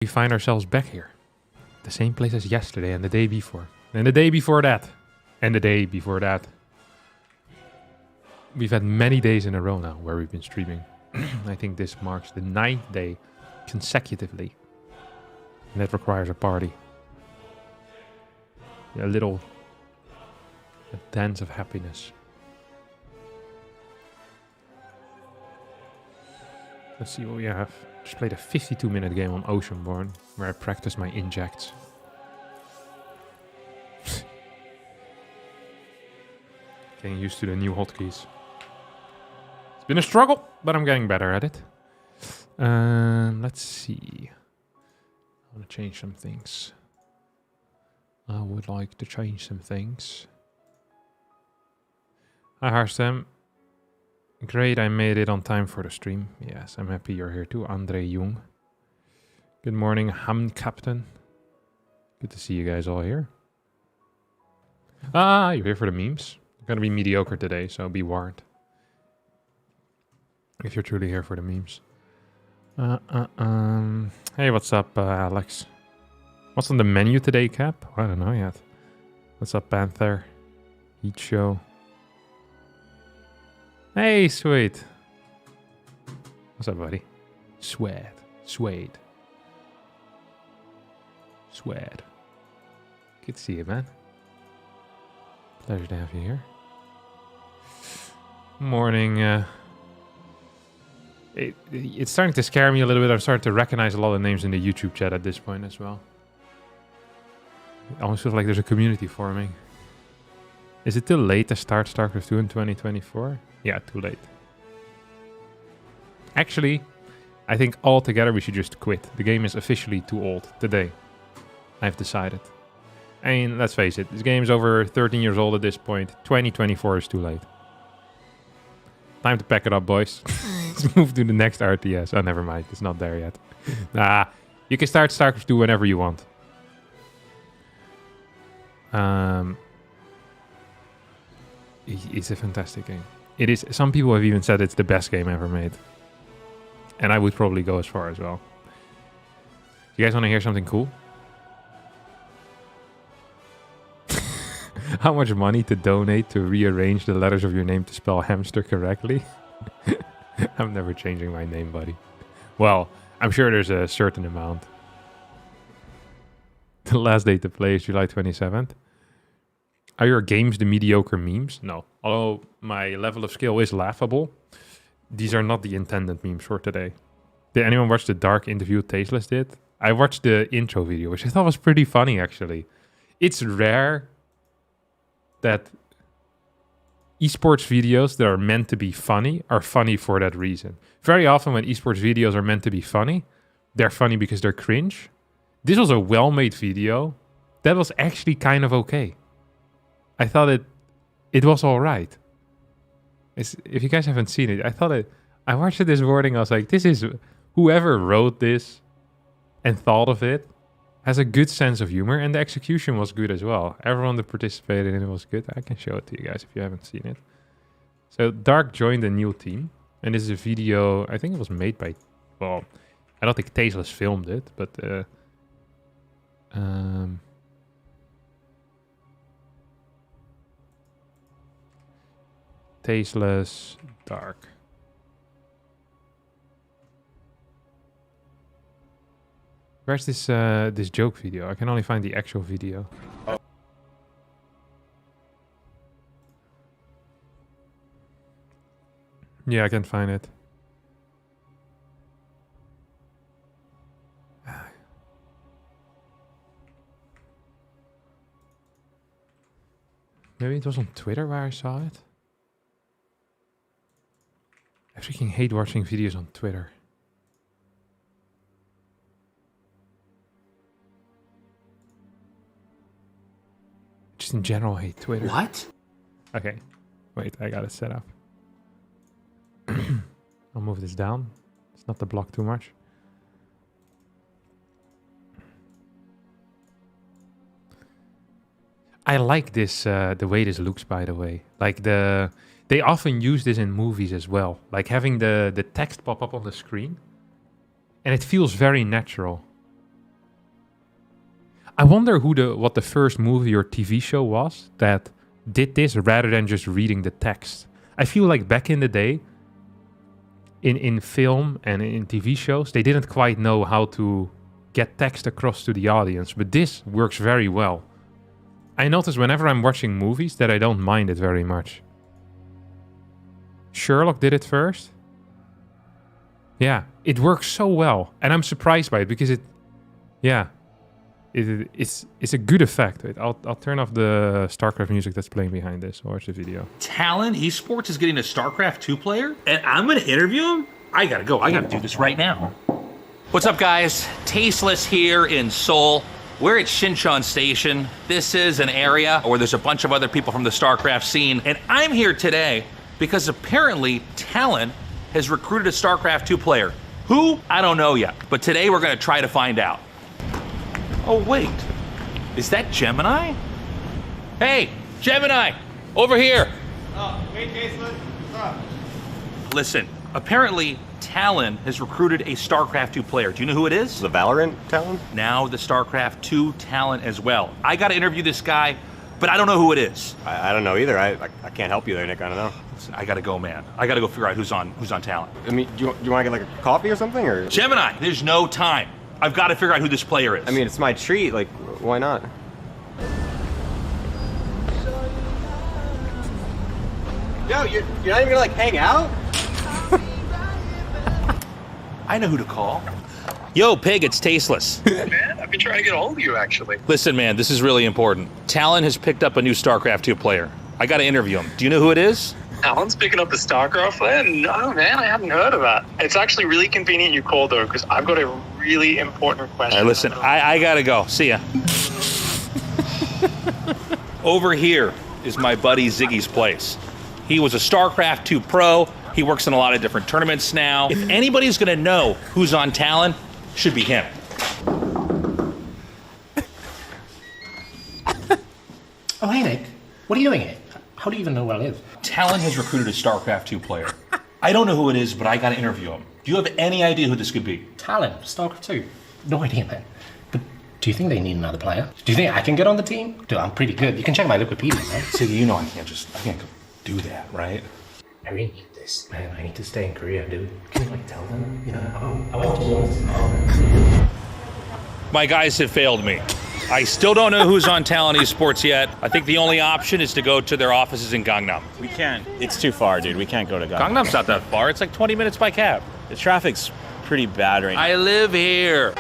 We find ourselves back here. The same place as yesterday and the day before. And the day before that. And the day before that. We've had many days in a row now where we've been streaming. I think this marks the 9th day consecutively. And that requires a party. A dance of happiness. Let's see what we have. Just played a 52-minute game on Oceanborn, where I practiced my injects. Getting used to the new hotkeys. It's been a struggle, but I'm getting better at it. Let's see. I want to change some things. I would like to change some things. Hi, Harstem. Great, I made it on time for the stream. Yes, I'm happy you're here too, Andre Jung. Good morning, Ham Captain. Good to see you guys all here. Ah, you're here for the memes. You're gonna be mediocre today, so be warned. If you're truly here for the memes. Hey, what's up, Alex? What's on the menu today, Cap? I don't know yet. What's up, Panther? Heat Show. Hey, sweet. What's up, buddy? Suede. Good to see you, man. Pleasure to have you here. Morning. It's starting to scare me a little bit. I'm starting to recognize a lot of names in the YouTube chat at this point as well. It almost feels like there's a community forming. Is it too late to start StarCraft II in 2024? Yeah, too late. Actually, I think altogether we should just quit. The game is officially too old today. I've decided. I mean, let's face it. This game's over 13 years old at this point. 2024 is too late. Time to pack it up, boys. Let's move to the next RTS. Oh, never mind. It's not there yet. Nah, you can start StarCraft II whenever you want. It's a fantastic game. It is. Some people have even said it's the best game ever made. And I would probably go as far as well. You guys want to hear something cool? How much money to donate to rearrange the letters of your name to spell hamster correctly? I'm never changing my name, buddy. Well, I'm sure there's a certain amount. The last day to play is July 27th. Are your games the mediocre memes? No. Although my level of skill is laughable, these are not the intended memes for today. Did anyone watch the dark interview Tasteless did? I watched the intro video, which I thought was pretty funny, actually. It's rare that esports videos that are meant to be funny are funny for that reason. Very often when esports videos are meant to be funny, they're funny because they're cringe. This was a well-made video that was actually kind of okay. I thought it was all right. If you guys haven't seen it, I watched it this morning. I was like, this is whoever wrote this and thought of it has a good sense of humor, and the execution was good as well. Everyone that participated in it was good. I can show it to you guys if you haven't seen it. So Dark joined a new team, and this is a video. I think it was made by. Well, I don't think Tasteless filmed it, but. Tasteless, Dark. Where's this this joke video? I can only find the actual video. Oh. Yeah, I can find it. Maybe it was on Twitter where I saw it. I freaking hate watching videos on Twitter. Just in general hate Twitter. What? Okay. Wait, I got it set up. I'll move this down. It's not to block too much. I like this, the way this looks, by the way. Like they often use this in movies as well. Like having the text pop up on the screen. And it feels very natural. I wonder what the first movie or TV show was that did this rather than just reading the text. I feel like back in the day, in film and in TV shows, they didn't quite know how to get text across to the audience, but this works very well. I notice whenever I'm watching movies that I don't mind it very much. Sherlock did it first. Yeah, it works so well, and I'm surprised by it because it's a good effect. Wait, I'll turn off the StarCraft music that's playing behind this. Watch the video. Talon Esports is getting a StarCraft II player, and I'm gonna interview him? I gotta go. I gotta do this right now. What's up, guys? Tasteless here in Seoul. We're at Shincheon Station. This is an area where there's a bunch of other people from the StarCraft scene, and I'm here today because apparently Talon has recruited a StarCraft II player. Who? I don't know yet, but today we're gonna try to find out. Oh, wait. Is that Gemini? Hey, Gemini, over here. Wait, Tasteless, what's up? Listen, apparently Talon has recruited a StarCraft II player. Do you know who it is? The Valorant Talon? Now the StarCraft II Talon as well. I gotta interview this guy, but I don't know who it is. I don't know either. I can't help you there, Nick. I don't know. Listen, I gotta go, man. I gotta go figure out who's on Talon. I mean, do you want to get like a coffee or something, or? Gemini, there's no time. I've got to figure out who this player is. I mean, it's my treat. Like, why not? Yo, you're not even gonna like hang out? I know who to call. Yo, Pig, it's Tasteless. Man, I've been trying to get a hold of you, actually. Listen, man, this is really important. Talon has picked up a new StarCraft II player. I gotta interview him. Do you know who it is? Alan's picking up the StarCraft player? No, man, I haven't heard of that. It's actually really convenient you called, though, because I've got a really important question. All right, listen, I gotta go. See ya. Over here is my buddy Ziggy's place. He was a StarCraft II pro. He works in a lot of different tournaments now. If anybody's gonna know who's on Talon, should be him. Oh, hey, Nick. What are you doing here? How do you even know where I live? Talon has recruited a StarCraft II player. I don't know who it is, but I gotta interview him. Do you have any idea who this could be? Talon, StarCraft 2. No idea, man. But do you think they need another player? Do you think I can get on the team? Dude, I'm pretty good. You can check my Wikipedia, man. Siggy, you know I can't do that, right? I really need this. Man, I need to stay in Korea, dude. Can you, like, tell them? You know, I went to My guys have failed me. I still don't know who's on Talon Esports yet. I think the only option is to go to their offices in Gangnam. We can't. It's too far, dude. We can't go to Gangnam. Gangnam's not that far. It's like 20 minutes by cab. The traffic's pretty bad right now. I live here.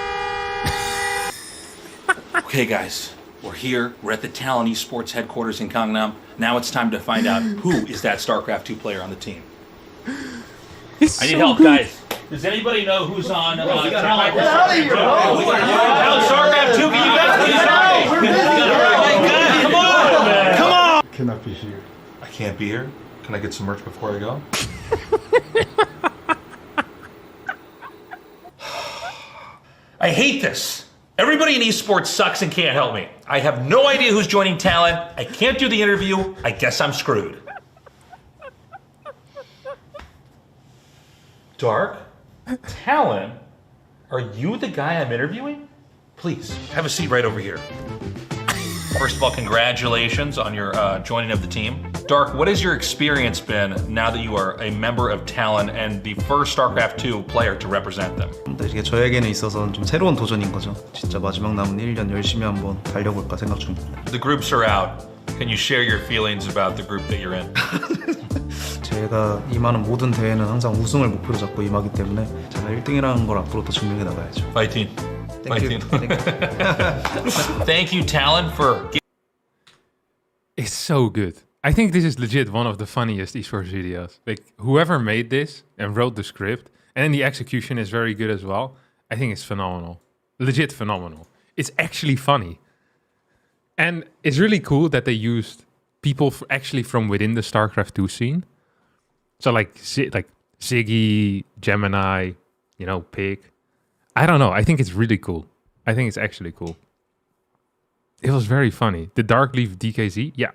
Okay, guys. We're here. We're at the Talon Esports headquarters in Gangnam. Now it's time to find out who is that StarCraft II player on the team. I need help, guys. Does anybody know who's on Talon? Get out of here, StarCraft II, can you guys please help? Come on! Come on! Cannot be here. I can't be here? Can I get some merch before I go? I hate this. Everybody in esports sucks and can't help me. I have no idea who's joining Talon. I can't do the interview. I guess I'm screwed. Dark? Talon? Are you the guy I'm interviewing? Please, have a seat right over here. First of all, congratulations on your joining of the team. Dark, what has your experience been now that you are a member of Talon and the first StarCraft II player to represent them? 이게 저에게는 있어서는 좀 새로운 도전인 거죠. 진짜 마지막 남은 1년 열심히 한번 달려볼까 생각 중입니다. The groups are out. Can you share your feelings about the group that you're in? 제가 임하는 모든 대회는 항상 우승을 목표로 잡고 임하기 때문에 제가 1등이라는 걸 앞으로 더 증명해 나가야죠. Fighting. Thank you. Thank you, Talon, for... It's so good. I think this is legit one of the funniest esports videos. Like, whoever made this and wrote the script, and then the execution is very good as well. I think it's phenomenal. Legit phenomenal. It's actually funny. And it's really cool that they used people actually from within the StarCraft II scene. So like Ziggy, Gemini, you know, Pig. I don't know. I think it's really cool. I think it's actually cool. It was very funny. The Dark Leaf DKZ? Yeah.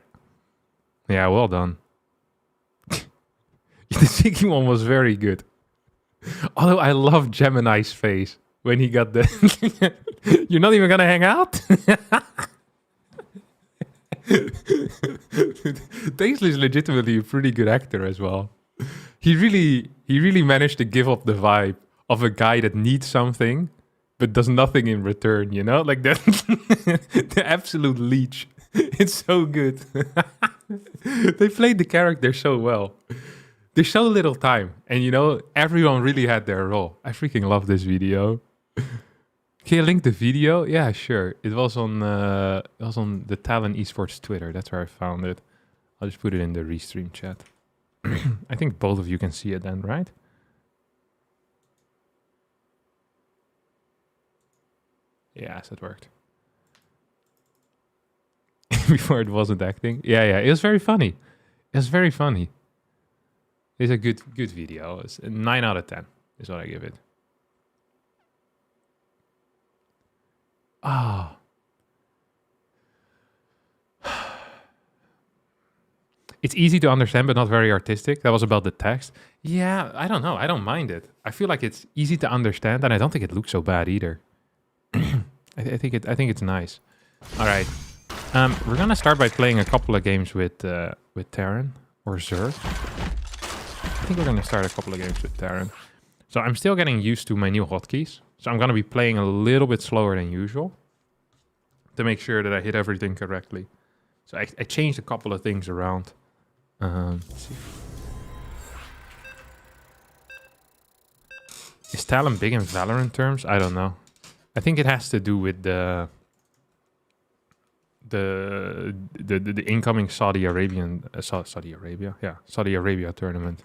Yeah, well done. The Ziggy one was very good. Although I love Gemini's face. when he got the... You're not even gonna hang out? Tasteless is legitimately a pretty good actor as well. He really managed to give up the vibe of a guy that needs something but does nothing in return, you know? Like that. The absolute leech. It's so good. They played the character so well. There's so little time, and you know, everyone really had their role. I freaking love this video. Can you link the video? Yeah, sure. It was on the Talon Esports Twitter. That's where I found it. I'll just put it in the restream chat. I think both of you can see it then, right? Yes, it worked. Before it wasn't acting. Yeah, it was very funny. It was very funny. It's a good video. It's a 9 out of 10 is what I give it. Ah. It's easy to understand, but not very artistic. That was about the text. Yeah, I don't know. I don't mind it. I feel like it's easy to understand, and I don't think it looks so bad either. I think it's nice. All right. We're gonna start by playing a couple of games with Terran or Zerg. I think we're gonna start a couple of games with Terran. So I'm still getting used to my new hotkeys. So I'm gonna be playing a little bit slower than usual to make sure that I hit everything correctly. So I changed a couple of things around. Let's see. Is Talon big in Valorant terms? I don't know. I think it has to do with the incoming Saudi Arabia tournament.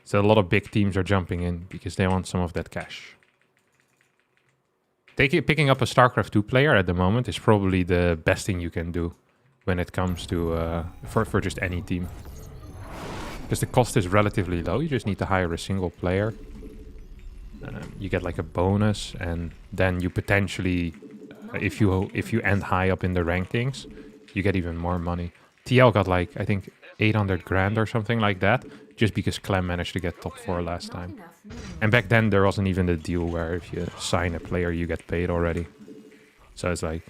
So a lot of big teams are jumping in because they want some of that cash. Picking up a StarCraft II player at the moment is probably the best thing you can do when it comes to for just any team. Because the cost is relatively low. You just need to hire a single player. You get like a bonus, and then you potentially, if you end high up in the rankings, you get even more money. TL got like, I think 800 grand or something like that, just because Clem managed to get top 4 last time. And back then there wasn't even the deal where if you sign a player you get paid already. So it's like,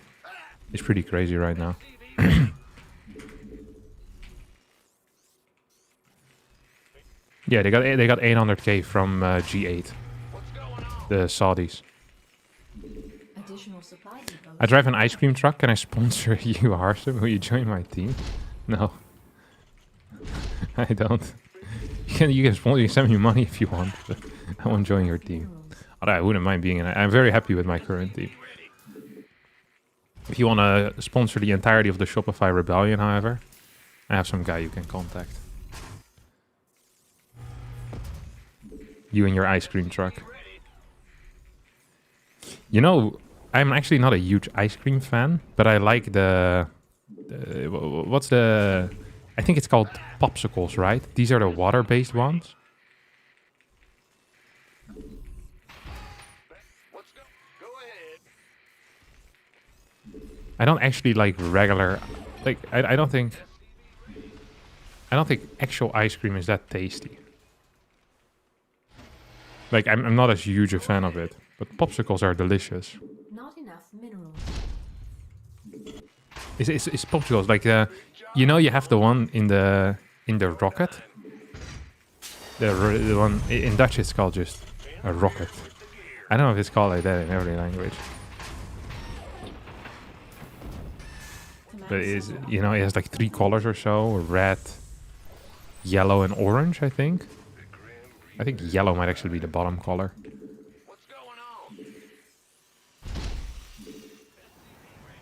it's pretty crazy right now. Yeah, they got 800k from G8, the Saudis. I drive an ice cream truck. Can I sponsor you, Harstem? Will you join my team? No, I don't. You can send me money if you want, but I won't join your team. Although I wouldn't mind being in it. I'm very happy with my current team. If you want to sponsor the entirety of the Shopify Rebellion, however, I have some guy you can contact. You and your ice cream truck. You know, I'm actually not a huge ice cream fan, but I like I think it's called popsicles, right? These are the water-based ones. I don't actually like regular, like I don't think actual ice cream is that tasty. Like I'm not as huge a fan of it, but popsicles are delicious. Not enough minerals. It's popsicles like you know, you have the one in the rocket. The one in Dutch it's called just a rocket. I don't know if it's called like that in every language. But it has like 3 colors or so: red, yellow, and orange. I think yellow might actually be the bottom color.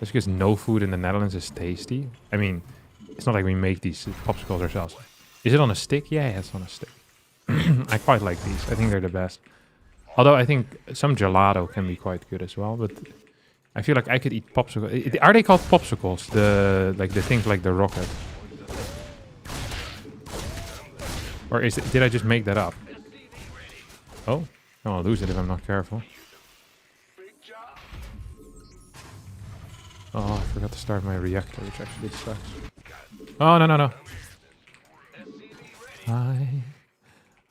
Just because no food in the Netherlands is tasty. I mean, it's not like we make these popsicles ourselves. Is it on a stick? Yeah, it's on a stick. I quite like these. I think they're the best. Although I think some gelato can be quite good as well. But I feel like I could eat popsicles. Are they called popsicles? The things like the rocket? Or did I just make that up? Oh, I'll lose it if I'm not careful. Oh, I forgot to start my reactor, which actually sucks. Oh, no.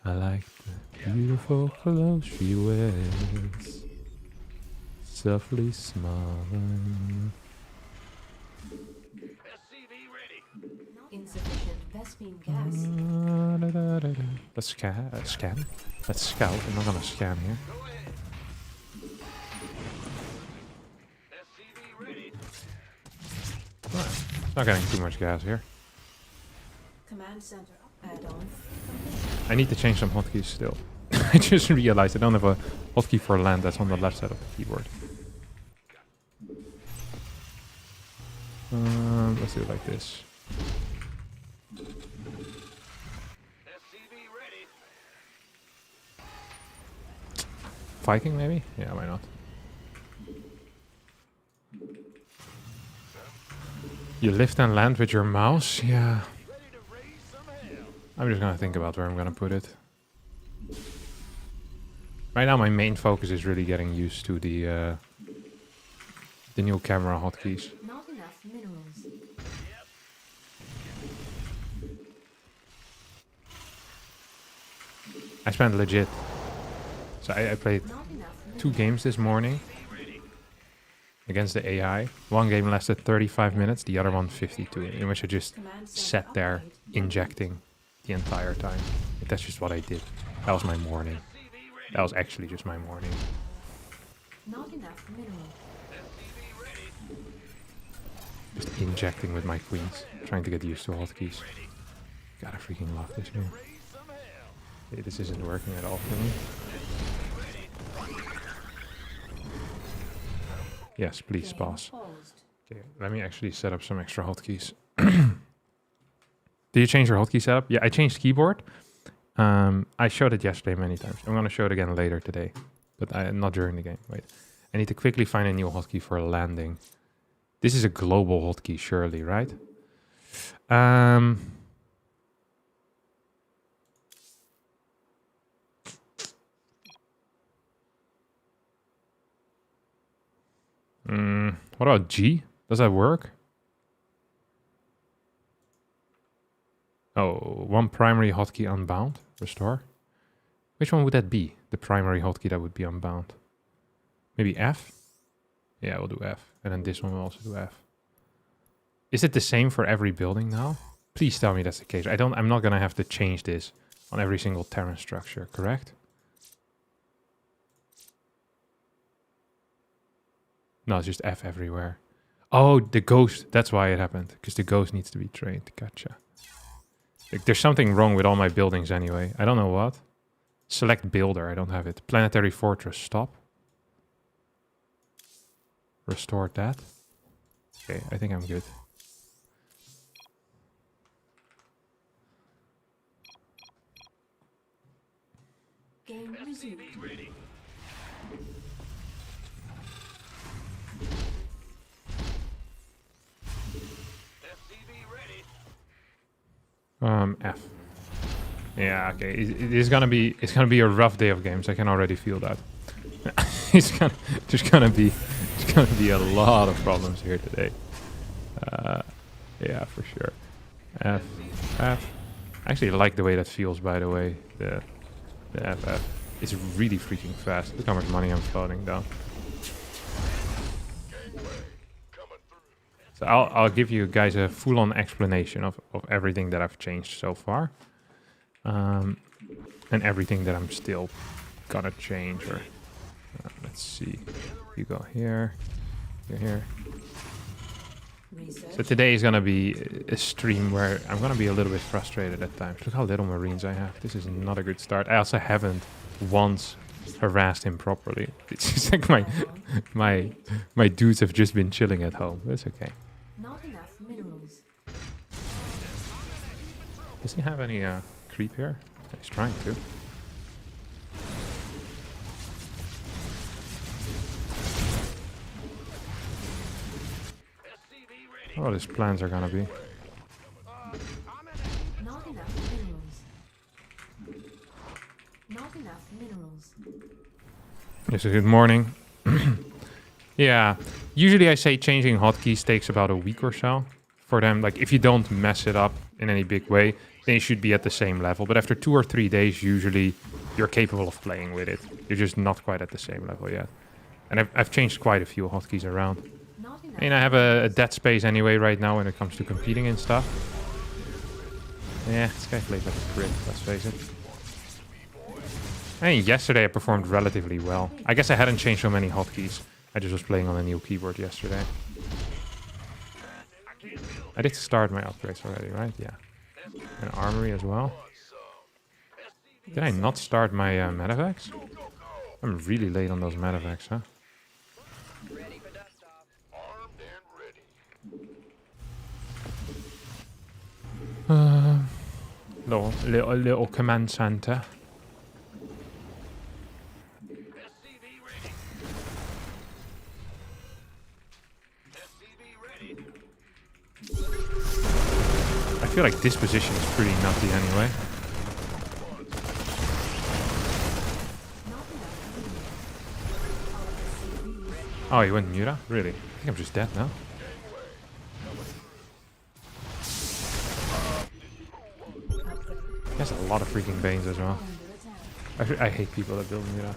I like the beautiful clothes she wears, softly smiling. Insufficient Vespine gas. Let's scan. Let's scout. I'm not gonna scan here. Not getting too much gas here. Command center add-on. I need to change some hotkeys still. I just realized I don't have a hotkey for land that's on the left side of the keyboard. Let's do it like this. Viking maybe? Yeah, why not? You lift and land with your mouse? Yeah. I'm just gonna think about where I'm gonna put it. Right now my main focus is really getting used to the new camera hotkeys. Not enough minerals. I spent legit. So I played Not enough 2 games this morning against the AI. One game lasted 35 minutes, the other one 52, in which I just sat there injecting the entire time. That's just what I did. That was my morning. That was actually just my morning. Not enough minerals. Just injecting with my queens, trying to get used to hotkeys. Gotta freaking love this game. Okay, this isn't working at all for me. Yes, please, boss. Okay, let me actually set up some extra hotkeys. Did you change your hotkey setup? Yeah, I changed keyboard. I showed it yesterday many times. I'm going to show it again later today, but not during the game. Wait, I need to quickly find a new hotkey for landing. This is a global hotkey, surely, right? What about G? Does that work? Oh, one primary hotkey unbound. Restore. Which one would that be? The primary hotkey that would be unbound. Maybe F? Yeah, we'll do F. And then this one will also do F. Is it the same for every building now? Please tell me that's the case. I'm not gonna have to change this on every single Terran structure, correct? No, it's just F everywhere. Oh, the ghost. That's why it happened. Because the ghost needs to be trained. Gotcha. Like, there's something wrong with all my buildings anyway. I don't know what. Select builder. I don't have it. Planetary fortress. Stop. Restore that. Okay, I think I'm good. Game resumed. F. Yeah, okay. It's gonna be a rough day of games. I can already feel that. There's gonna be a lot of problems here today. Yeah, for sure. F. I actually like the way that feels, by the way. The FF. It's really freaking fast. Look how much money I'm floating down. So I'll give you guys a full-on explanation of everything that I've changed so far. And everything that I'm still gonna change. Or let's see. You go here. You're here. So today is gonna be a stream where I'm gonna be a little bit frustrated at times. Look how little Marines I have. This is not a good start. I also haven't once harassed him properly. It's just like my dudes have just been chilling at home. That's okay. Not enough minerals. Does he have any creep here? He's trying to. Oh, his plans are gonna be. Not enough minerals. Not enough minerals. Yes, good morning. Yeah, usually I say changing hotkeys takes about a week or so for them. Like, if you don't mess it up in any big way, then you should be at the same level. But after 2 or 3 days, usually you're capable of playing with it. You're just not quite at the same level yet. And I've changed quite a few hotkeys around. I mean, I have a dead space anyway right now when it comes to competing and stuff. Yeah, this guy plays like a prick, let's face it. I mean, yesterday I performed relatively well. I guess I hadn't changed so many hotkeys. I just was playing on a new keyboard yesterday. I did start my upgrades already, right? Yeah. And armory as well. Did I not start my medevacs? I'm really late on those medevacs, huh? Little command center. I feel like this position is pretty nutty anyway. Oh, he went Mura? Really? I think I'm just dead now. He has a lot of freaking Banes as well. I hate people that build Muras.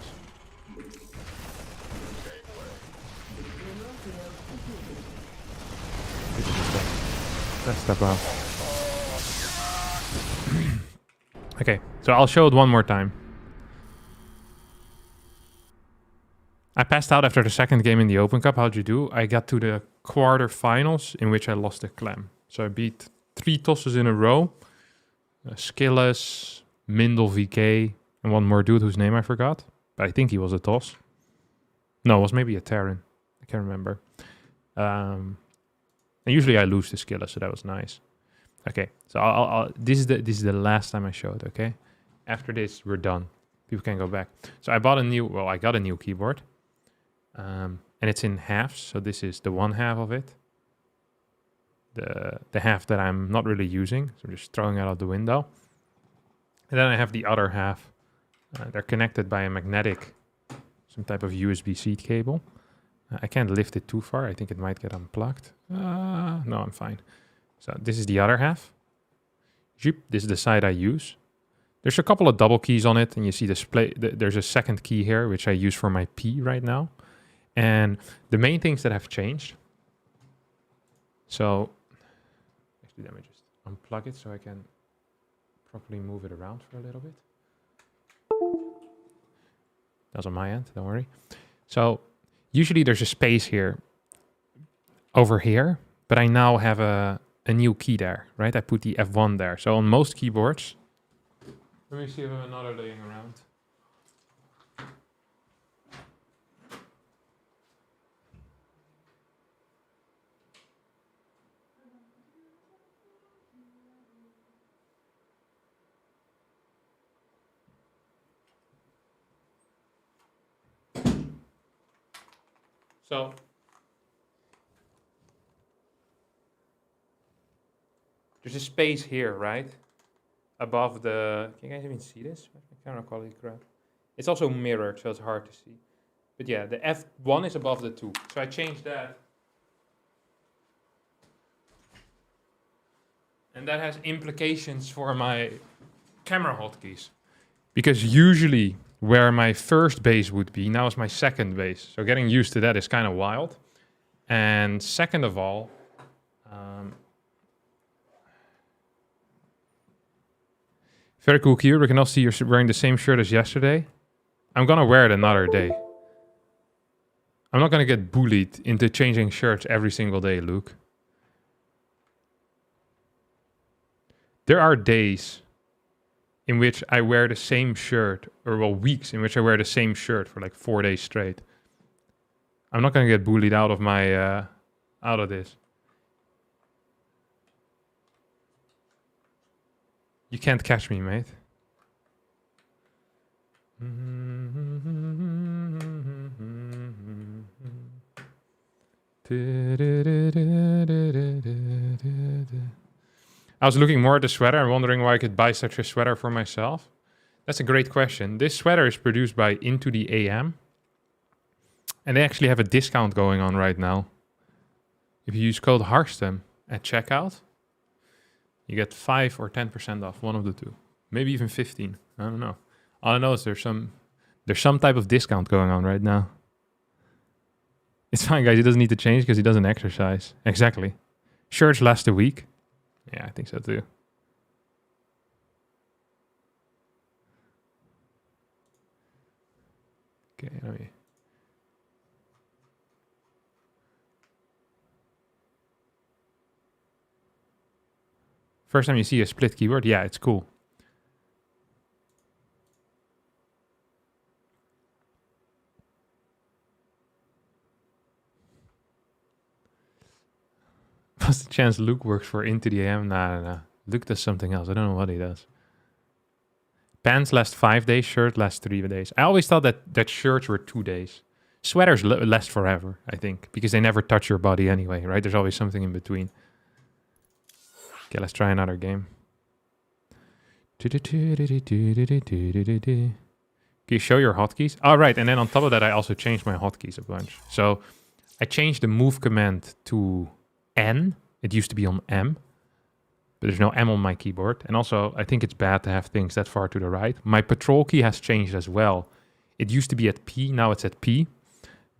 Let's step out. Okay, so I'll show it one more time. I passed out after the second game in the Open Cup. How'd you do? I got to the quarterfinals in which I lost the Clem. So I beat 3 tosses in a row. Skilles, Mindel VK, and one more dude whose name I forgot. But I think he was a toss. No, it was maybe a Terran. I can't remember. And usually I lose to Skilles, so that was nice. Okay, so this is the last time I show it, okay? After this, we're done. People can go back. So I got a new keyboard. And it's in halves, so this is the one half of it. The half that I'm not really using, so I'm just throwing it out the window. And then I have the other half. They're connected by a magnetic, some type of USB-C cable. I can't lift it too far. I think it might get unplugged. No, I'm fine. So this is the other half. This is the side I use. There's a couple of double keys on it, and you see there's a second key here, which I use for my P right now. And the main things that have changed. So, actually, let me just unplug it so I can properly move it around for a little bit. That's on my end, don't worry. So, usually there's a space here, over here, but I now have a new key there, right? I put the F1 there. So on most keyboards, let me see if I have another laying around. So there's a space here, right? Above the... Can you guys even see this? My camera quality crap. It's also mirrored, so it's hard to see. But yeah, the F1 is above the 2. So I changed that. And that has implications for my camera hotkeys. Because usually where my first base would be, now is my second base. So getting used to that is kind of wild. And second of all, very cool, Kier. We can all see you're wearing the same shirt as yesterday. I'm gonna wear it another day. I'm not gonna get bullied into changing shirts every single day, Luke. There are days in which I wear the same shirt, or well, weeks in which I wear the same shirt for like 4 days straight. I'm not gonna get bullied out of my out of this. You can't catch me, mate. I was looking more at the sweater and wondering why I could buy such a sweater for myself. That's a great question. This sweater is produced by Into the AM. And they actually have a discount going on right now. If you use code Harstem at checkout, You get 5 or 10% off, one of the two. Maybe even 15. I don't know. All I know is there's some type of discount going on right now. It's fine, guys. He doesn't need to change because he doesn't exercise. Exactly. Shirts last a week. Yeah, I think so too. Okay, let me... First time you see a split keyboard, yeah, it's cool. What's the chance Luke works for Into the AM? Nah. Luke does something else. I don't know what he does. Pants last 5 days, shirt lasts 3 days. I always thought that shirts were 2 days. Sweaters last forever, I think, because they never touch your body anyway, right? There's always something in between. Okay, let's try another game. Can you show your hotkeys? Oh, right, and then on top of that, I also changed my hotkeys a bunch. So I changed the move command to N. It used to be on M, but there's no M on my keyboard. And also, I think it's bad to have things that far to the right. My patrol key has changed as well. It used to be at P, now it's at P.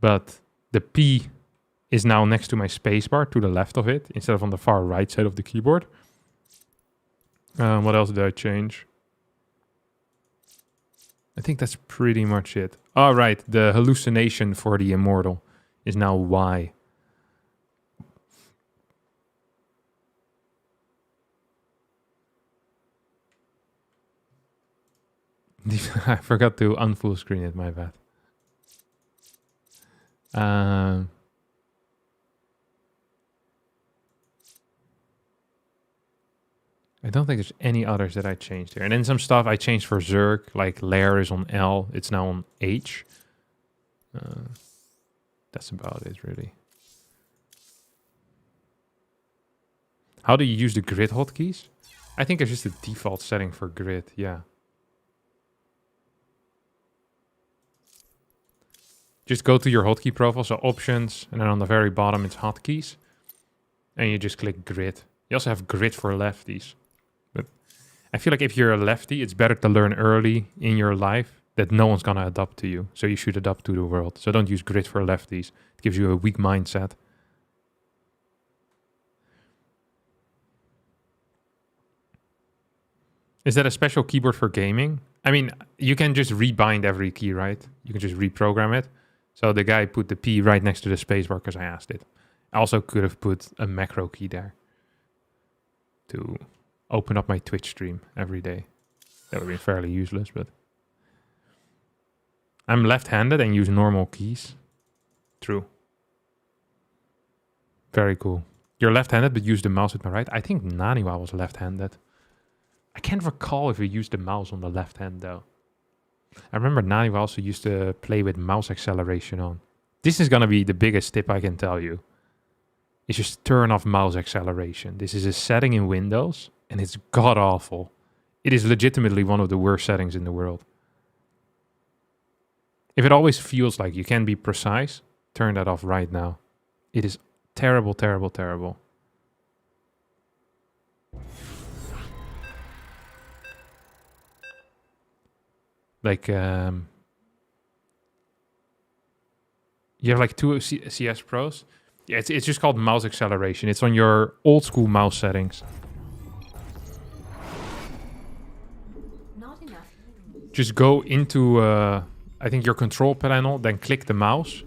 But the P is now next to my spacebar, to the left of it, instead of on the far right side of the keyboard. What else did I change? I think that's pretty much it. Oh, right, the hallucination for the immortal is now Y. I forgot to unfull screen it, my bad. I don't think there's any others that I changed here. And then some stuff I changed for Zerg, like lair is on L, it's now on H. That's about it, really. How do you use the grid hotkeys? I think it's just a default setting for grid, yeah. Just go to your hotkey profile, so options, and then on the very bottom it's hotkeys. And you just click grid. You also have grid for lefties. But I feel like if you're a lefty, it's better to learn early in your life that no one's gonna adapt to you. So you should adapt to the world. So don't use grid for lefties. It gives you a weak mindset. Is that a special keyboard for gaming? I mean, you can just rebind every key, right? You can just reprogram it. So the guy put the P right next to the spacebar because I asked it. I also could have put a macro key there to open up my Twitch stream every day. That would be fairly useless, but... I'm left-handed and use normal keys. True. Very cool. You're left-handed but use the mouse with my right. I think Naniwa was left-handed. I can't recall if we used the mouse on the left hand though. I remember Naniwa also used to play with mouse acceleration on. This is gonna be the biggest tip I can tell you. Is just turn off mouse acceleration. This is a setting in Windows and it's god awful. It is legitimately one of the worst settings in the world. If it always feels like you can be precise, turn that off right now. It is terrible, terrible, terrible. Like, you have like 2 CS Pros. Yeah, it's just called mouse acceleration. It's on your old school mouse settings. Not enough. Just go into, I think your control panel, then click the mouse.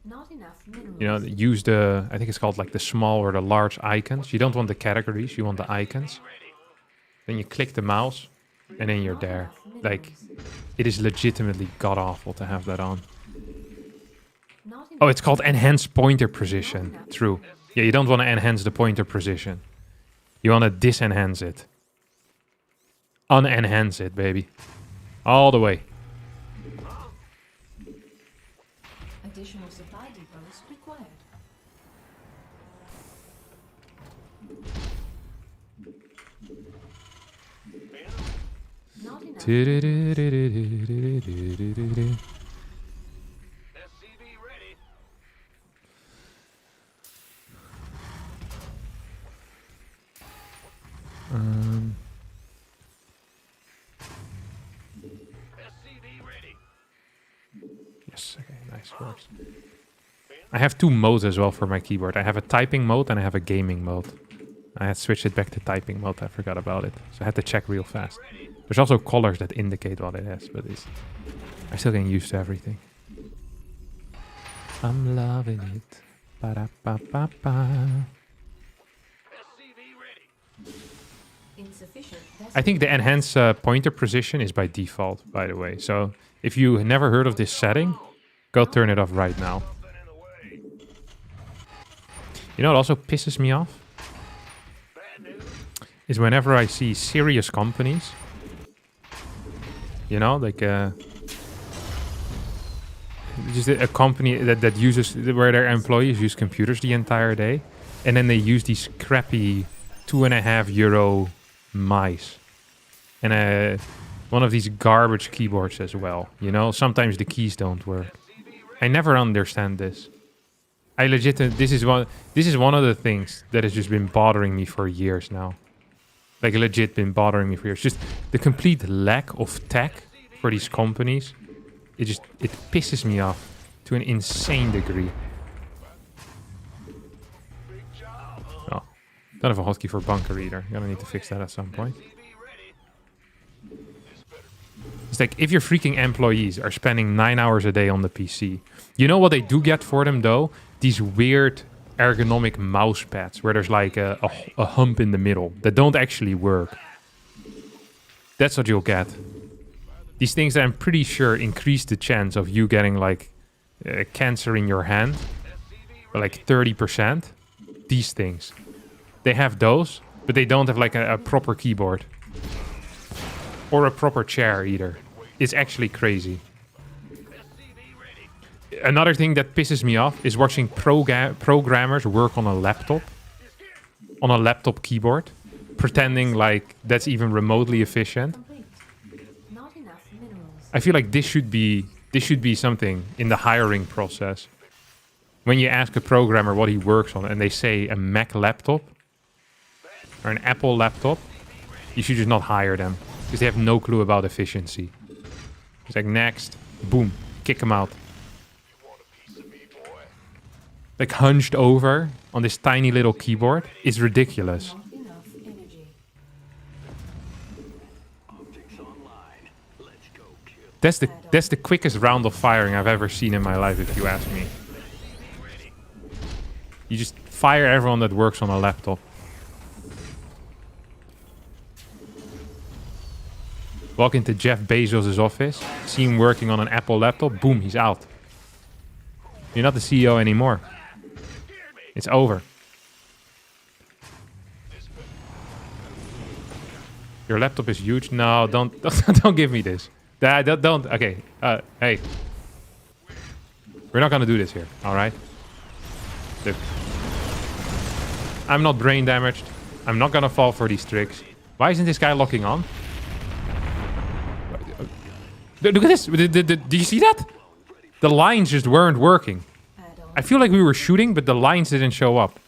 Not enough minerals. You know, use the, I think it's called like the small or the large icons. You don't want the categories, you want the icons. Then you click the mouse, and then you're there. Like, it is legitimately god-awful to have that on. Oh, it's called enhance pointer precision. True. Yeah, you don't want to enhance the pointer precision. You want to disenhance it. Unenhance it, baby. All the way. Additional supply depots required. Not enough. Nice works. I have 2 modes as well for my keyboard. I have a typing mode and I have a gaming mode. I had switched it back to typing mode. I forgot about it. So I had to check real fast. There's also colors that indicate what it is, but I'm still getting used to everything. I'm loving it. Ba-da-ba-ba-ba. Insufficient. I think the enhance pointer position is by default, by the way. So if you never heard of this setting, go turn it off right now. You know what also pisses me off? Is whenever I see serious companies, you know, like just a company that uses, where their employees use computers the entire day, and then they use these crappy €2.50 mice and one of these garbage keyboards as well. You know, sometimes the keys don't work. I never understand this. I legit, this is one of the things that has just been bothering me for years now. Like legit been bothering me for years. Just the complete lack of tech for these companies. It pisses me off to an insane degree. Oh, don't have a hotkey for bunker either. Gonna need to fix that at some point. It's like if your freaking employees are spending 9 hours a day on the PC, you know what they do get for them though? These weird ergonomic mouse pads where there's like a hump in the middle that don't actually work. That's what you'll get. These things that I'm pretty sure increase the chance of you getting like cancer in your hand by like 30%. These things. They have those, but they don't have like a proper keyboard. Or a proper chair either. It's actually crazy. Another thing that pisses me off is watching programmers work on a laptop keyboard, pretending like that's even remotely efficient. Not enough minerals. I feel like this should be something in the hiring process. When you ask a programmer what he works on and they say a Mac laptop or an Apple laptop, you should just not hire them because they have no clue about efficiency. It's like next, boom, kick them out. Like hunched over on this tiny little keyboard is ridiculous. Not enough energy. That's the quickest round of firing I've ever seen in my life, if you ask me. You just fire everyone that works on a laptop. Walk into Jeff Bezos' office, see him working on an Apple laptop, boom, he's out. You're not the CEO anymore. It's over. Your laptop is huge. No, don't give me this. Don't. Okay. Hey. We're not gonna do this here. All right. Look. I'm not brain damaged. I'm not gonna fall for these tricks. Why isn't this guy locking on? Look at this. Do you see that? The lines just weren't working. I feel like we were shooting, but the lines didn't show up.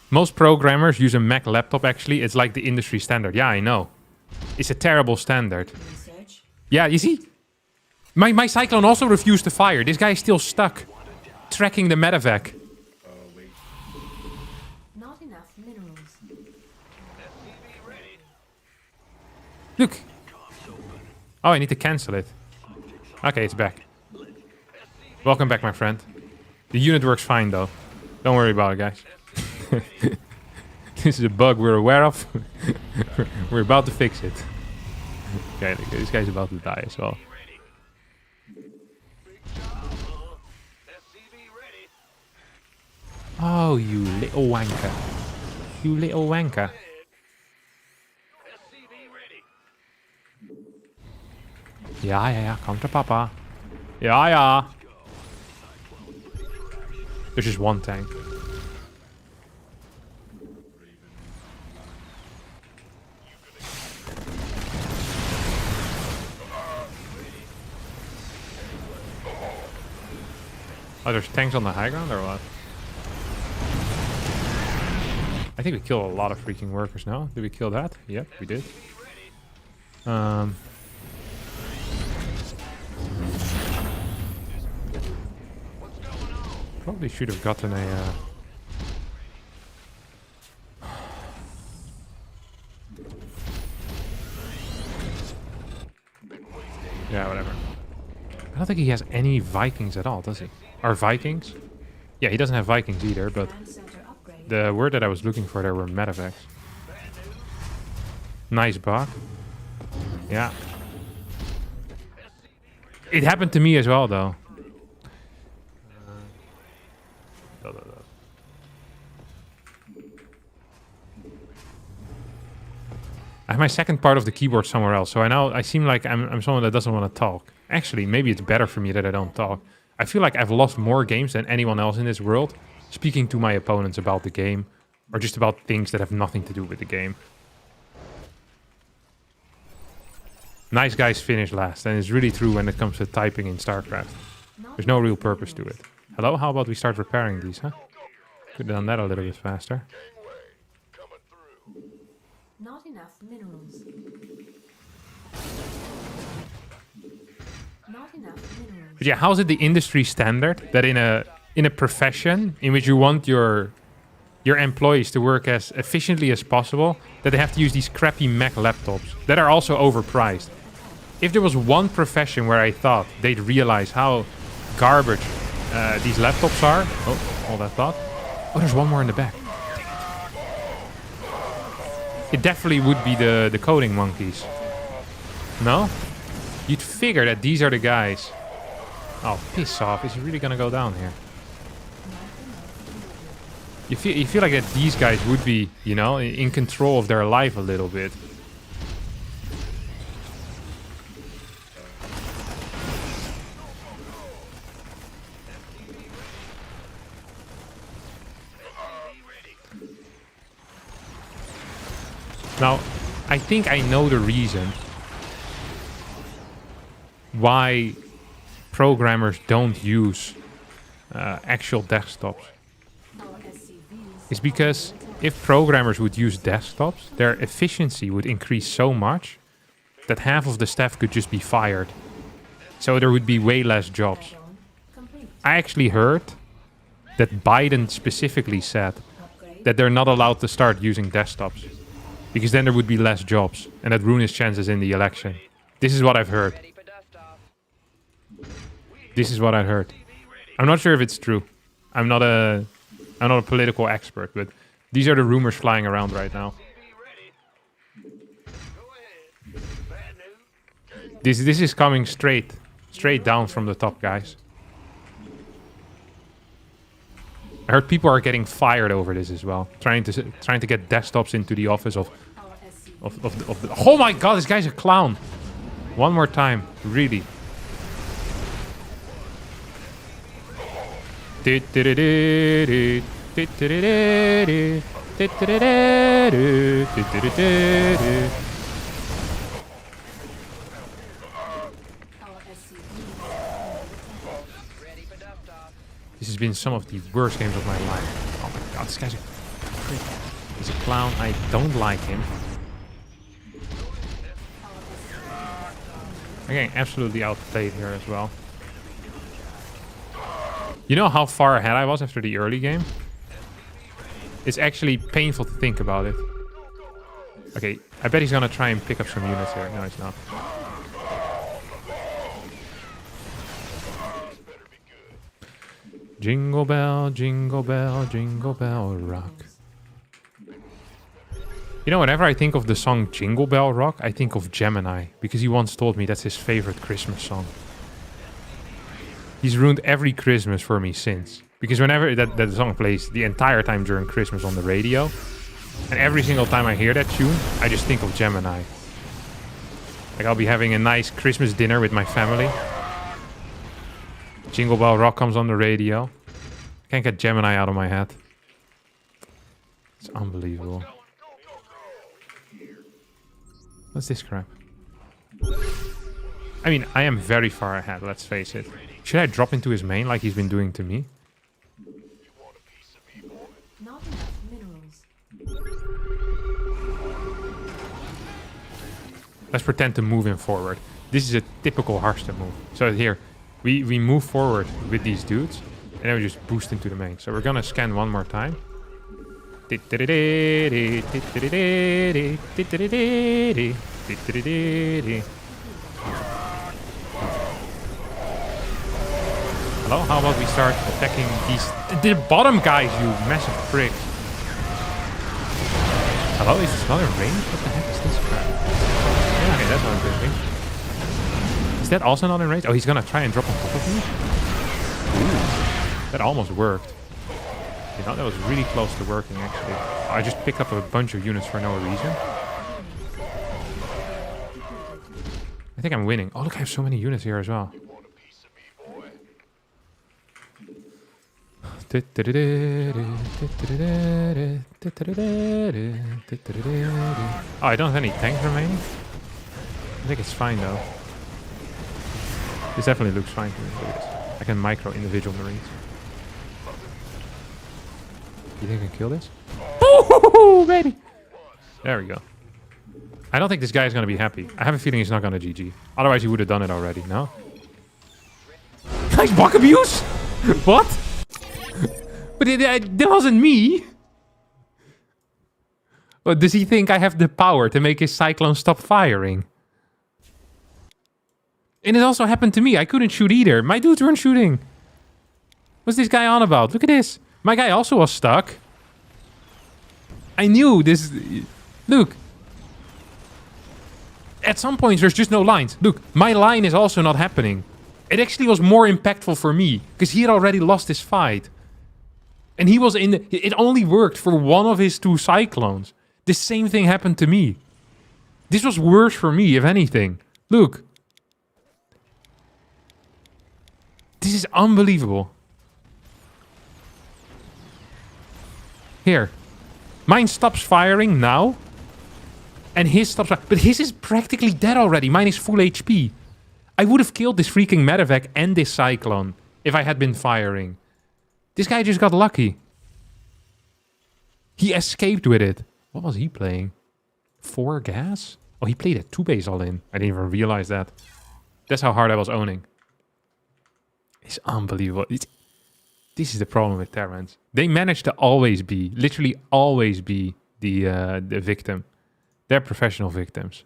Most programmers use a Mac laptop, actually. It's like the industry standard. Yeah, I know. It's a terrible standard. Research. Yeah, you see? My Cyclone also refused to fire. This guy is still stuck. Tracking the medevac. Not enough minerals. Look. Oh, I need to cancel it. Okay, it's back. Welcome back, my friend. The unit works fine, though. Don't worry about it, guys. This is a bug we're aware of. We're about to fix it. Okay, this guy's about to die as well. Oh, you little wanker. You little wanker. Ja, come to papa. Ja. There's just one tank. Oh, there's tanks on the high ground or what? I think we killed a lot of freaking workers now. Did we kill that? Yep, we did. Probably should have gotten a... Yeah, whatever. I don't think he has any Vikings at all, does he? Or Vikings? Yeah, he doesn't have Vikings either, but the word that I was looking for there were medevacs. Nice bot. Yeah. It happened to me as well, though. I have my second part of the keyboard somewhere else, so I seem like I'm someone that doesn't want to talk. Actually, maybe it's better for me that I don't talk. I feel like I've lost more games than anyone else in this world, speaking to my opponents about the game, or just about things that have nothing to do with the game. Nice guys finish last, and it's really true when it comes to typing in StarCraft. There's no real purpose to it. Hello, how about we start repairing these, huh? Could have done that a little bit faster. Not enough minerals. Not enough minerals. But yeah, how's it the industry standard that in a profession in which you want your employees to work as efficiently as possible, that they have to use these crappy Mac laptops that are also overpriced? If there was one profession where I thought they'd realize how garbage these laptops are... Oh, all that thought. Oh, there's one more in the back. It definitely would be the coding monkeys. No? You'd figure that these are the guys. Oh, piss off. Is he really gonna go down here? You feel like that these guys would be, you know, in control of their life a little bit. Now, I think I know the reason why programmers don't use actual desktops. It's because if programmers would use desktops, their efficiency would increase so much that half of the staff could just be fired. So there would be way less jobs. I actually heard that Biden specifically said that they're not allowed to start using desktops, because then there would be less jobs, and that ruin his chances in the election. This is what I've heard. This is what I heard. I'm not sure if it's true. I'm not a political expert, but these are the rumors flying around right now. This is coming straight down from the top, guys. I heard people are getting fired over this as well, trying to get desktops into the office of the... Oh my god, this guy's a clown. One more time, really. This has been some of the worst games of my life. Oh my god, this guy's a prick. He's a clown. I don't like him. I'm getting absolutely outplayed here as well. You know how far ahead I was after the early game? It's actually painful to think about it. Okay, I bet he's gonna try and pick up some units here. No, he's not. Jingle bell, jingle bell, jingle bell rock. You know, whenever I think of the song Jingle Bell Rock, I think of Gemini, because he once told me that's his favorite Christmas song. He's ruined every Christmas for me since. Because whenever that song plays the entire time during Christmas on the radio, and every single time I hear that tune, I just think of Gemini. Like, I'll be having a nice Christmas dinner with my family. Jingle Bell Rock comes on the radio. Can't get Gemini out of my head. It's unbelievable. What's this crap? I mean, I am very far ahead, let's face it. Should I drop into his main like he's been doing to me? Not enough minerals. Let's pretend to move him forward. This is a typical Harstem move. So here, we move forward with these dudes. And then we just boost into the main. So we're gonna scan one more time. Hello, how about we start attacking these... The bottom guys, you massive prick. Hello, is this not in range? What the heck is this crap? Yeah, okay, that's what I'm thinking. Is that also not in range? Oh, he's gonna try and drop on top of me? Ooh, that almost worked. You know, that was really close to working, actually. I just picked up a bunch of units for no reason. I think I'm winning. Oh, look, I have so many units here as well. Oh, I don't have any tanks remaining. I think it's fine, though. This definitely looks fine to me. Look at this. I can micro individual marines. You think I can kill this? Ooh, baby! There we go. I don't think this guy is going to be happy. I have a feeling he's not going to GG. Otherwise, he would have done it already, no? Nice bug abuse? What? But that wasn't me. Or does he think I have the power to make his Cyclone stop firing? And it also happened to me. I couldn't shoot either. My dudes weren't shooting. What's this guy on about? Look at this. My guy also was stuck. I knew this... Look. At some points, there's just no lines. Look, my line is also not happening. It actually was more impactful for me. Because he had already lost his fight. And he was in the... It only worked for one of his 2 Cyclones. The same thing happened to me. This was worse for me, if anything. Look. This is unbelievable. Here. Mine stops firing now. And his stops... But his is practically dead already. Mine is full HP. I would have killed this freaking medevac and this Cyclone if I had been firing. This guy just got lucky. He escaped with it. What was he playing? 4 gas? Oh, he played a 2 base all in. I didn't even realize that. That's how hard I was owning. It's unbelievable. This is the problem with Terrans. They manage to always be, literally always be the victim. They're professional victims.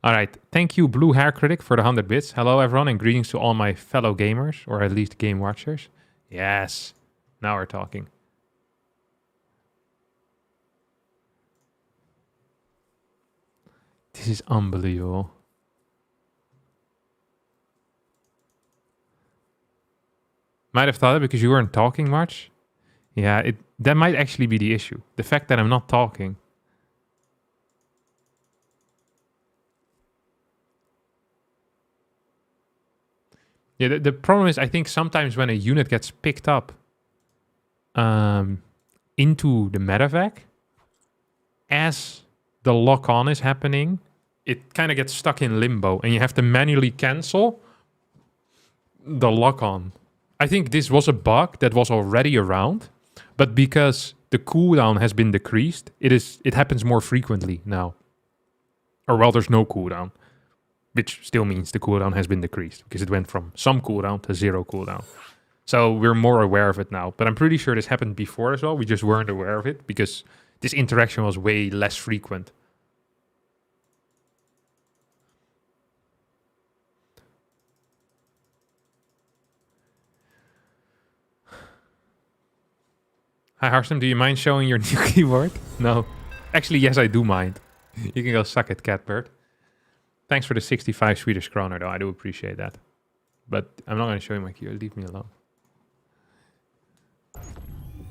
All right. Thank you, Blue Hair Critic, for the 100 bits. Hello, everyone, and greetings to all my fellow gamers, or at least game watchers. Yes. Now we're talking. This is unbelievable. Might have thought it because you weren't talking much. Yeah, that might actually be the issue. The fact that I'm not talking. Yeah, the problem is I think sometimes when a unit gets picked up into the medevac, as the lock-on is happening, it kind of gets stuck in limbo and you have to manually cancel the lock-on. I think this was a bug that was already around, but because the cooldown has been decreased, it happens more frequently now. Or well, there's no cooldown, which still means the cooldown has been decreased because it went from some cooldown to 0 cooldown. So we're more aware of it now, but I'm pretty sure this happened before as well. We just weren't aware of it because this interaction was way less frequent. Hi Harstem, do you mind showing your new keyboard? No. Actually, yes, I do mind. You can go suck it, Catbird. Thanks for the 65 Swedish kroner, though. I do appreciate that. But I'm not going to show you my keyboard. Leave me alone.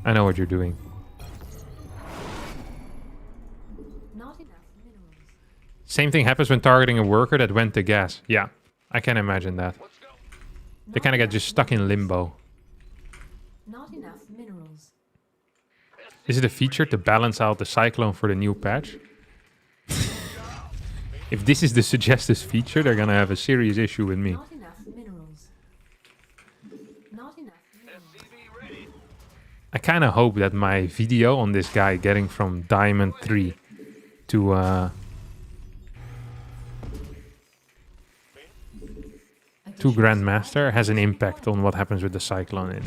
I know what you're doing. Not enough minerals. Same thing happens when targeting a worker that went to gas. Yeah, I can imagine that. They kind of get just stuck in limbo. Not enough minerals. Is it a feature to balance out the Cyclone for the new patch? If this is the suggested feature, they're gonna have a serious issue with me. Not enough minerals. Not enough minerals. I kind of hope that my video on this guy getting from Diamond 3 to 2 Grandmaster has an impact on what happens with the Cyclone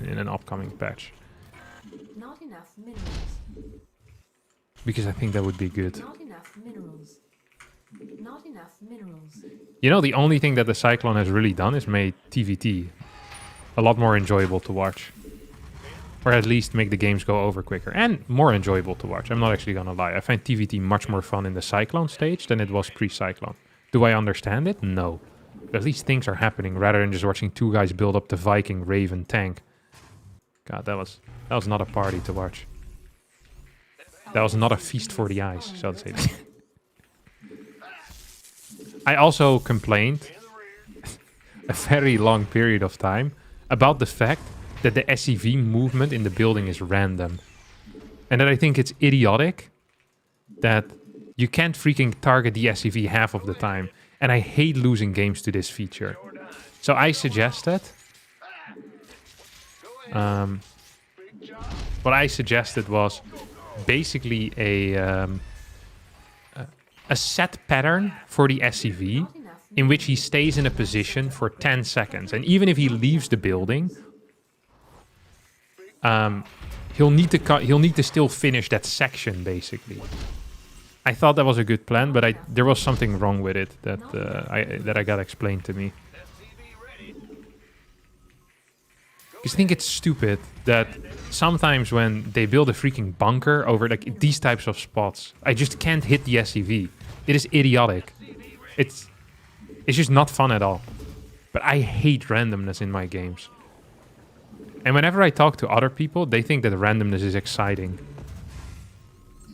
in an upcoming patch. Not enough minerals. Because I think that would be good. Not enough minerals. Not enough minerals. You know, the only thing that the Cyclone has really done is made TVT a lot more enjoyable to watch. Or at least make the games go over quicker. And more enjoyable to watch. I'm not actually gonna lie. I find TVT much more fun in the Cyclone stage than it was pre-Cyclone. Do I understand it? No. But at least things are happening rather than just watching two guys build up the Viking Raven tank. God, that was not a party to watch. That was not a feast for the eyes, so to say. I also complained a very long period of time about the fact that the SCV movement in the building is random. And that I think it's idiotic that you can't freaking target the SCV half of the time. And I hate losing games to this feature. So I suggested... what I suggested was basically a set pattern for the SCV in which he stays in a position for 10 seconds. And even if he leaves the building, he'll need to still finish that section, basically. I thought that was a good plan, but there was something wrong with it that I got explained to me. Because I think it's stupid that sometimes when they build a freaking bunker over like these types of spots, I just can't hit the SCV. It is idiotic. It's just not fun at all. But I hate randomness in my games. And whenever I talk to other people, they think that randomness is exciting.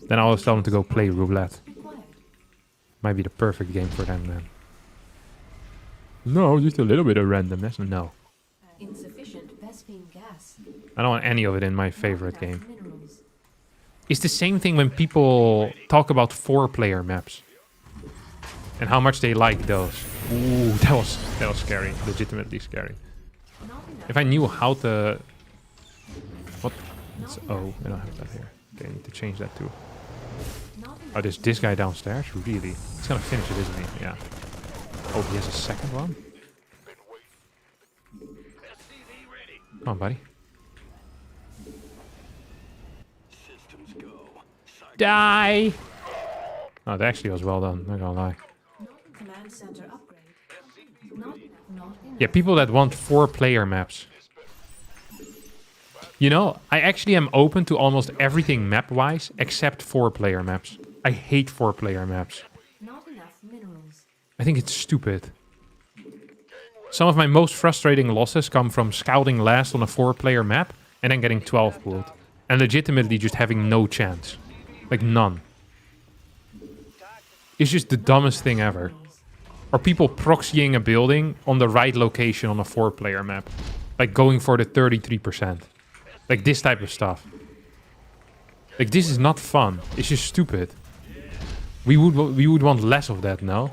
Then I always tell them to go play roulette. Might be the perfect game for them, man. No, just a little bit of randomness. No. Insufficient Vespine gas. I don't want any of it in my favorite game. It's the same thing when people talk about 4-player maps. And how much they like those. Ooh, that was scary. Legitimately scary. If I knew how to... What? It's, oh, I don't have that here. Okay, I need to change that too. Oh, there's this guy downstairs? Really? He's gonna finish it, isn't he? Yeah. Oh, he has a second one? Come on, buddy. Die! Oh, that actually was well done, not gonna lie. Command center upgrade. Yeah, people that want 4-player maps. You know, I actually am open to almost everything map-wise except 4-player maps. I hate 4-player maps. Not enough minerals. I think it's stupid. Some of my most frustrating losses come from scouting last on a 4-player map and then getting 12 pulled. And legitimately just having no chance. Like none. It's just the dumbest thing ever. Or people proxying a building on the right location on a 4-player map. Like going for the 33%. Like this type of stuff. Like this is not fun. It's just stupid. We would want less of that, no?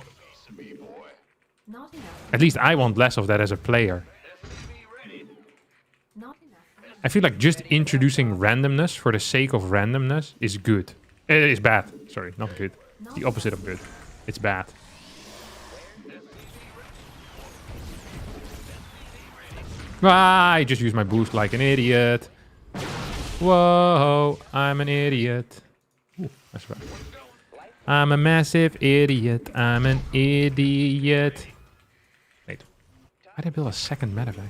At least I want less of that as a player. I feel like just introducing randomness for the sake of randomness is good. It is bad. Sorry, not good. The opposite of good. It's bad. Ah, I just used my boost like an idiot. Whoa, I'm an idiot. Ooh, that's right. I'm a massive idiot. I'm an idiot. Wait. Why did I build a second medevac?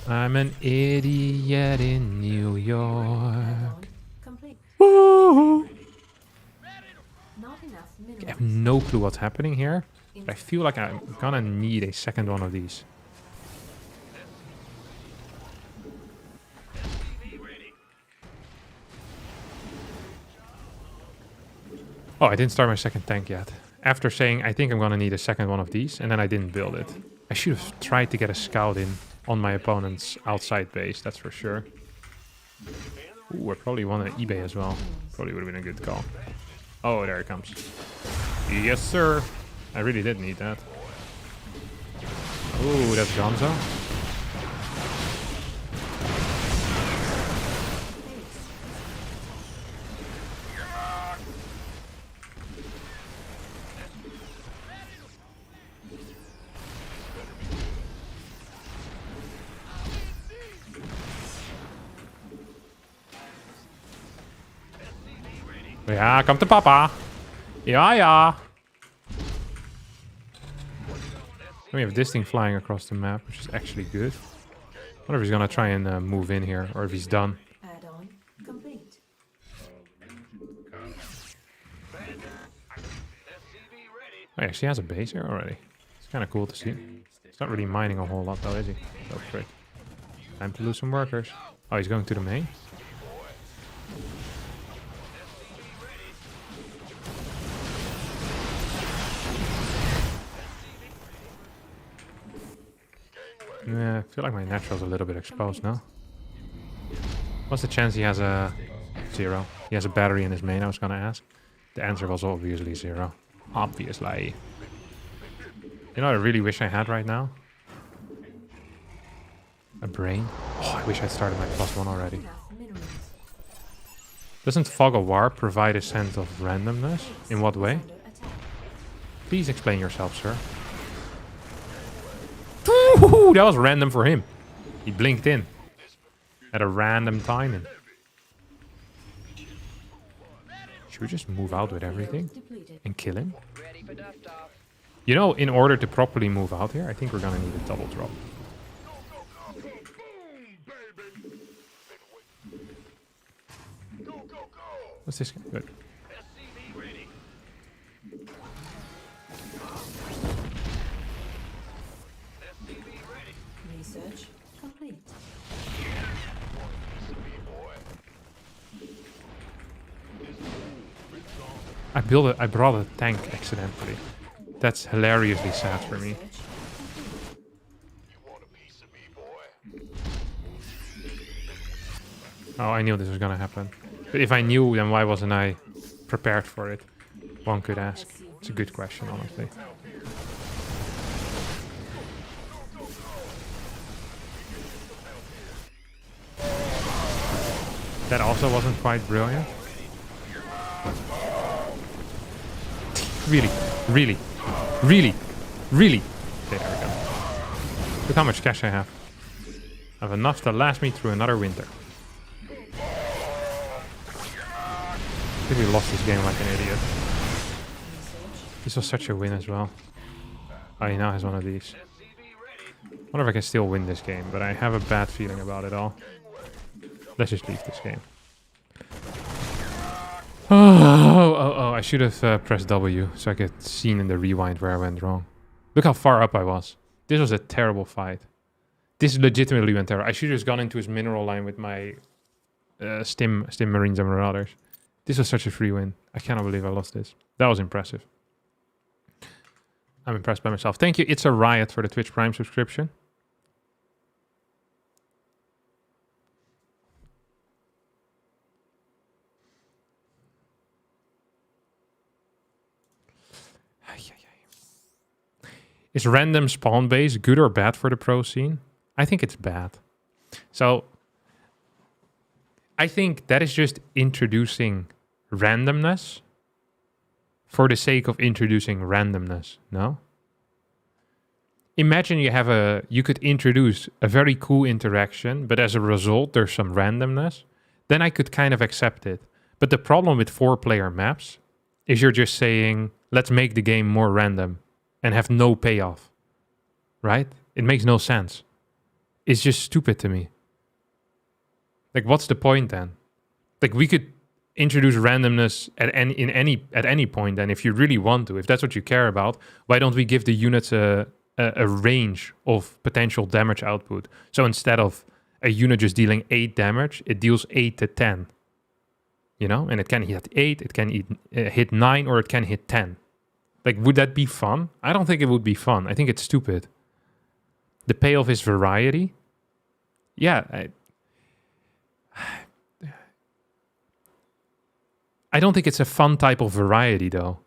I'm an idiot in New York. Woo! I have no clue what's happening here. But I feel like I'm gonna need a second one of these. Oh, I didn't start my second tank yet. After saying I think I'm gonna need a second one of these, and then I didn't build it. I should have tried to get a scout in on my opponent's outside base, that's for sure. Ooh, I probably wanted eBay as well. Probably would have been a good call. Oh, there it comes. Yes, sir. I really did need that. Ooh, that's Gonzo. Ja, come to papa. Ja, ja. We have this thing flying across the map, which is actually good. I wonder if he's gonna try and move in here, or if he's done. Add-on complete. Oh, he actually has a base here already. It's kind of cool to see. He's not really mining a whole lot though, is he? Oh, frick. Time to lose some workers. Oh, he's going to the main? Yeah, I feel like my natural's a little bit exposed now. What's the chance he has a... 0. He has a battery in his main, I was gonna ask. The answer was obviously 0. Obviously. You know what I really wish I had right now? A brain. Oh, I wish I'd started my +1 already. Doesn't Fog of War provide a sense of randomness? In what way? Please explain yourself, sir. Ooh, that was random for him. He blinked in. At a random timing. Should we just move out with everything? And kill him? You know, in order to properly move out here, I think we're gonna need a double drop. What's this guy? Good. Research complete. I brought a tank accidentally. That's hilariously sad for me. Oh, I knew this was gonna happen. But if I knew, then why wasn't I prepared for it? One could ask. It's a good question, honestly. That also wasn't quite brilliant. Really, really, really, really. Okay, there we go. Look how much cash I have. I have enough to last me through another winter. I think we lost this game like an idiot. This was such a win as well. Oh, he now has one of these. I wonder if I can still win this game, but I have a bad feeling about it all. Let's just leave this game. Oh, I should have pressed W so I could see in the rewind where I went wrong. Look how far up I was. This was a terrible fight. This legitimately went terrible. I should have just gone into his mineral line with my Stim Marines and Marauders. This was such a free win. I cannot believe I lost this. That was impressive. I'm impressed by myself. Thank you, It's a Riot, for the Twitch Prime subscription. Is random spawn base good or bad for the pro scene? I think it's bad. So, I think that is just introducing randomness for the sake of introducing randomness, no? Imagine you could introduce a very cool interaction, but as a result there's some randomness. Then I could kind of accept it. But the problem with 4-player maps is you're just saying, let's make the game more random and have no payoff, right? It makes no sense. It's just stupid to me. Like, what's the point then? Like, we could introduce randomness at any point then, if you really want to. If that's what you care about, why don't we give the units a range of potential damage output? So instead of a unit just dealing 8 damage, it deals 8 to 10. You know? And it can hit 8, it can hit 9, or it can hit 10. Like, would that be fun? I don't think it would be fun. I think it's stupid. The payoff is variety. Yeah. I don't think it's a fun type of variety, though.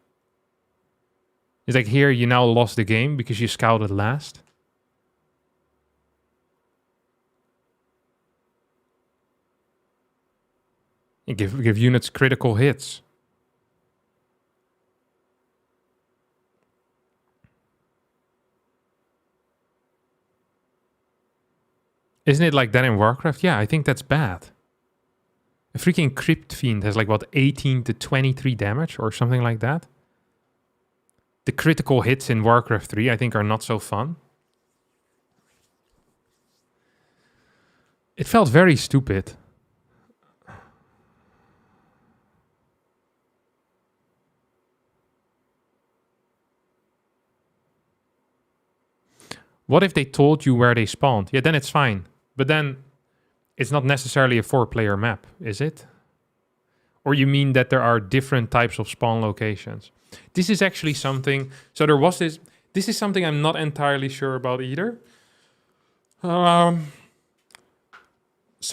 It's like, here, you now lost the game because you scouted last. You give units critical hits. Isn't it like that in Warcraft? Yeah, I think that's bad. A freaking Crypt Fiend has like, what, 18 to 23 damage or something like that? The critical hits in Warcraft 3, I think, are not so fun. It felt very stupid. What if they told you where they spawned? Yeah, then it's fine. But then it's not necessarily a 4-player map, is it? Or you mean that there are different types of spawn locations? This is actually something... So there was this... This is something I'm not entirely sure about either. So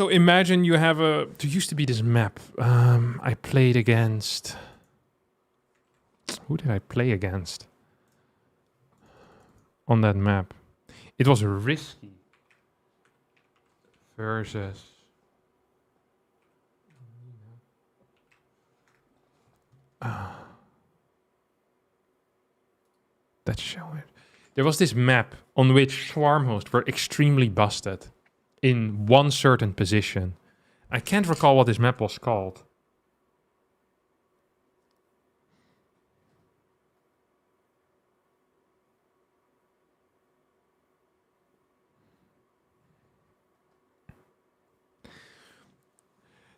imagine you have a... There used to be this map. I played against... Who did I play against? On that map. It was risky. Versus... Let's show it. There was this map on which swarm hosts were extremely busted in one certain position. I can't recall what this map was called.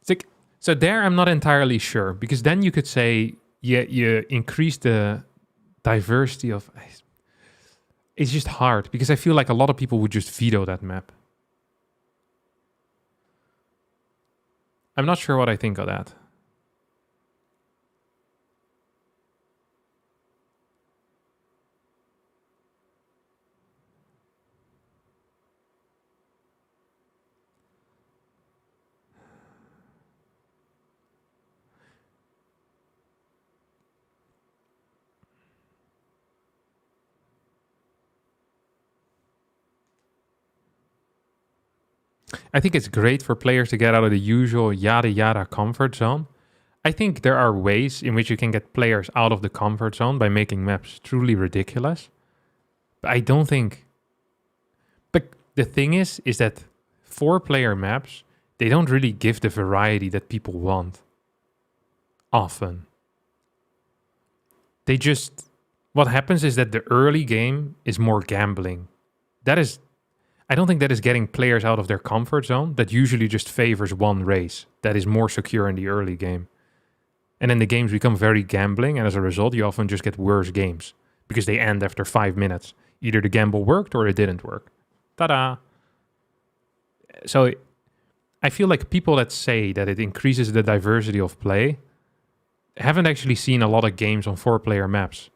It's like, so there I'm not entirely sure, because then you could say, yeah, you increase the diversity of... It's just hard, because I feel like a lot of people would just veto that map. I'm not sure what I think of that. I think it's great for players to get out of the usual yada yada comfort zone. I think there are ways in which you can get players out of the comfort zone by making maps truly ridiculous. But I don't think... But the thing is that 4-player maps, they don't really give the variety that people want. Often. They just... What happens is that the early game is more gambling. That is... I don't think that is getting players out of their comfort zone. That usually just favors one race that is more secure in the early game. And then the games become very gambling, and as a result, you often just get worse games because they end after 5 minutes. Either the gamble worked or it didn't work. Ta-da! So I feel like people that say that it increases the diversity of play haven't actually seen a lot of games on 4-player maps.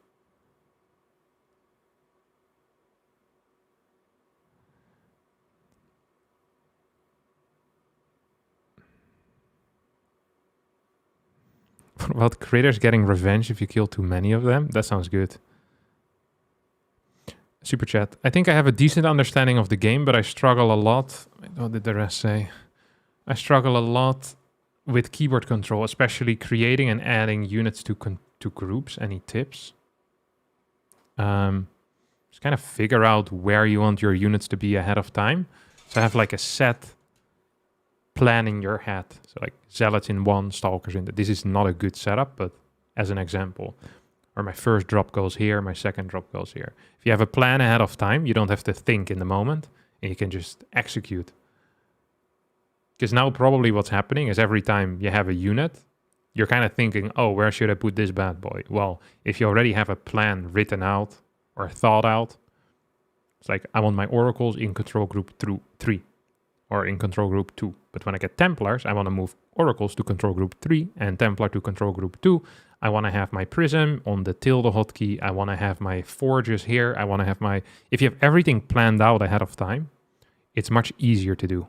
What about critters getting revenge if you kill too many of them? That sounds good. Super chat. I think I have a decent understanding of the game, but I struggle a lot. What did the rest say? I struggle a lot with keyboard control, especially creating and adding units to groups. Any tips? Just kind of figure out where you want your units to be ahead of time. So have like a set plan in your head. So like zealots in one, stalkers in the... This is not a good setup, but as an example. Or my first drop goes here, my second drop goes here. If you have a plan ahead of time, you don't have to think in the moment, and you can just execute. Because now probably what's happening is every time you have a unit, you're kind of thinking, oh, where should I put this bad boy? Well, if you already have a plan written out or thought out, it's like, I want my oracles in control group 3 or in control group 2. But when I get Templars, I want to move oracles to control group 3 and Templar to control group 2. I want to have my prism on the tilde hotkey. I want to have my forges here. I want to have my... If you have everything planned out ahead of time, it's much easier to do.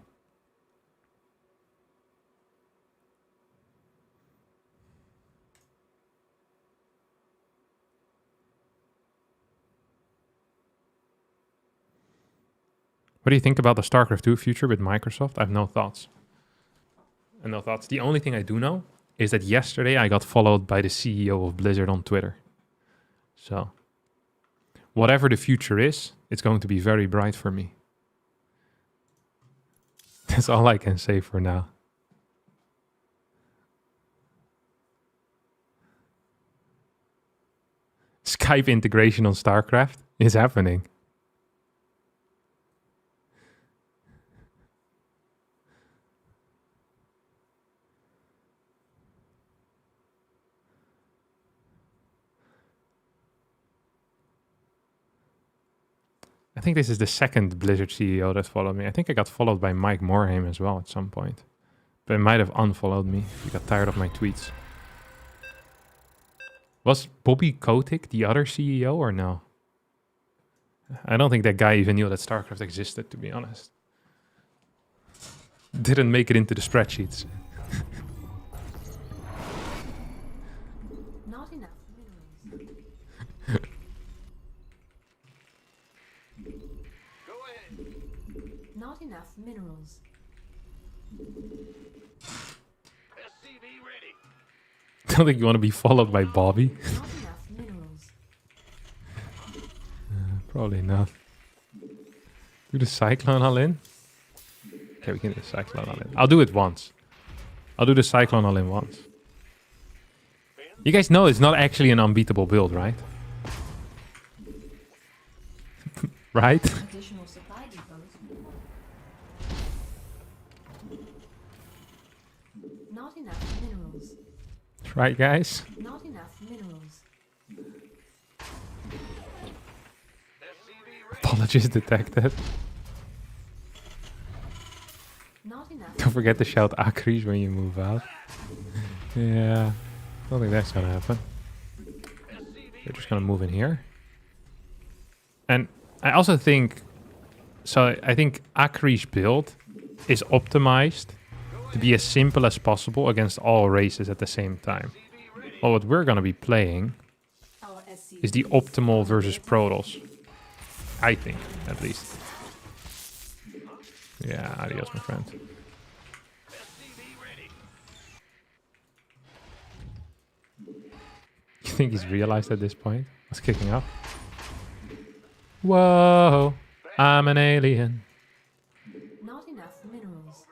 What do you think about the StarCraft II future with Microsoft? I have no thoughts. No thoughts. The only thing I do know is that yesterday I got followed by the CEO of Blizzard on Twitter. So, whatever the future is, it's going to be very bright for me. That's all I can say for now. Skype integration on StarCraft is happening. I think this is the second Blizzard CEO that followed me. I think I got followed by Mike Morhaime as well at some point. But he might have unfollowed me. He got tired of my tweets. Was Bobby Kotick the other CEO or no? I don't think that guy even knew that StarCraft existed, to be honest. Didn't make it into the spreadsheets. Not enough minerals. Not enough minerals. Don't think you want to be followed by Bobby. Not enough minerals. Probably not. Do the Cyclone all in? Okay, we can do the Cyclone all in. I'll do it once. I'll do the Cyclone all in once. You guys know it's not actually an unbeatable build, right? Right? Additional supply depots. Not enough minerals. Right, guys? Not enough minerals. Apologies detected. Not enough. Don't forget to shout Acries when you move out. Yeah, I don't think that's gonna happen. We're just gonna move in here. And I also think... So I think Acries' build is optimized to be as simple as possible against all races at the same time. Well, what we're gonna be playing Our SC is the optimal versus Protoss. I think, at least. Yeah, adios, my friend. You think he's realized at this point? What's kicking up? Whoa, I'm an alien. Not enough minerals.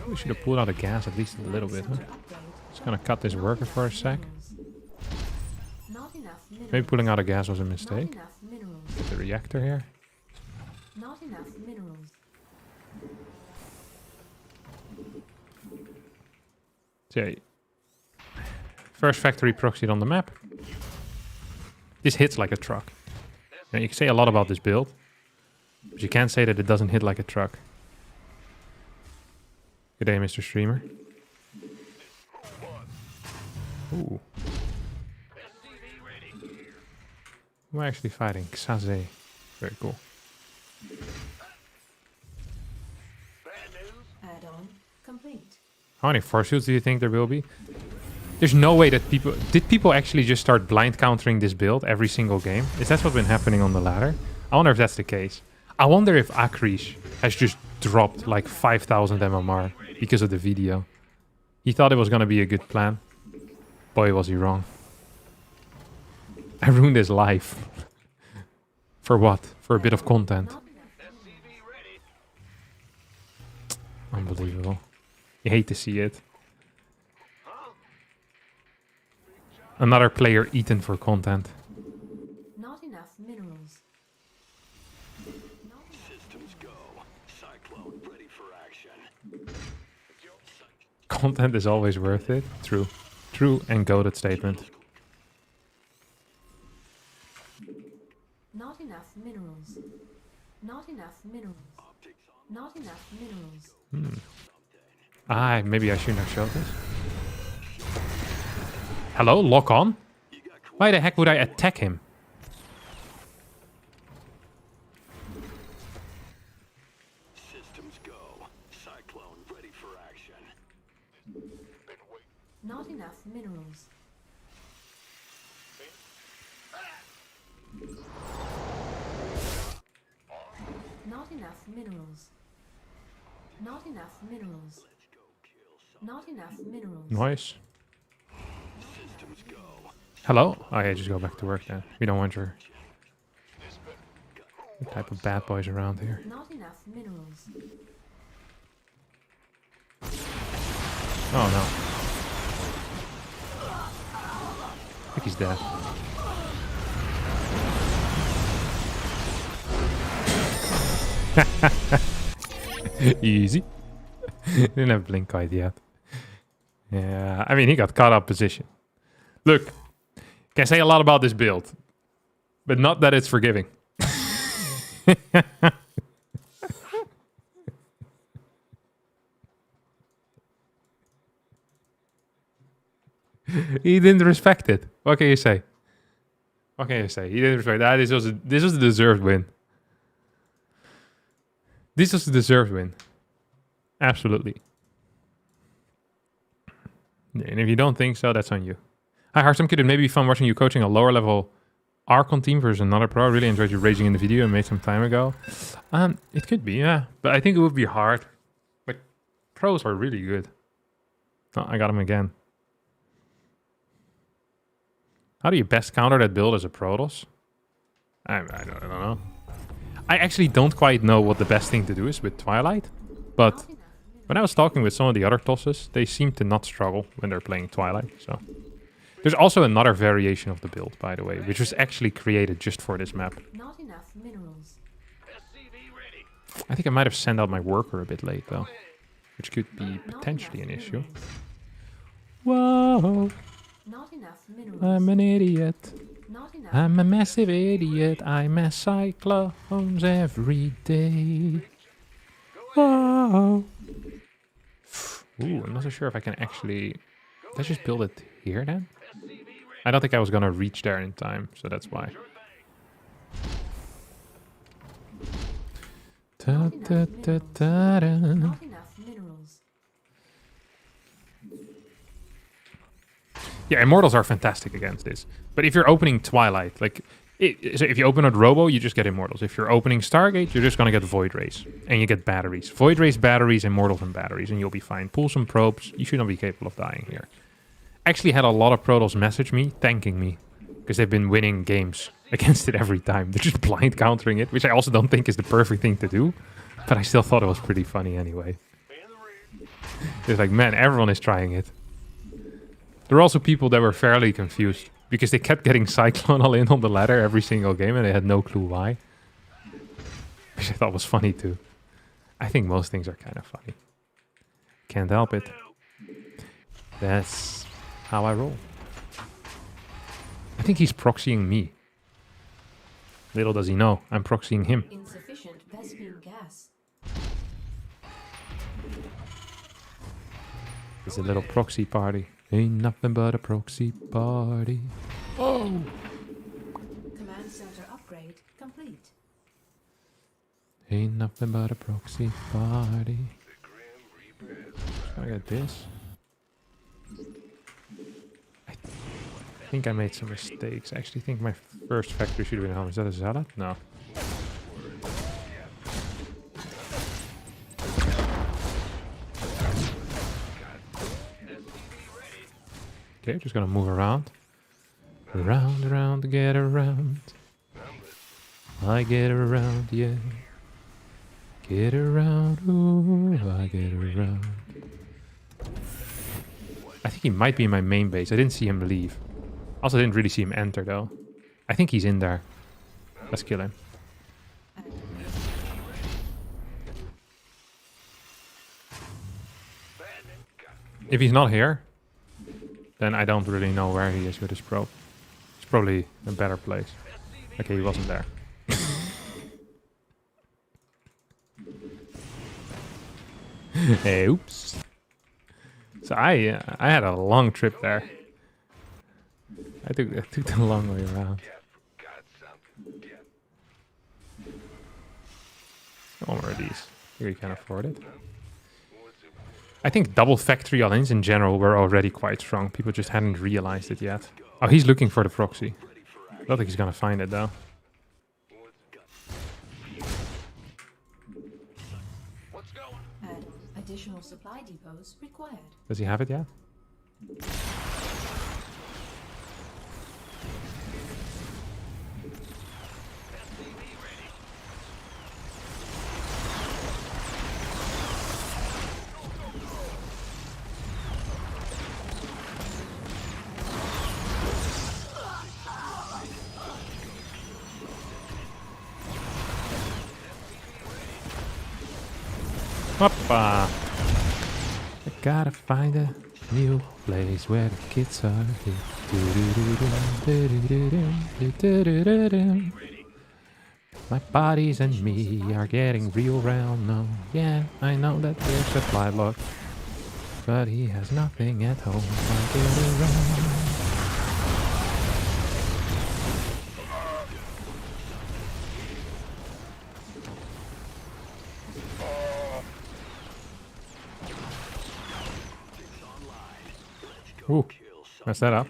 We should have pulled out the gas at least a little bit, huh? Just gonna cut this worker for a sec. Not enough minerals. Maybe pulling out a gas was a Not mistake. enough minerals. Get the reactor here. Not enough minerals. Okay. First factory proxied on the map. This hits like a truck. Now, you can say a lot about this build, but you can't say that it doesn't hit like a truck. Good day, Mr. Streamer. Ooh. Who am I actually fighting? Xaze. Very cool. Add-on complete. How many force shields do you think there will be? There's no way that people... Did people actually just start blind countering this build every single game? Is that what's been happening on the ladder? I wonder if that's the case. I wonder if Acries has just dropped like 5,000 MMR because of the video. He thought it was going to be a good plan. Boy, was he wrong. I ruined his life. For what? For a bit of content. Unbelievable. You hate to see it. Another player eaten for content. Not enough minerals. Systems go. Cyclone ready for action. Content is always worth it. True. True and goated statement. Not enough minerals. Not enough minerals. Not enough minerals. Maybe I shouldn't have showed this. Hello, lock on? Why the heck would I attack him? Systems go. Cyclone ready for action. Not enough minerals. Not enough minerals. Not enough minerals. Not enough minerals. Noise. Hello? Oh yeah, just go back to work then. We don't want your type of bad boys around here. Not enough minerals. Oh no. I think he's dead. Easy. Didn't have blink quite yet. Yeah, I mean, he got caught up position. Look, can say a lot about this build, but not that it's forgiving. He didn't respect it. What can you say? What can you say? He didn't respect that. This was a deserved win. This was a deserved win. Absolutely. And if you don't think so, that's on you. Hi, Harstem. Could it maybe be fun watching you coaching a lower level Archon team versus another pro? I really enjoyed you raging in the video I made some time ago. It could be, yeah. But I think it would be hard. Like, pros are really good. Oh, I got him again. How do you best counter that build as a Protoss? I don't know. I actually don't quite know what the best thing to do is with Twilight. But when I was talking with some of the other tosses, they seem to not struggle when they're playing Twilight. So there's also another variation of the build, by the way, which was actually created just for this map. Not enough minerals. I think I might have sent out my worker a bit late, though. Which could be potentially an issue. Whoa! Not enough minerals. I'm an idiot. Not enough. I'm a massive idiot. I mess cyclones every day. Whoa! Ooh, I'm not so sure if I can actually... Let's just build it here then? I don't think I was gonna reach there in time, so that's why. Not enough minerals. Yeah, Immortals are fantastic against this. But if you're opening Twilight, like... so if you open a Robo, you just get Immortals. If you're opening Stargate, you're just gonna get Void Rays. And you get batteries. Void Rays, batteries, Immortals, and batteries. And you'll be fine. Pull some probes. You should not be capable of dying here. Actually had a lot of Protoss message me, thanking me. Because they've been winning games against it every time. They're just blind countering it, which I also don't think is the perfect thing to do. But I still thought it was pretty funny anyway. It's like, man, everyone is trying it. There were also people that were fairly confused. Because they kept getting Cyclone all in on the ladder every single game and they had no clue why. Which I thought was funny too. I think most things are kind of funny. Can't help it. That's how I roll. I think he's proxying me. Little does he know, I'm proxying him. Insufficient Vespene gas. It's a little proxy party. Ain't nothing but a proxy party. Oh! Command center upgrade complete. Ain't nothing but a proxy party. I got this. I think I made some mistakes. I actually think my first factory should have been home. Is that a Zealot? No. Okay, just gonna move around. Around, around, get around. I get around, yeah. Get around, ooh, I get around. I think he might be in my main base. I didn't see him leave. Also didn't really see him enter though. I think he's in there. Let's kill him. If he's not here, then I don't really know where he is with his probe. It's probably a better place. Okay, he wasn't there. Hey, oops. So I had a long trip there. I took the long way around. One more of these. We can afford it. I think double factory all-ins in general were already quite strong. People just hadn't realized it yet. Oh, he's looking for the proxy. I don't think he's gonna find it though. Add additional supply depots required. Does he have it yet? Hoppa. I gotta find a new place where the kids are. My bodies and me are getting real round now. Yeah, I know that there's a fly lock, but he has nothing at home. I get around. Ooh, mess that up.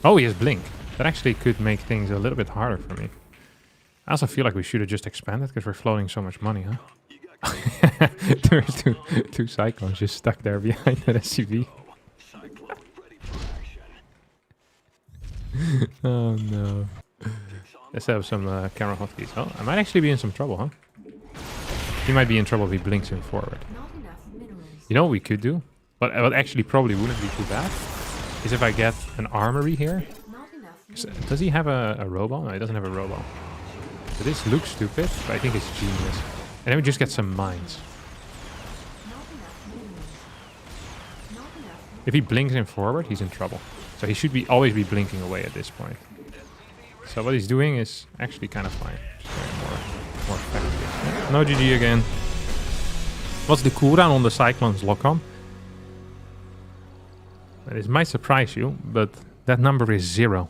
Oh, he has Blink. That actually could make things a little bit harder for me. I also feel like we should have just expanded because we're floating so much money, huh? There's two Cyclones just stuck there behind that SUV. Oh no. Let's have some camera hotkeys. Oh, I might actually be in some trouble, huh? He might be in trouble if he blinks him forward. You know what we could do? But what actually probably wouldn't be too bad is if I get an armory here. Does he have a robot? No, he doesn't have a robot. So this looks stupid, but I think it's genius. And then we just get some mines. If he blinks him forward, he's in trouble. So he should always be blinking away at this point. So what he's doing is actually kind of fine. Just more effective. No GG again. What's the cooldown on the Cyclone's lock-on? This might surprise you, but that number is 0.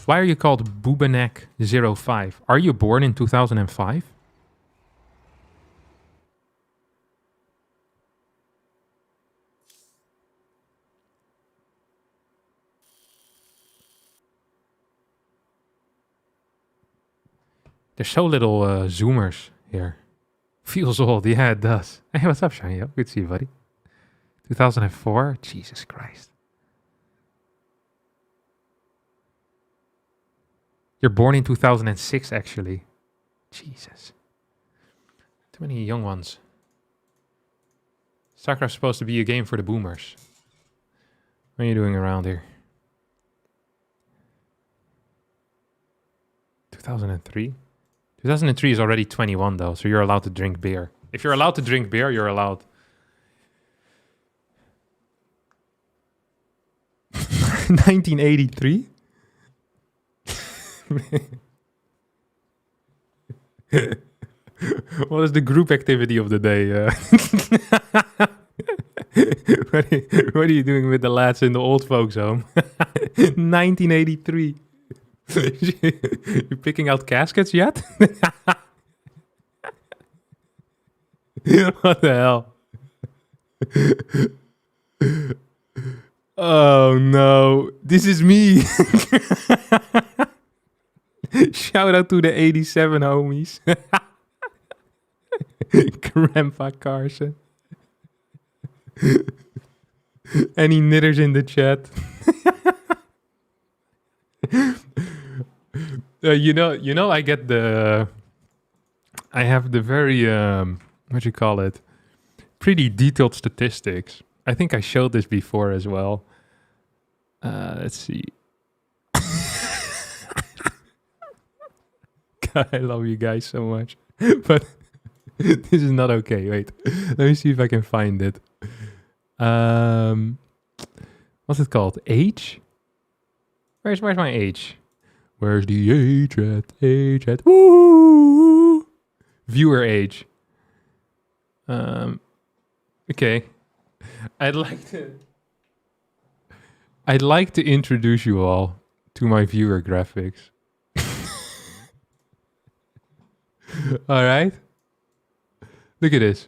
Why are you called Bubenek05? Are you born in 2005? There's so little zoomers here. Feels old. Yeah, it does. Hey, what's up, Shiny? Good to see you, buddy. 2004? Jesus Christ. You're born in 2006, actually. Jesus. Too many young ones. StarCraft's supposed to be a game for the boomers. What are you doing around here? 2003? 2003 is already 21, though, so you're allowed to drink beer. If you're allowed to drink beer, you're allowed. 1983? What is the group activity of the day? What are you doing with the lads in the old folks home? 1983. You picking out caskets yet? What the hell? Oh no, this is me. Shout out to the 87 homies. Grandpa Carson. Any knitters in the chat? You know, I get I have the very, what you call it? Pretty detailed statistics. I think I showed this before as well. Let's see. God, I love you guys so much. But this is not okay. Wait, let me see if I can find it. What's it called? Age? Where's my age? Where's the age at? Age at? Woo! Viewer age. Okay. I'd like to introduce you all to my viewer graphics. All right. Look at this.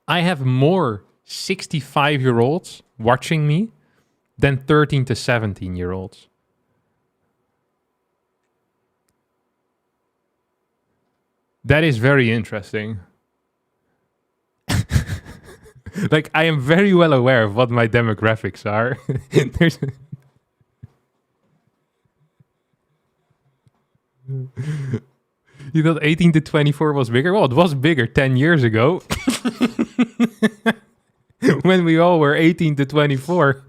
I have more 65-year-olds watching me than 13 to 17-year-olds. That is very interesting. Like, I am very well aware of what my demographics are. You thought 18 to 24 was bigger? Well, it was bigger 10 years ago. When we all were 18 to 24.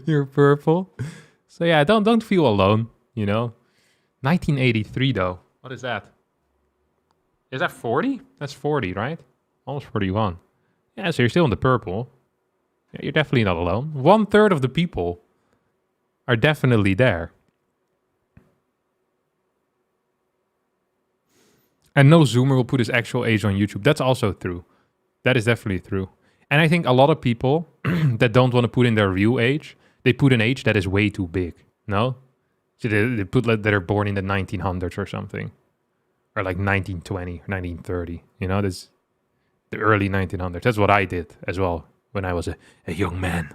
You're purple. So yeah, don't feel alone. you know? 1983, though. What is that? Is that 40? That's 40, right? Almost 41. Yeah, so you're still in the purple. Yeah, you're definitely not alone. 1/3 of the people are definitely there. And no Zoomer will put his actual age on YouTube. That's also true. That is definitely true. And I think a lot of people that don't want to put in their real age, they put an age that is way too big. No? So they put like they're born in the 1900s or something. Or like 1920, 1930. You know, that's the early 1900s. That's what I did as well when I was a young man.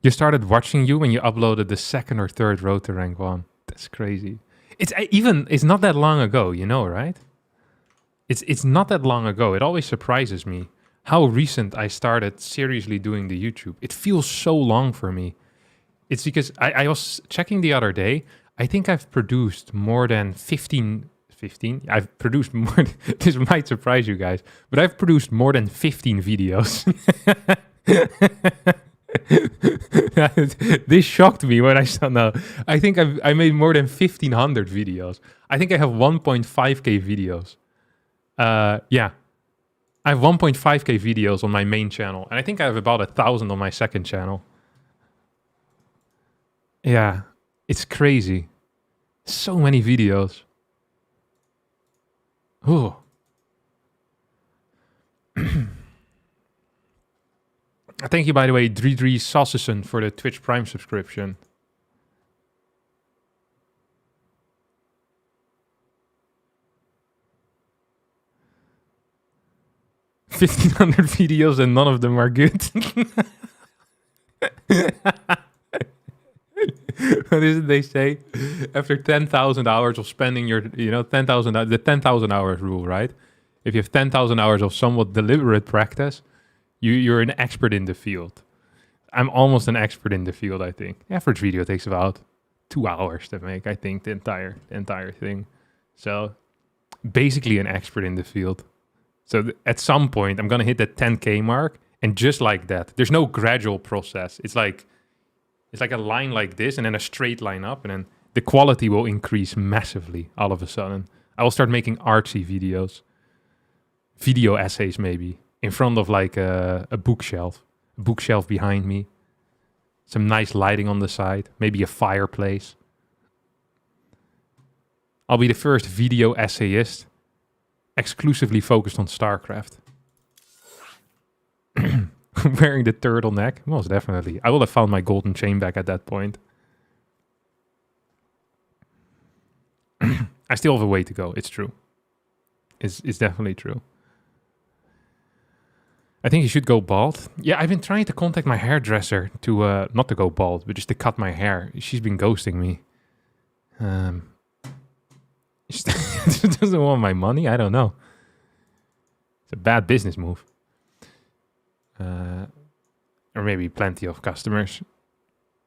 You started watching you when you uploaded the second or third Road to Rank 1. That's crazy. It's not that long ago, you know, right? It's not that long ago. It always surprises me how recent I started seriously doing the YouTube. It feels so long for me. It's because I was checking the other day. I think I've produced more than 15. I've produced more. This might surprise you guys, but I've produced more than 15 videos. This shocked me when I saw. No, I think I made more than 1,500 videos. I think I have 1.5k videos. Yeah, I have 1.5k videos on my main channel, and I think I have about 1,000 on my second channel. Yeah, it's crazy. So many videos. Ooh. Thank you, by the way, Dri Saucison, for the Twitch Prime subscription. $1,500 videos and none of them are good. What is it they say? After 10,000 hours of spending your, you know, 10,000, the 10,000 hours rule, right? If you have 10,000 hours of somewhat deliberate practice, you're an expert in the field. I'm almost an expert in the field, I think. Average video takes about 2 hours to make, I think, the entire thing. So basically an expert in the field. So at some point, I'm going to hit that 10K mark. And just like that, there's no gradual process. It's like a line like this and then a straight line up. And then the quality will increase massively all of a sudden. I will start making artsy videos. Video essays maybe. In front of like a bookshelf. A bookshelf behind me. Some nice lighting on the side. Maybe a fireplace. I'll be the first video essayist exclusively focused on StarCraft. Wearing the turtleneck? Most definitely. I will have found my golden chain back at that point. I still have a way to go. It's true. It's definitely true. I think you should go bald. Yeah, I've been trying to contact my hairdresser to, not to go bald, but just to cut my hair. She's been ghosting me. She doesn't want my money? I don't know. It's a bad business move. Or maybe plenty of customers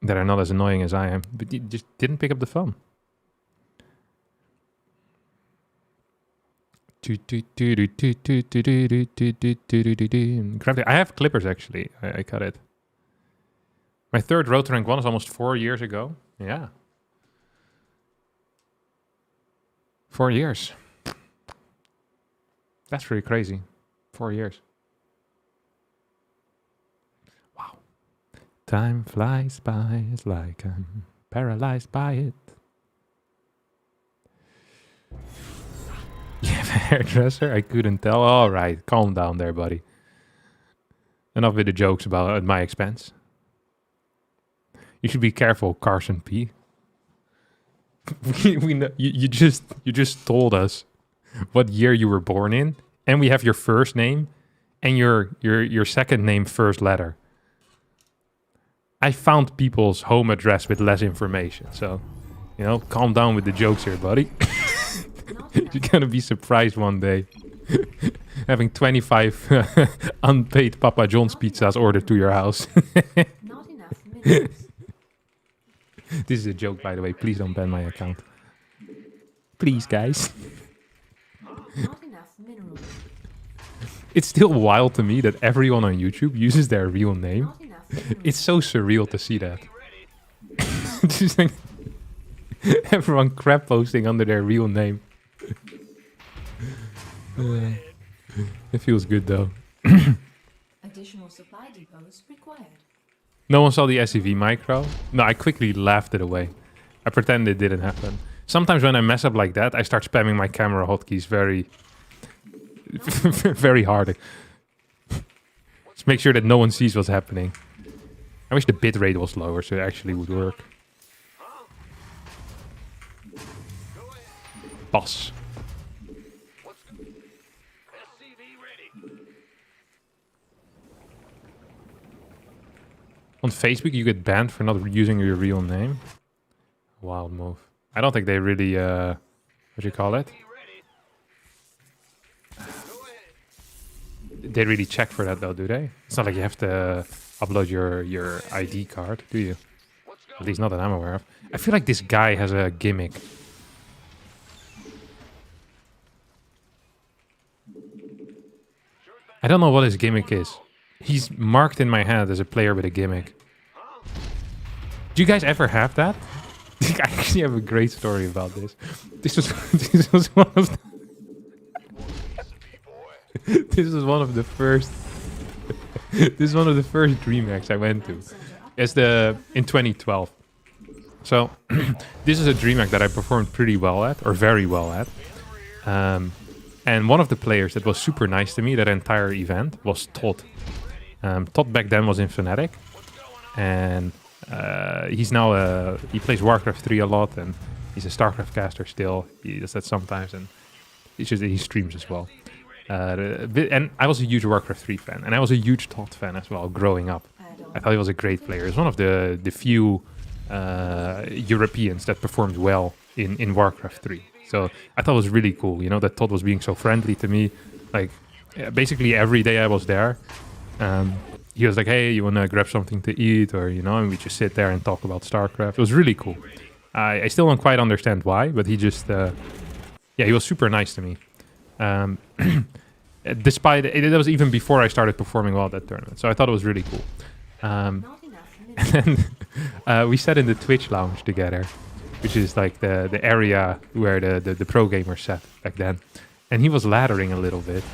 that are not as annoying as I am, but you just didn't pick up the phone. I have clippers, actually. I cut it. My third Road to Rank 1 is almost 4 years ago. Yeah. 4 years. That's pretty crazy. 4 years. Wow. Time flies by. It's like I'm paralyzed by it. You have a hairdresser? I couldn't tell. All right. Calm down there, buddy. Enough with the jokes about at my expense. You should be careful, Carson P. we know, you just told us what year you were born in, and we have your first name and your second name first letter. I found people's home address with less information, so you know, calm down with the jokes here, buddy. You're gonna be surprised one day having 25 unpaid Papa John's pizzas ordered to your house. Not enough minutes. This is a joke, by the way. Please don't ban my account. Please, guys. Not enough minerals. It's still wild to me that everyone on YouTube uses their real name. Not enough minerals. It's so surreal to see that. Just like everyone crap posting under their real name. It feels good though. Additional supply depots required. No one saw the SEV micro? No, I quickly laughed it away. I pretend it didn't happen. Sometimes when I mess up like that, I start spamming my camera hotkeys very, very hard. Just make sure that no one sees what's happening. I wish the bitrate was lower so it actually would work. Boss. On Facebook, you get banned for not using your real name. Wild move. I don't think they really, what do you call it? They really check for that though, do they? It's not like you have to upload your ID card, do you? At least not that I'm aware of. I feel like this guy has a gimmick. I don't know what his gimmick is. He's marked in my head as a player with a gimmick. Do you guys ever have that? I actually have a great story about this. This was one of the, this was one of the first this is one of the first DreamHacks I went to. It's in 2012. So this is a DreamHack that I performed pretty well at, or very well at. And one of the players that was super nice to me that entire event was Todd. Todd back then was in Fnatic, and he's now he plays Warcraft 3 a lot, and he's a StarCraft caster still. He does that sometimes, and he streams as well. And I was a huge Warcraft 3 fan, and I was a huge Todd fan as well growing up. I thought he was a great player. He's one of the few Europeans that performed well in Warcraft 3. So I thought it was really cool, you know, that Todd was being so friendly to me. Like, basically every day I was there, he was like, hey, you want to grab something to eat? Or, you know, and we just sit there and talk about StarCraft. It was really cool. I still don't quite understand why, but he just, he was super nice to me. Despite, that was even before I started performing well at that tournament. So I thought it was really cool. And then we sat in the Twitch lounge together, which is like the area where the pro gamers sat back then. And he was laddering a little bit,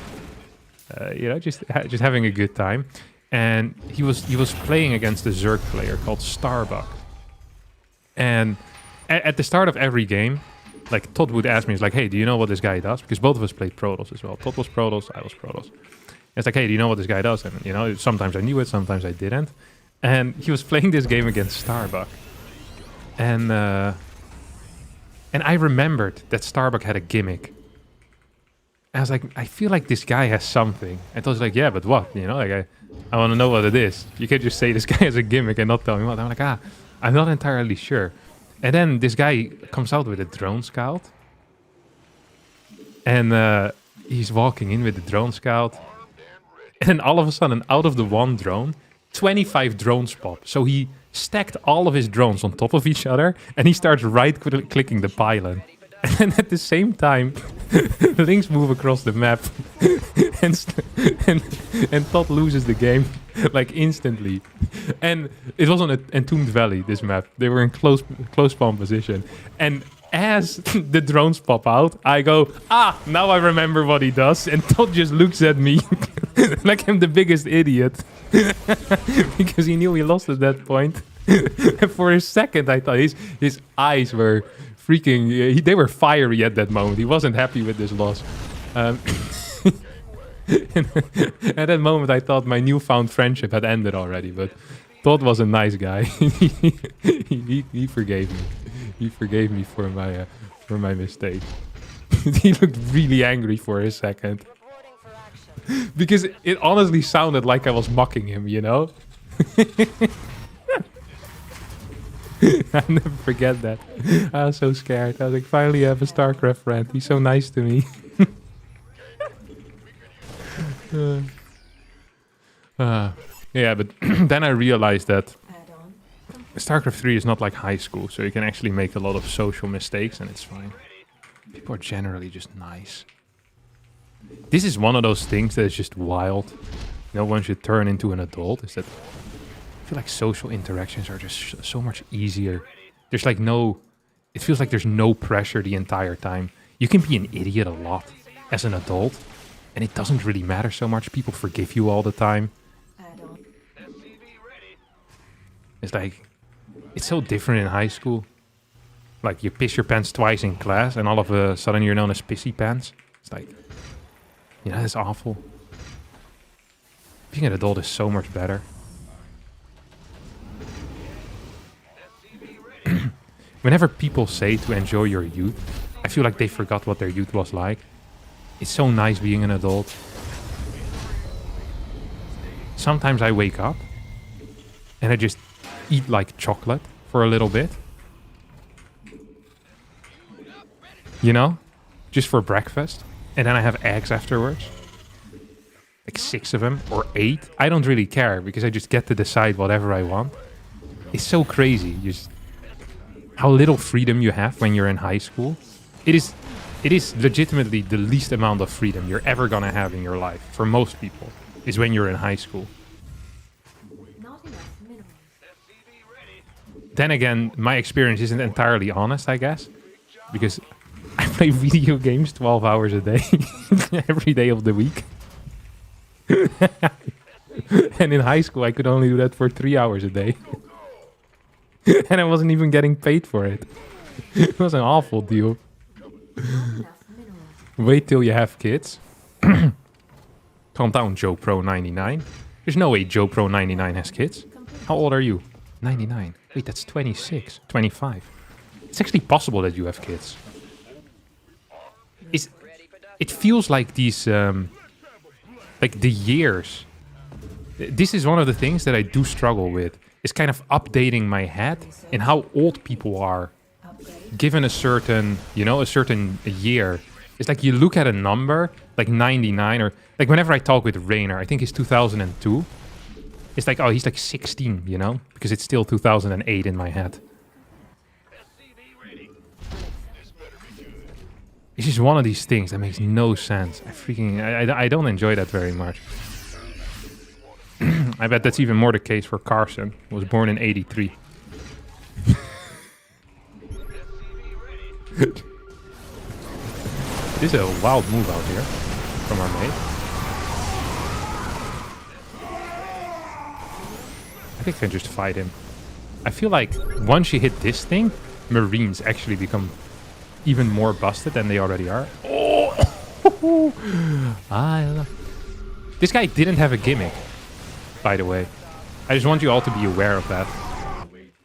you know, just having a good time. And he was playing against a Zerg player called Starbuck. And at the start of every game, like Todd would ask me, he's like, hey, do you know what this guy does? Because both of us played Protoss as well. Todd was Protoss, I was Protoss. It's like, hey, do you know what this guy does? And, you know, sometimes I knew it, sometimes I didn't. And he was playing this game against Starbuck. And I remembered that Starbuck had a gimmick. And I was like, I feel like this guy has something. And Todd was like, yeah, but what? You know, like I want to know what it is. You can't just say this guy has a gimmick and not tell me what. I'm like, I'm not entirely sure. And then this guy comes out with a drone scout. And he's walking in with the drone scout. And then all of a sudden, out of the one drone, 25 drones pop. So he stacked all of his drones on top of each other. And he starts right-clicking the pylon. And at the same time, Lynx move across the map. and Todd loses the game, like, instantly. And it was on Entombed Valley, this map. They were in close spawn position. And as the drones pop out, I go, now I remember what he does. And Todd just looks at me like I'm the biggest idiot. Because he knew he lost at that point. And for a second, I thought his eyes were freaking... they were fiery at that moment. He wasn't happy with this loss. At that moment, I thought my newfound friendship had ended already. But Todd was a nice guy. he forgave me. He forgave me for my mistake. He looked really angry for a second. Because it honestly sounded like I was mocking him, you know? I'll never forget that. I was so scared. I was like, finally I have a StarCraft friend. He's so nice to me. Yeah, but then I realized that StarCraft 3 is not like high school, so you can actually make a lot of social mistakes and it's fine. People are generally just nice. This is one of those things that is just wild. No one should turn into an adult. Is that I feel like social interactions are just so much easier. There's like no... It feels like there's no pressure the entire time. You can be an idiot a lot as an adult, and it doesn't really matter so much. People forgive you all the time. It's like... It's so different in high school. Like, you piss your pants twice in class, and all of a sudden you're known as pissy pants. It's like... You know, that's awful. Being an adult is so much better. Whenever people say to enjoy your youth, I feel like they forgot what their youth was like. It's so nice being an adult. Sometimes I wake up and I just eat like chocolate for a little bit. You know? Just for breakfast. And then I have eggs afterwards. Like 6 of them or 8. I don't really care because I just get to decide whatever I want. It's so crazy. Just how little freedom you have when you're in high school. It is legitimately the least amount of freedom you're ever gonna have in your life. For most people, is when you're in high school. Then again, my experience isn't entirely honest, I guess. Because I play video games 12 hours a day. Every day of the week. And in high school, I could only do that for 3 hours a day. And I wasn't even getting paid for it. It was an awful deal. Wait till you have kids. Calm down, Joe Pro 99. There's no way Joe Pro 99 has kids. How old are you? 99. Wait, that's 26. 25. It's actually possible that you have kids. It feels like these... like the years. This is one of the things that I do struggle with. Is kind of updating my head in how old people are. Given a certain, you know, a certain year. It's like you look at a number, like 99, or like whenever I talk with Rainer, I think he's 2002. It's like, oh, he's like 16, you know? Because it's still 2008 in my head. It's just one of these things that makes no sense. I don't enjoy that very much. I bet that's even more the case for Carson, who was born in 83. This is a wild move out here from our mate. I think I can just fight him. I feel like once you hit this thing, Marines actually become even more busted than they already are. Oh! This guy didn't have a gimmick, by the way. I just want you all to be aware of that.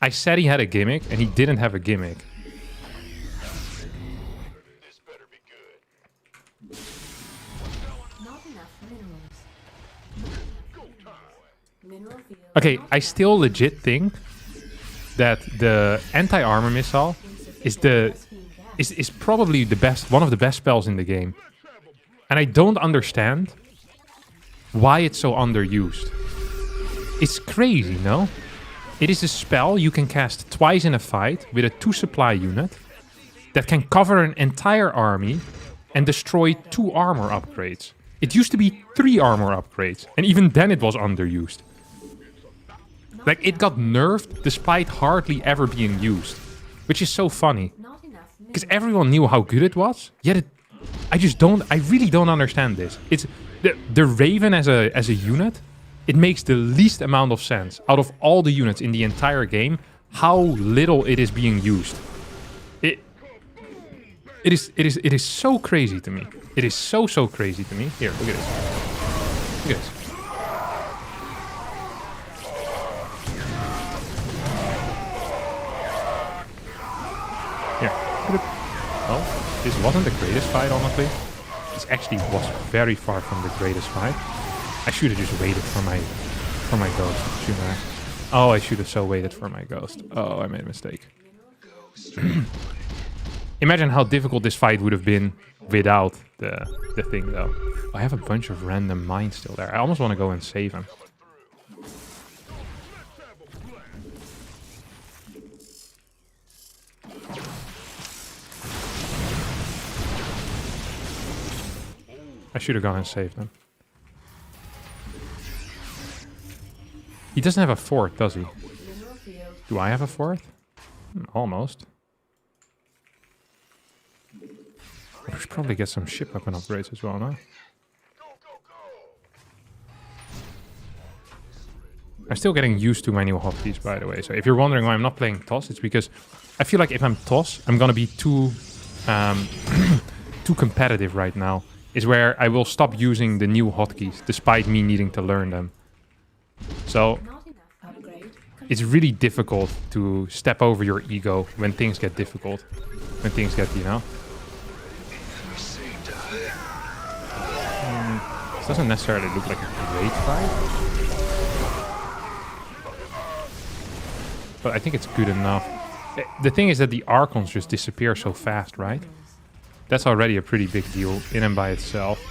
I said he had a gimmick, and he didn't have a gimmick. Okay, I still legit think that the anti-armor missile is probably the best, one of the best spells in the game. And I don't understand why it's so underused. It's crazy, no? It is a spell you can cast twice in a fight with a 2 supply unit that can cover an entire army and destroy 2 armor upgrades. It used to be 3 armor upgrades, and even then it was underused. Like, it got nerfed despite hardly ever being used, which is so funny. Because everyone knew how good it was, yet I really don't understand this. It's the Raven as a unit, it makes the least amount of sense out of all the units in the entire game, how little it is being used. It is so crazy to me. It is so crazy to me. Here, look at this. Look at this. Here. Well, this wasn't the greatest fight, honestly. This actually was very far from the greatest fight. I should have just waited for my ghost, shouldn't I? Oh, I should have so waited for my ghost. Oh, I made a mistake. Imagine how difficult this fight would have been without the thing, though. I have a bunch of random mines still there. I almost want to go and save him. I should have gone and saved them. He doesn't have a fort, does he? Mineral field. Do I have a fort? Almost. I should probably get some ship weapon upgrades as well, no? I'm still getting used to my new hotkeys, by the way. So if you're wondering why I'm not playing TOS, it's because I feel like if I'm TOS, I'm gonna be too too competitive right now. Is where I will stop using the new hotkeys, despite me needing to learn them. So Not enough upgrade. it's really difficult to step over your ego when things get difficult. When things get, you know. This doesn't necessarily look like a great fight. But I think it's good enough. The thing is that the Archons just disappear so fast, right? That's already a pretty big deal in and by itself.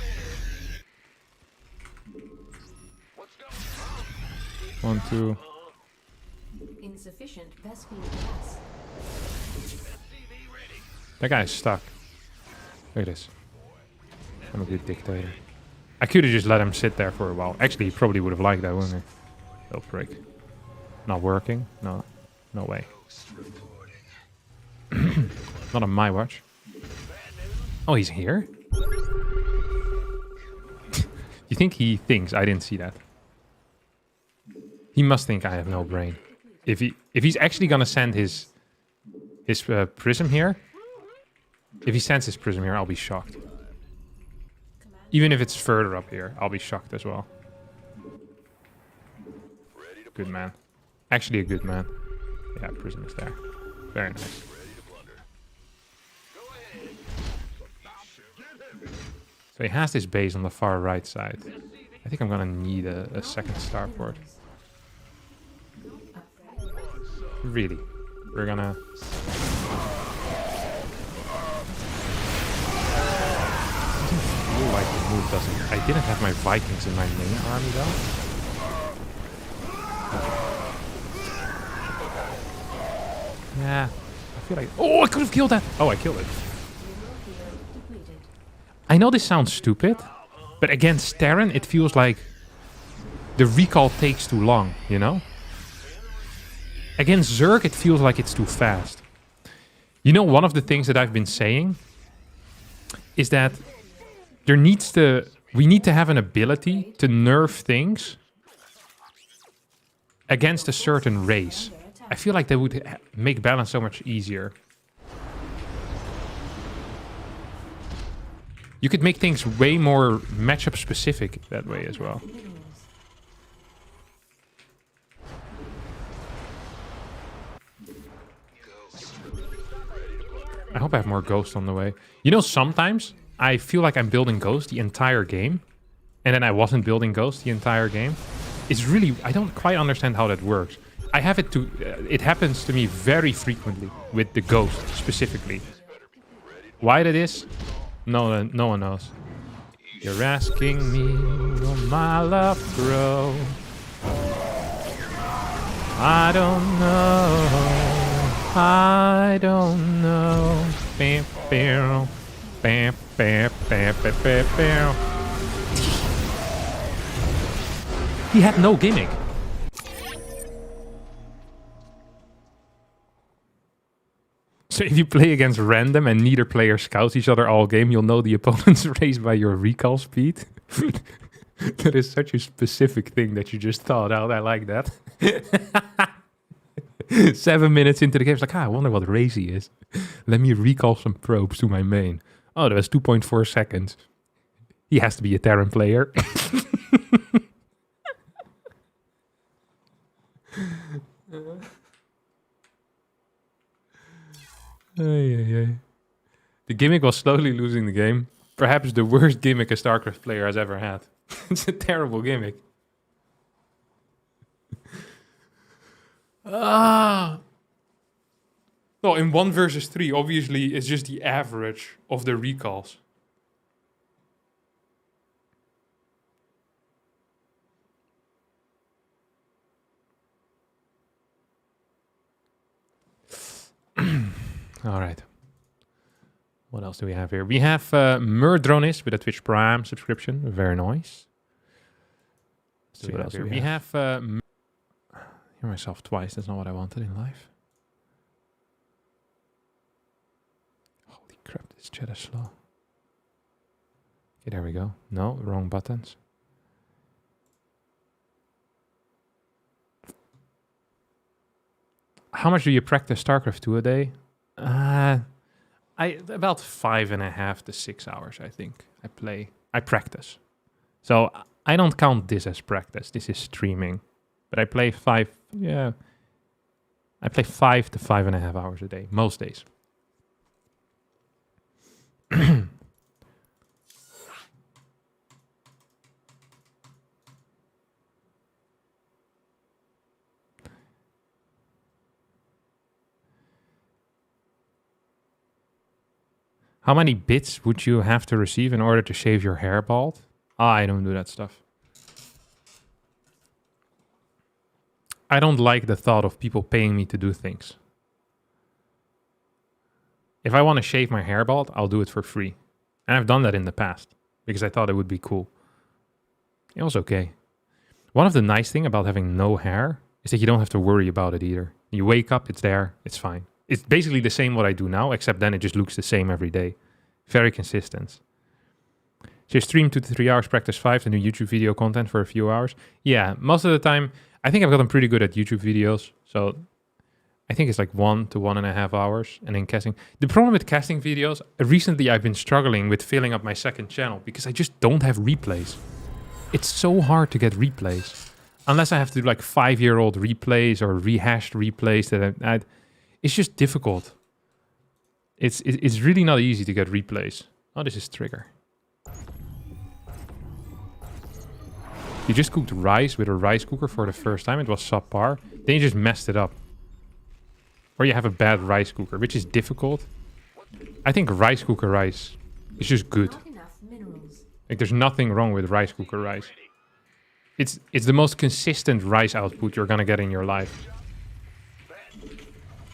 1, 2. Insufficient Vespine gas. That guy's stuck. Look at this. I'm a good dictator. I could have just let him sit there for a while. Actually, he probably would have liked that, wouldn't he? Little prick. Not working? No. No way. Not on my watch. Oh, he's here? You think he thinks I didn't see that? He must think I have no brain. If he's actually gonna send his prism here, if he sends his prism here, I'll be shocked. Even if it's further up here, I'll be shocked as well. Good man. Actually a good man. Yeah, prism is there. Very nice. So he has this base on the far right side. I think I'm gonna need a second starport. Really? We're gonna... Doesn't feel like the move, does it? I didn't have my Vikings in my main army though. Yeah, I feel like... Oh, I could have killed that! Oh, I killed it. I know this sounds stupid, but against Terran, it feels like the recall takes too long, you know? Against Zerg, it feels like it's too fast. You know, one of the things that I've been saying is that we need to have an ability to nerf things against a certain race. I feel like that would make balance so much easier. You could make things way more matchup specific that way as well. I hope I have more Ghost on the way. You know, sometimes I feel like I'm building Ghost the entire game, and then I wasn't building Ghost the entire game. It's really... I don't quite understand how that works. I have it to... it happens to me very frequently with the Ghost specifically. Why that is? No one knows. You're asking me, will my love grow? I don't know. I don't know. Bam, bam, bam, bam, bam, bam, bam, bam. He had no gimmick. So if you play against random and neither player scouts each other all game, you'll know the opponent's race by your recall speed. That is such a specific thing that you just thought out. I like that. 7 minutes into the game, it's like, I wonder what race he is. Let me recall some probes to my main. Oh, that was 2.4 seconds. He has to be a Terran player. The gimmick was slowly losing the game. Perhaps the worst gimmick a StarCraft player has ever had. It's a terrible gimmick. Well, in 1 versus 3, obviously, it's just the average of the recalls. All right. What else do we have here? We have Murdronis with a Twitch Prime subscription. Very nice. Let's see what else here. We have... hear myself twice. That's not what I wanted in life. Holy crap, this chat is slow. Okay, there we go. No, wrong buttons. How much do you practice StarCraft II a day? About 5.5 to 6 hours, I think. I practice. So I don't count this as practice. This is streaming. But I play 5 to 5.5 hours a day, most days. How many bits would you have to receive in order to shave your hair bald? I don't do that stuff. I don't like the thought of people paying me to do things. If I want to shave my hair bald, I'll do it for free. And I've done that in the past because I thought it would be cool. It was okay. One of the nice things about having no hair is that you don't have to worry about it either. You wake up, it's there, it's fine. It's basically the same what I do now, except then it just looks the same every day. Very consistent. So you stream 2 to 3 hours, practice 5, and do YouTube video content for a few hours. Yeah, most of the time, I think I've gotten pretty good at YouTube videos. So I think it's like 1 to 1.5 hours. And then casting. The problem with casting videos, recently I've been struggling with filling up my second channel because I just don't have replays. It's so hard to get replays. Unless I have to do like 5-year-old replays or rehashed replays that it's just difficult. It's really not easy to get replays. Oh, this is Trigger. You just cooked rice with a rice cooker for the first time. It was subpar. Then you just messed it up. Or you have a bad rice cooker, which is difficult. I think rice cooker rice is just good. Like there's nothing wrong with rice cooker rice. It's the most consistent rice output you're gonna get in your life.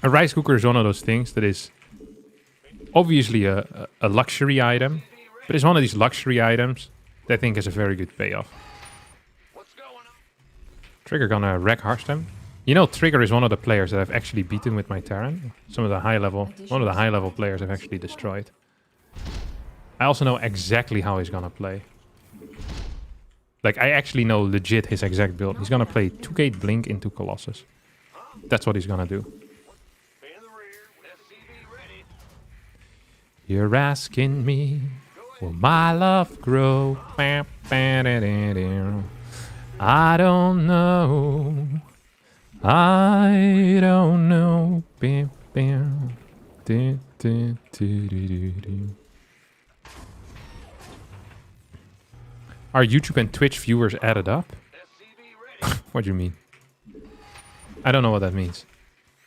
A rice cooker is one of those things that is obviously a luxury item, but it's one of these luxury items that I think has a very good payoff. Trigger gonna wreck Harstem. You know, Trigger is one of the players that I've actually beaten with my Terran. One of the high level players I've actually destroyed. I also know exactly how he's gonna play. Like, I actually know legit his exact build. He's gonna play 2K Blink into Colossus. That's what he's gonna do. You're asking me, will my love grow? I don't know. I don't know. Are YouTube and Twitch viewers added up? What do you mean? I don't know what that means.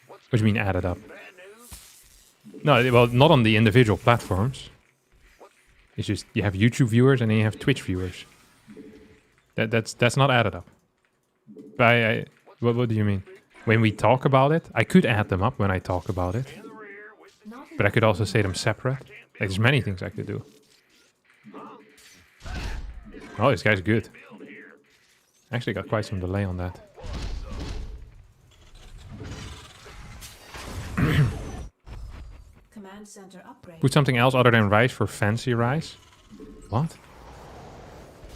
What do you mean added up? No, well, not on the individual platforms. It's just you have YouTube viewers and then you have Twitch viewers. That's not added up. What do you mean? When we talk about it, I could add them up when I talk about it. But I could also say them separate. Like, there's many things I could do. Oh, this guy's good. Actually got quite some delay on that. Command center upgrade. Put something else other than rice for fancy rice? What?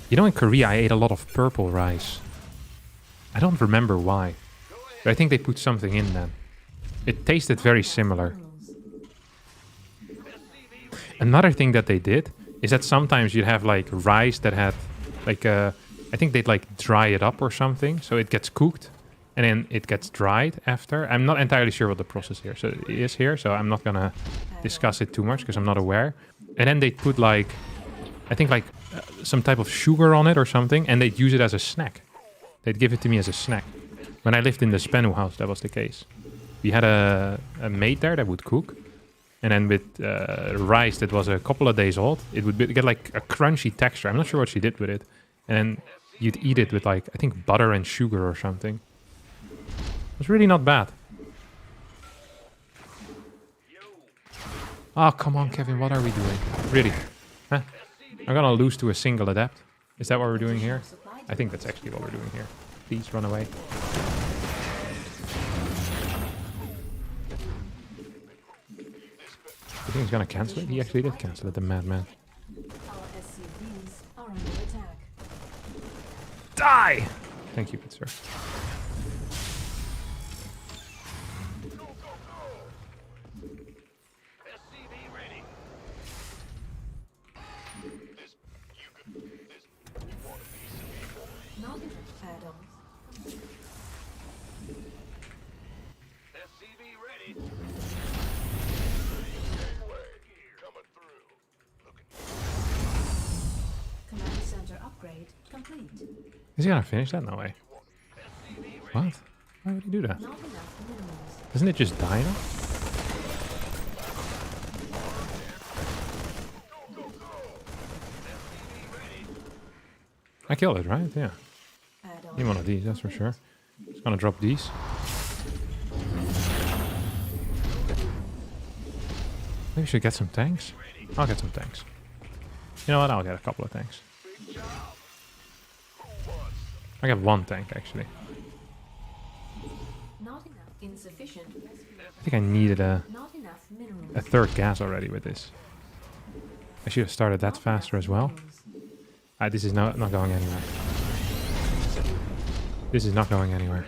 You know, in Korea I ate a lot of purple rice. I don't remember why. But I think they put something in then. It tasted very similar. Another thing that they did is that sometimes you'd have like rice that had like I think they'd like dry it up or something. So it gets cooked and then it gets dried after. I'm not entirely sure what the process here is here. So I'm not gonna discuss it too much because I'm not aware. And then they'd put like, I think like some type of sugar on it or something. And they'd use it as a snack. They'd give it to me as a snack. When I lived in the Spenu house, that was the case. We had a maid there that would cook. And then with rice that was a couple of days old, it would get like a crunchy texture. I'm not sure what she did with it. And then you'd eat it with like, I think butter and sugar or something. It was really not bad. Oh, come on, Kevin. What are we doing? Really? Huh? I'm gonna lose to a single adept. Is that what we're doing here? I think that's actually what we're doing here. Please run away. You think he's gonna cancel it? He actually did cancel it, the madman. Our SCVs are under attack. Die! Thank you, good sir. Not enough add-ons. SCV ready. Command center upgrade complete. Is he gonna finish that? No way. What? Why would he do that? Not enough minerals. Doesn't it just die now? I killed it, right? Yeah. Add-on. Need one of these, that's for sure. Just gonna drop these. Maybe we should get some tanks. I'll get some tanks. You know what? I'll get a couple of tanks. I got one tank actually. Not enough. Insufficient. I think I needed a Not enough minerals. third gas already with this. I should have started that faster as well. This is not going anywhere. This is not going anywhere.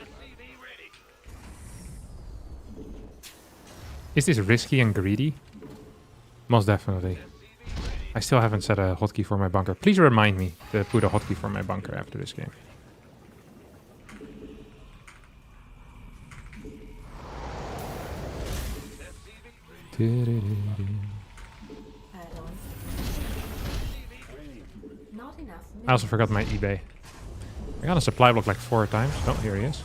Is this risky and greedy? Most definitely. I still haven't set a hotkey for my bunker. Please remind me to put a hotkey for my bunker after this game. Add-on. Not enough I also forgot my eBay. I got a supply block like 4 times. Oh, here he is.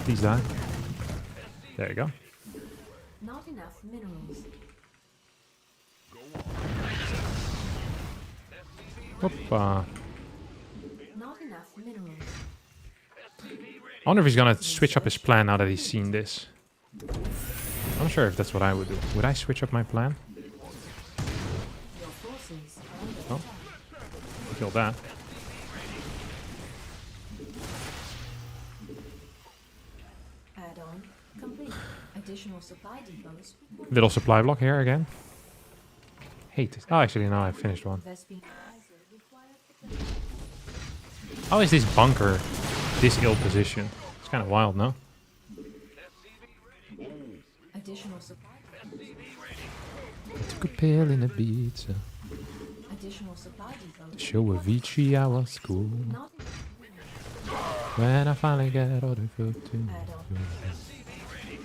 Please die. There you go. Not enough minerals. Hoppa. Not enough minerals. I wonder if he's gonna switch up his plan now that he's seen this. I'm not sure if that's what I would do. Would I switch up my plan? Your forces are under Oh. attack. Kill that. Add-on complete. Additional supply depots. Little supply block here again. Hate it. Oh, actually, no, I finished one. Vespine visor required. How is this bunker this ill positioned? It's kind of wild, no? Additional supply. I took a pill in a pizza Additional supply to depots. show Avicii I was cool. Not When I finally get all the food to add-on.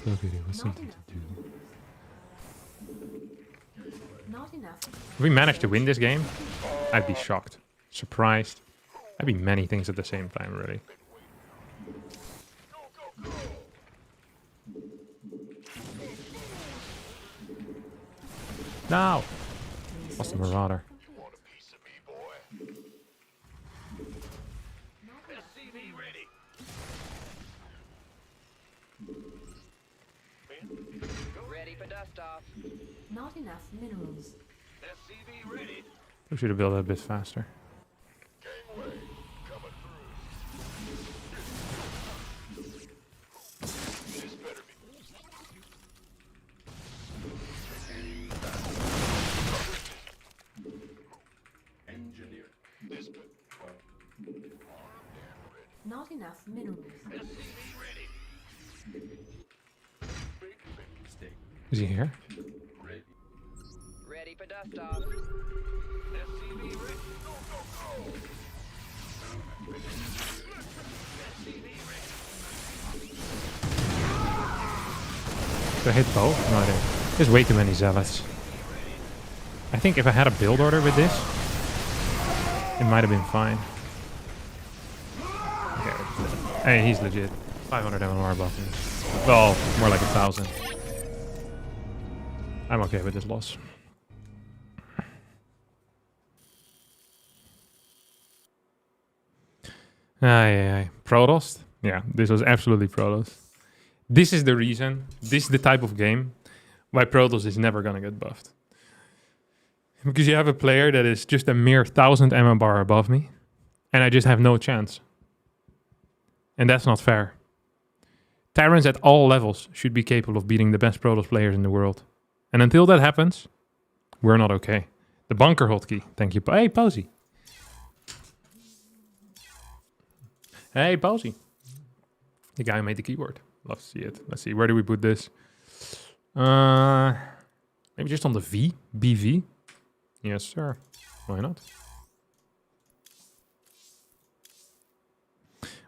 look at it was something to do. Not enough. If we managed to win this game, I'd be shocked, surprised. I'd be many things at the same time, really. No! Lost the Marauder. Ready for dust off. Not enough minerals. We should have built it a bit faster. Not enough minerals. Is he here? Ready for dust off. Do I hit both? No, I didn't. There's way too many zealots. I think if I had a build order with this, it might have been fine. Okay, hey, he's legit. 500 MMR buttons. Well, more like 1,000. I'm okay with this loss. Aye. Protoss? Yeah, this was absolutely Protoss. This is the reason, this is the type of game why Protoss is never gonna get buffed. Because you have a player that is just a mere 1000 MM bar above me, and I just have no chance. And that's not fair. Terrans at all levels should be capable of beating the best Protoss players in the world. And until that happens, we're not okay. The bunker hotkey. Thank you. Hey, Posey. Hey, Posey. The guy who made the keyboard. Love to see it. Let's see. Where do we put this? Maybe just on the V. BV. Yes, sir. Why not?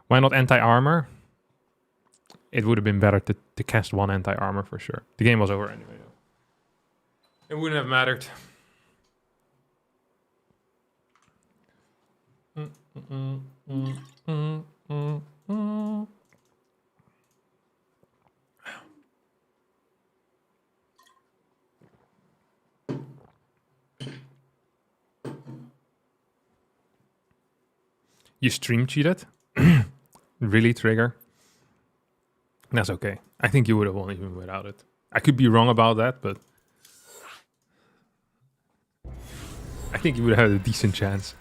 Why not anti-armor? It would have been better to cast one anti-armor for sure. The game was over anyway. It wouldn't have mattered. You stream cheated? Really, Trigger? That's okay. I think you would have won even without it. I could be wrong about that, but I think you would have had a decent chance.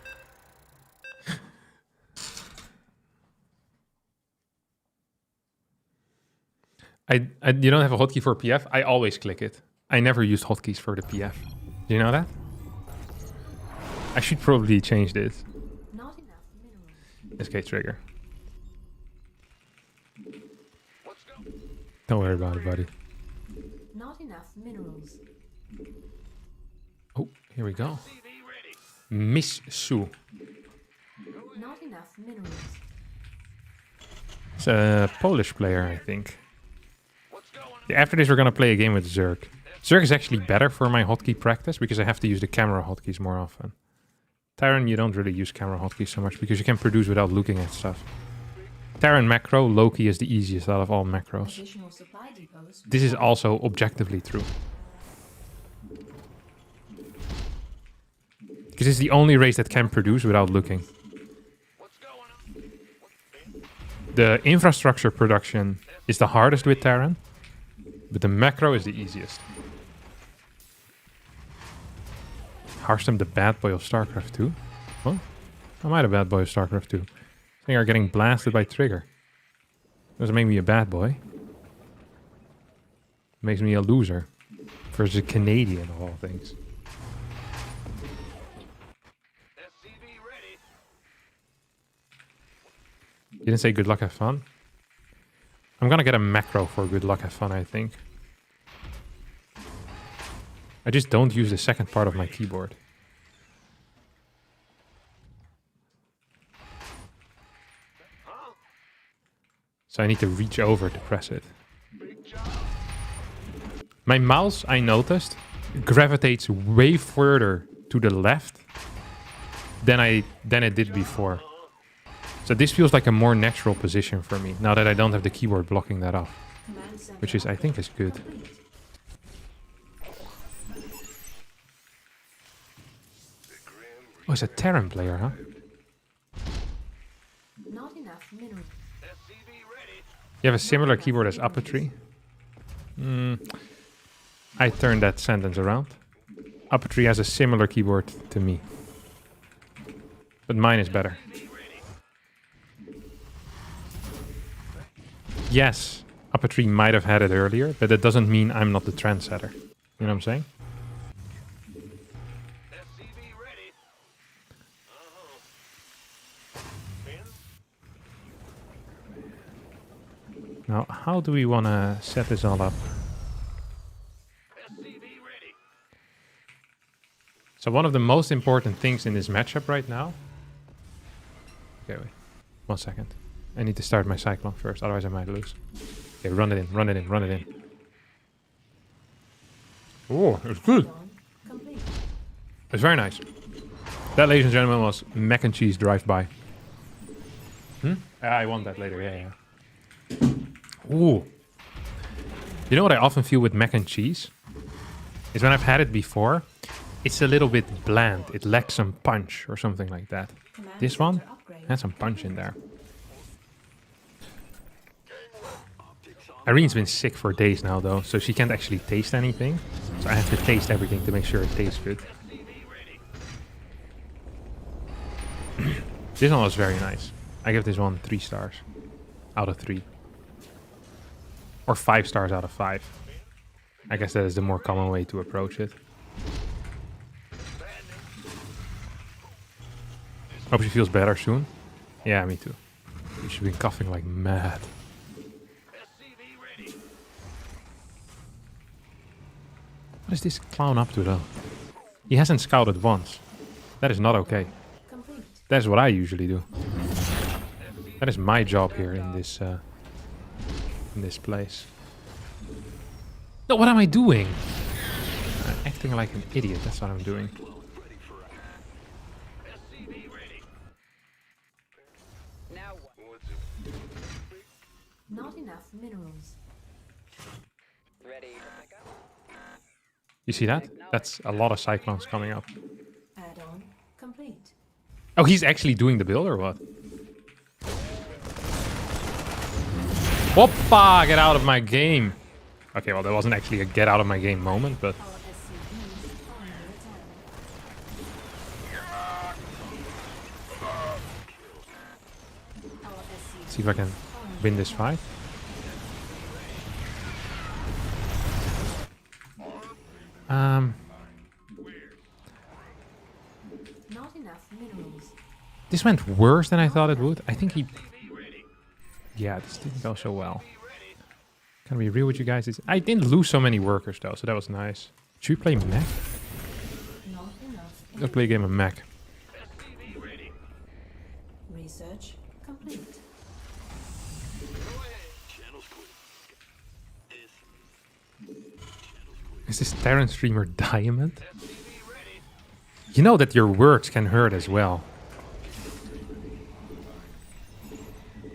You don't have a hotkey for PF? I always click it. I never used hotkeys for the PF. Do you know that? I should probably change this. Not enough minerals. SK Trigger. Don't worry about it, buddy. Not enough minerals. Oh, here we go. Miss Sue. Not enough minerals. It's a Polish player, I think. Yeah, after this, we're gonna play a game with Zerg. Zerg is actually better for my hotkey practice because I have to use the camera hotkeys more often. Terran, you don't really use camera hotkeys so much because you can produce without looking at stuff. Terran macro, Loki is the easiest out of all macros. Additional supply depots. This is also objectively true. Because it's the only race that can produce without looking. The infrastructure production is the hardest with Terran, but the macro is the easiest. Harstem, the bad boy of StarCraft II? Well, am I the bad boy of StarCraft II? They are getting blasted by Trigger. Doesn't make me a bad boy. Makes me a loser. Versus a Canadian of all things. You didn't say good luck, have fun? I'm gonna get a macro for good luck, have fun, I think. I just don't use the second part of my keyboard. So I need to reach over to press it. My mouse, I noticed, gravitates way further to the left than it did before. So this feels like a more natural position for me, now that I don't have the keyboard blocking that off. Which is, I think, is good. Oh, it's a Terran player, huh? Not enough minerals. You have a similar keyboard as Uppertree? I turned that sentence around. Uppertree has a similar keyboard to me. But mine is better. Yes, Uppertree might have had it earlier, but that doesn't mean I'm not the trendsetter. You know what I'm saying? Now, how do we want to set this all up? So one of the most important things in this matchup right now... Okay, wait. 1 second. I need to start my Cyclone first, otherwise I might lose. Okay, run it in, run it in, run it in. Oh, it's good. It's very nice. That, ladies and gentlemen, was mac and cheese drive-by. I want that later, yeah. Ooh. You know what I often feel with mac and cheese? Is when I've had it before, it's a little bit bland. It lacks some punch or something like that. This one has some punch in there. Irene's been sick for days now, though, so she can't actually taste anything. So I have to taste everything to make sure it tastes good. This one was very nice. I give this one 3 stars out of 3. Or 5 stars out of 5. I guess that is the more common way to approach it. Hope she feels better soon. Yeah, me too. She's been coughing like mad. What is this clown up to, though? He hasn't scouted once. That is not okay. That's what I usually do. That is my job here in this place. No, what am I doing? I'm acting like an idiot. That's what I'm doing. Not enough minerals. Ready to pick up? You see that? That's a lot of cyclones coming up. Add-on complete. Oh, he's actually doing the build or what? Whoppa! Get out of my game. Okay, well, that wasn't actually a get out of my game moment, but... See if I can win this fight. Not enough minerals. This went worse than I thought it would. I think he... Yeah, this didn't go so well. Can I be real with you guys? I didn't lose so many workers though, so that was nice. Should we play mech? Let's play a game of mech. Research complete. Is this Terran streamer Diamond? You know that your words can hurt as well.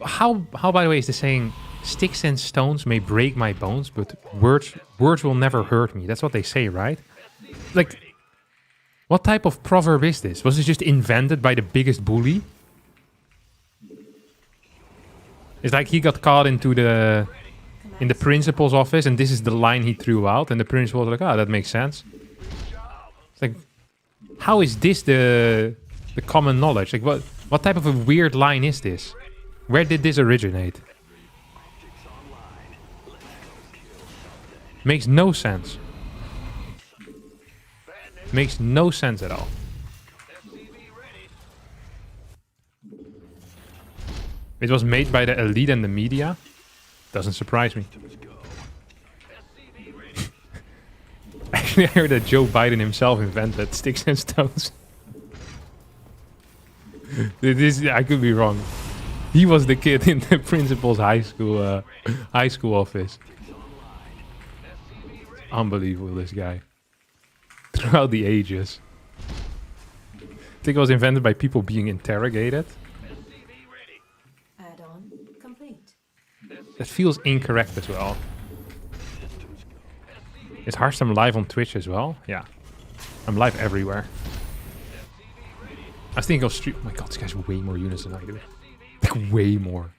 How by the way is the saying, sticks and stones may break my bones, but words will never hurt me. That's what they say, right? Like, what type of proverb is this? Was it just invented by the biggest bully? It's like he got caught in the principal's office, and this is the line he threw out, and the principal was like, "Ah, that makes sense." It's like, how is this the common knowledge? Like, what type of a weird line is this? Where did this originate? Makes no sense. Makes no sense at all. It was made by the elite and the media. Doesn't surprise me. Actually, I heard that Joe Biden himself invented sticks and stones. I could be wrong. He was the kid in the principal's high school office. Unbelievable, this guy. Throughout the ages. I think it was invented by people being interrogated. Add-on complete. That feels incorrect as well. Is Harstem live on Twitch as well? Yeah. I'm live everywhere. I think I'll stream... Oh my god, this guy's way more units than I do. Like, way more.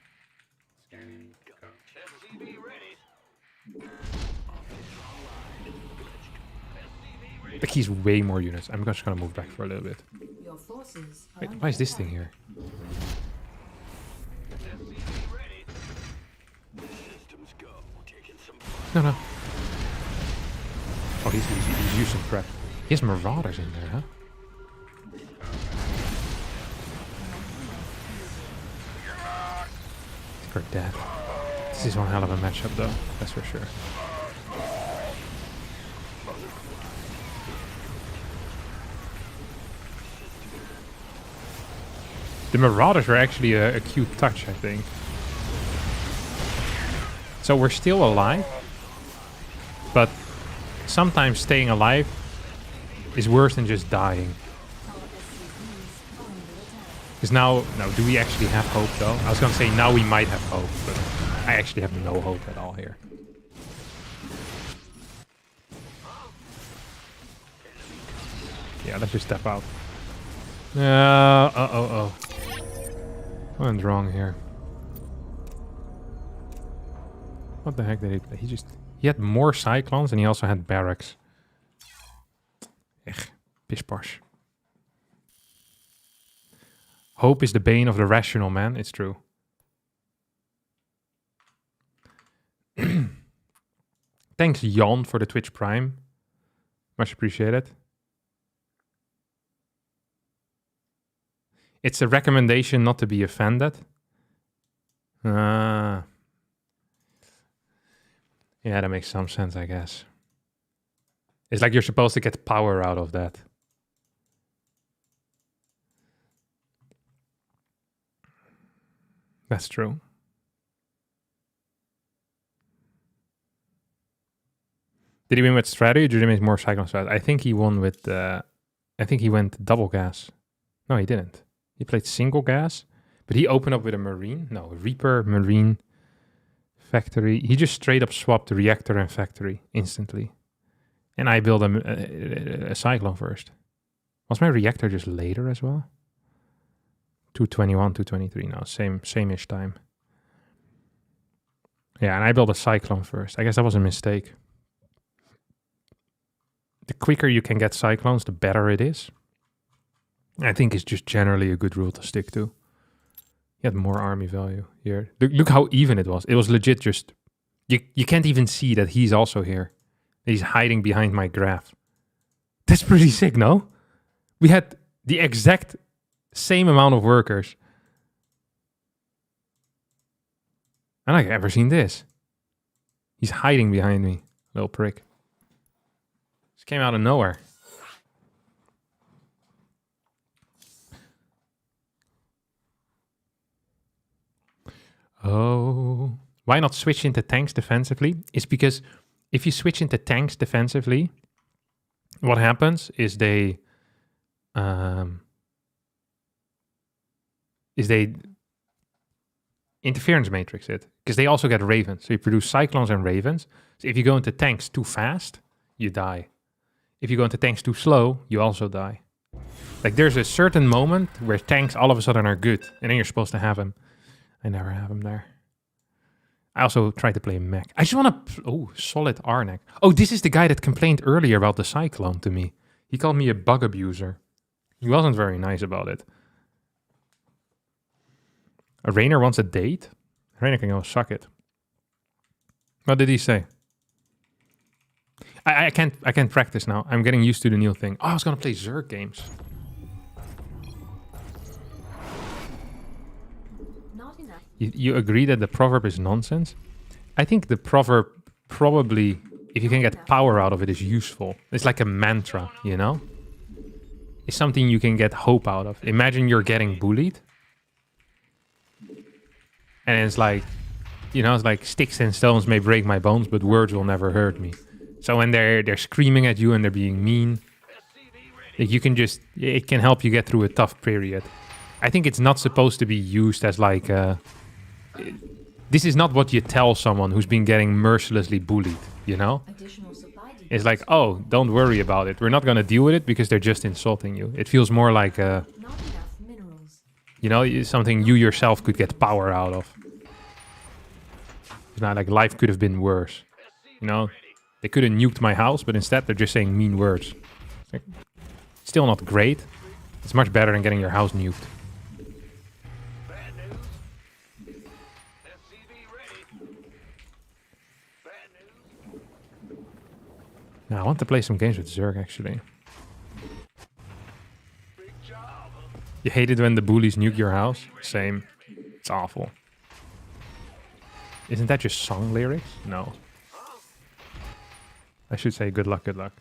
Like, he's way more units. I'm just gonna move back for a little bit. Your forces are Wait, why is this thing here? No. Oh, he's using prep. He has marauders in there, huh? For death. This is one hell of a matchup, though. That's for sure. The marauders were actually a cute touch, I think. So we're still alive, but sometimes staying alive is worse than just dying. Because now, do we actually have hope though? I was gonna say now we might have hope, but I actually have no hope at all here. Yeah, let's just step out. Oh. What went wrong here? What the heck did he play? He had more Cyclones and he also had Barracks. Ech, pish posh. Hope is the bane of the rational man. It's true. Thanks, Jan, for the Twitch Prime. Much appreciated. It's a recommendation not to be offended. Yeah, that makes some sense, I guess. It's like you're supposed to get power out of that. That's true. Did he win with strategy or did he make more Cyclone strategy? I think he won with... I think he went double gas. No, he didn't. He played single gas, but he opened up with a Marine. No, Reaper, Marine, Factory. He just straight up swapped the Reactor and Factory instantly. And I built a Cyclone first. Was my Reactor just later as well? 221, 223 now. Same-ish time. Yeah, and I built a Cyclone first. I guess that was a mistake. The quicker you can get Cyclones, the better it is. I think it's just generally a good rule to stick to. He had more army value here. Look how even it was. It was legit just... You can't even see that he's also here. He's hiding behind my graph. That's pretty sick, no? We had the exact same amount of workers. And I've ever seen this. He's hiding behind me. Little prick. Just came out of nowhere. Oh, why not switch into tanks defensively? It's because if you switch into tanks defensively, what happens is they interference matrix it, because they also get ravens. So you produce Cyclones and ravens. So if you go into tanks too fast, you die. If you go into tanks too slow, you also die. Like there's a certain moment where tanks all of a sudden are good, and then you're supposed to have them. I never have him there. I also tried to play mech. I just want to... Oh, solid Arnek. Oh, this is the guy that complained earlier about the Cyclone to me. He called me a bug abuser. He wasn't very nice about it. A Rainer wants a date? Rainer can go suck it. What did he say? I can't practice now. I'm getting used to the new thing. Oh, I was going to play Zerg games. You agree that the proverb is nonsense? I think the proverb probably, if you can get power out of it, is useful. It's like a mantra, you know? It's something you can get hope out of. Imagine you're getting bullied. And it's like, you know, it's like sticks and stones may break my bones, but words will never hurt me. So when they're screaming at you and they're being mean, you can just, it can help you get through a tough period. I think it's not supposed to be used as like this is not what you tell someone who's been getting mercilessly bullied, you know? It's like, oh, don't worry about it. We're not going to deal with it because they're just insulting you. It feels more like, you know, something you yourself could get power out of. It's not like life could have been worse. You know, they could have nuked my house, but instead they're just saying mean words. It's like, still not great. It's much better than getting your house nuked. Now, I want to play some games with Zerg, actually. You hate it when the bullies nuke your house? Same. It's awful. Isn't that just song lyrics? No. I should say good luck, good luck.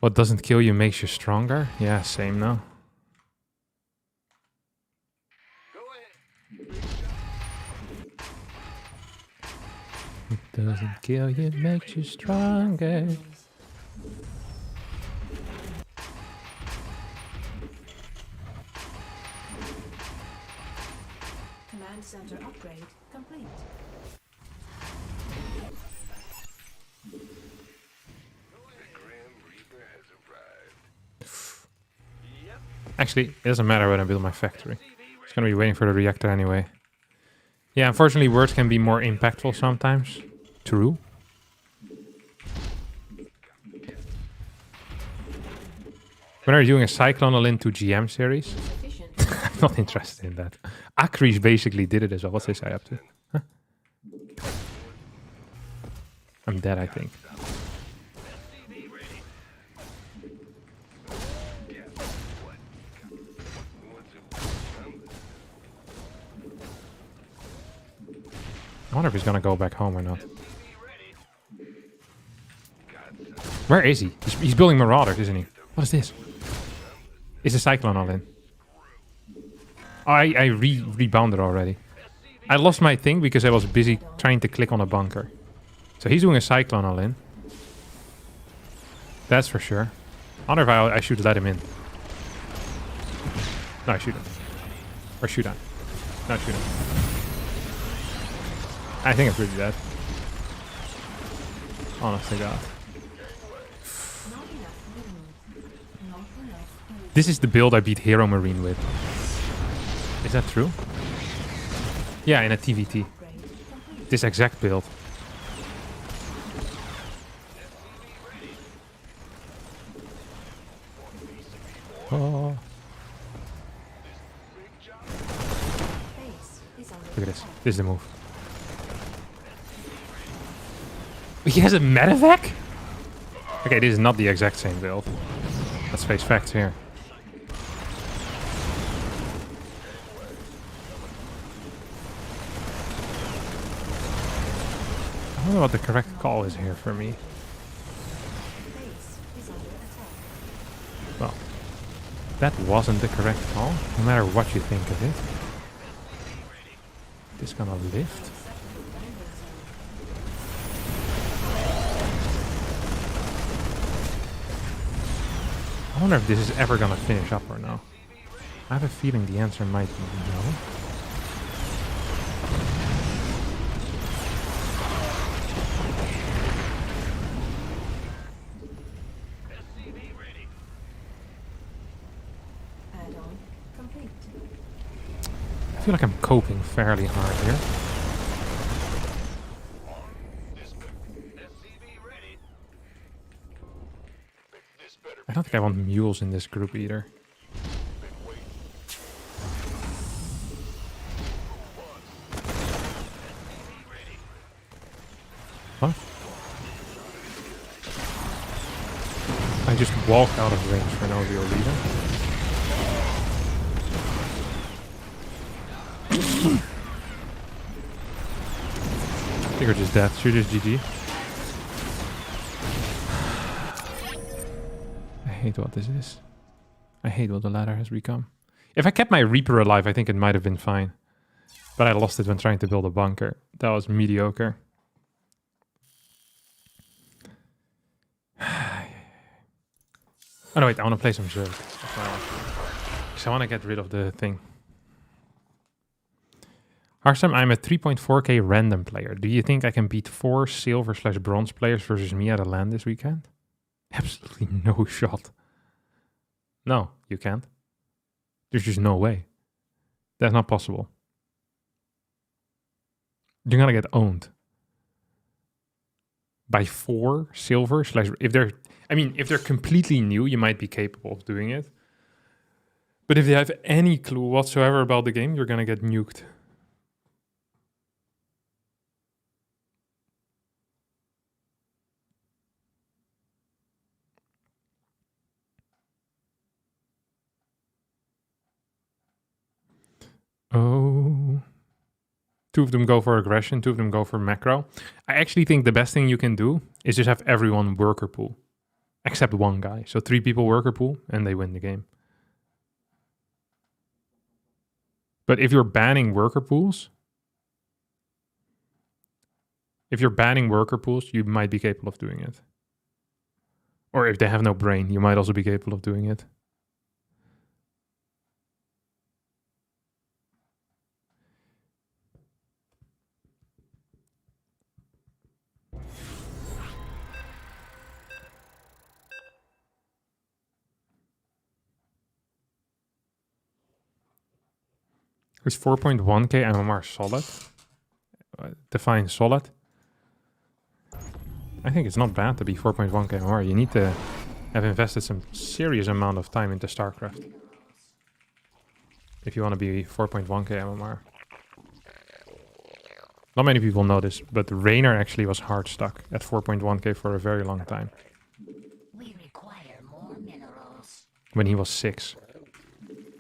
What doesn't kill you makes you stronger? Yeah, same now. What doesn't kill you makes you stronger. Command center upgrade complete. Actually, it doesn't matter when I build my factory. It's gonna be waiting for the reactor anyway. Yeah, unfortunately, words can be more impactful sometimes. True. When are you doing a Cyclone all-in to GM series? I'm not interested in that. Akrish basically did it as well. What's this guy up to? Huh? I'm dead, I think. I wonder if he's gonna go back home or not. Where is he? He's building Marauders, isn't he? What is this? Is a Cyclone all in? Oh, I rebounded already. I lost my thing because I was busy trying to click on a bunker. So he's doing a Cyclone all in. That's for sure. I wonder if I should let him in. No, I shouldn't. Or should I? No, I shouldn't. I think I'm pretty dead. Honest to God. This is the build I beat Hero Marine with. Is that true? Yeah, in a TVT. This exact build. Oh. Look at this. This is the move. He has a medevac? Okay, this is not the exact same build. Let's face facts here. I don't know what the correct call is here for me. Well, that wasn't the correct call, no matter what you think of it. This gonna lift? I wonder if this is ever gonna finish up or no. I have a feeling the answer might be no. I feel like I'm coping fairly hard here. I don't think I want mules in this group either. What? I just walked out of range for no real reason. I think we're just dead. Shoot this GG. I hate what this is. I hate what the ladder has become. If I kept my Reaper alive, I think it might have been fine. But I lost it when trying to build a bunker. That was mediocre. Oh no, wait, I want to play some Zerg. Because I want to get rid of the thing. Harstem, I'm a 3.4k random player. Do you think I can beat 4 silver/bronze players versus me at a LAN this weekend? Absolutely no shot. No, you can't. There's just no way. That's not possible. You're gonna get owned by 4 silver slash. If they're completely new, you might be capable of doing it. But if they have any clue whatsoever about the game, you're gonna get nuked. Oh. 2 of them go for aggression, 2 of them go for macro. I actually think the best thing you can do is just have everyone worker pool. Except 1 guy. So 3 people worker pool and they win the game. But if you're banning worker pools, you might be capable of doing it. Or if they have no brain, you might also be capable of doing it. Is 4.1k MMR solid? Define solid. I think it's not bad to be 4.1k MMR. You need to have invested some serious amount of time into StarCraft if you want to be 4.1k MMR. Not many people know this, but Raynor actually was hard stuck at 4.1k for a very long time. We require more minerals. When he was 6.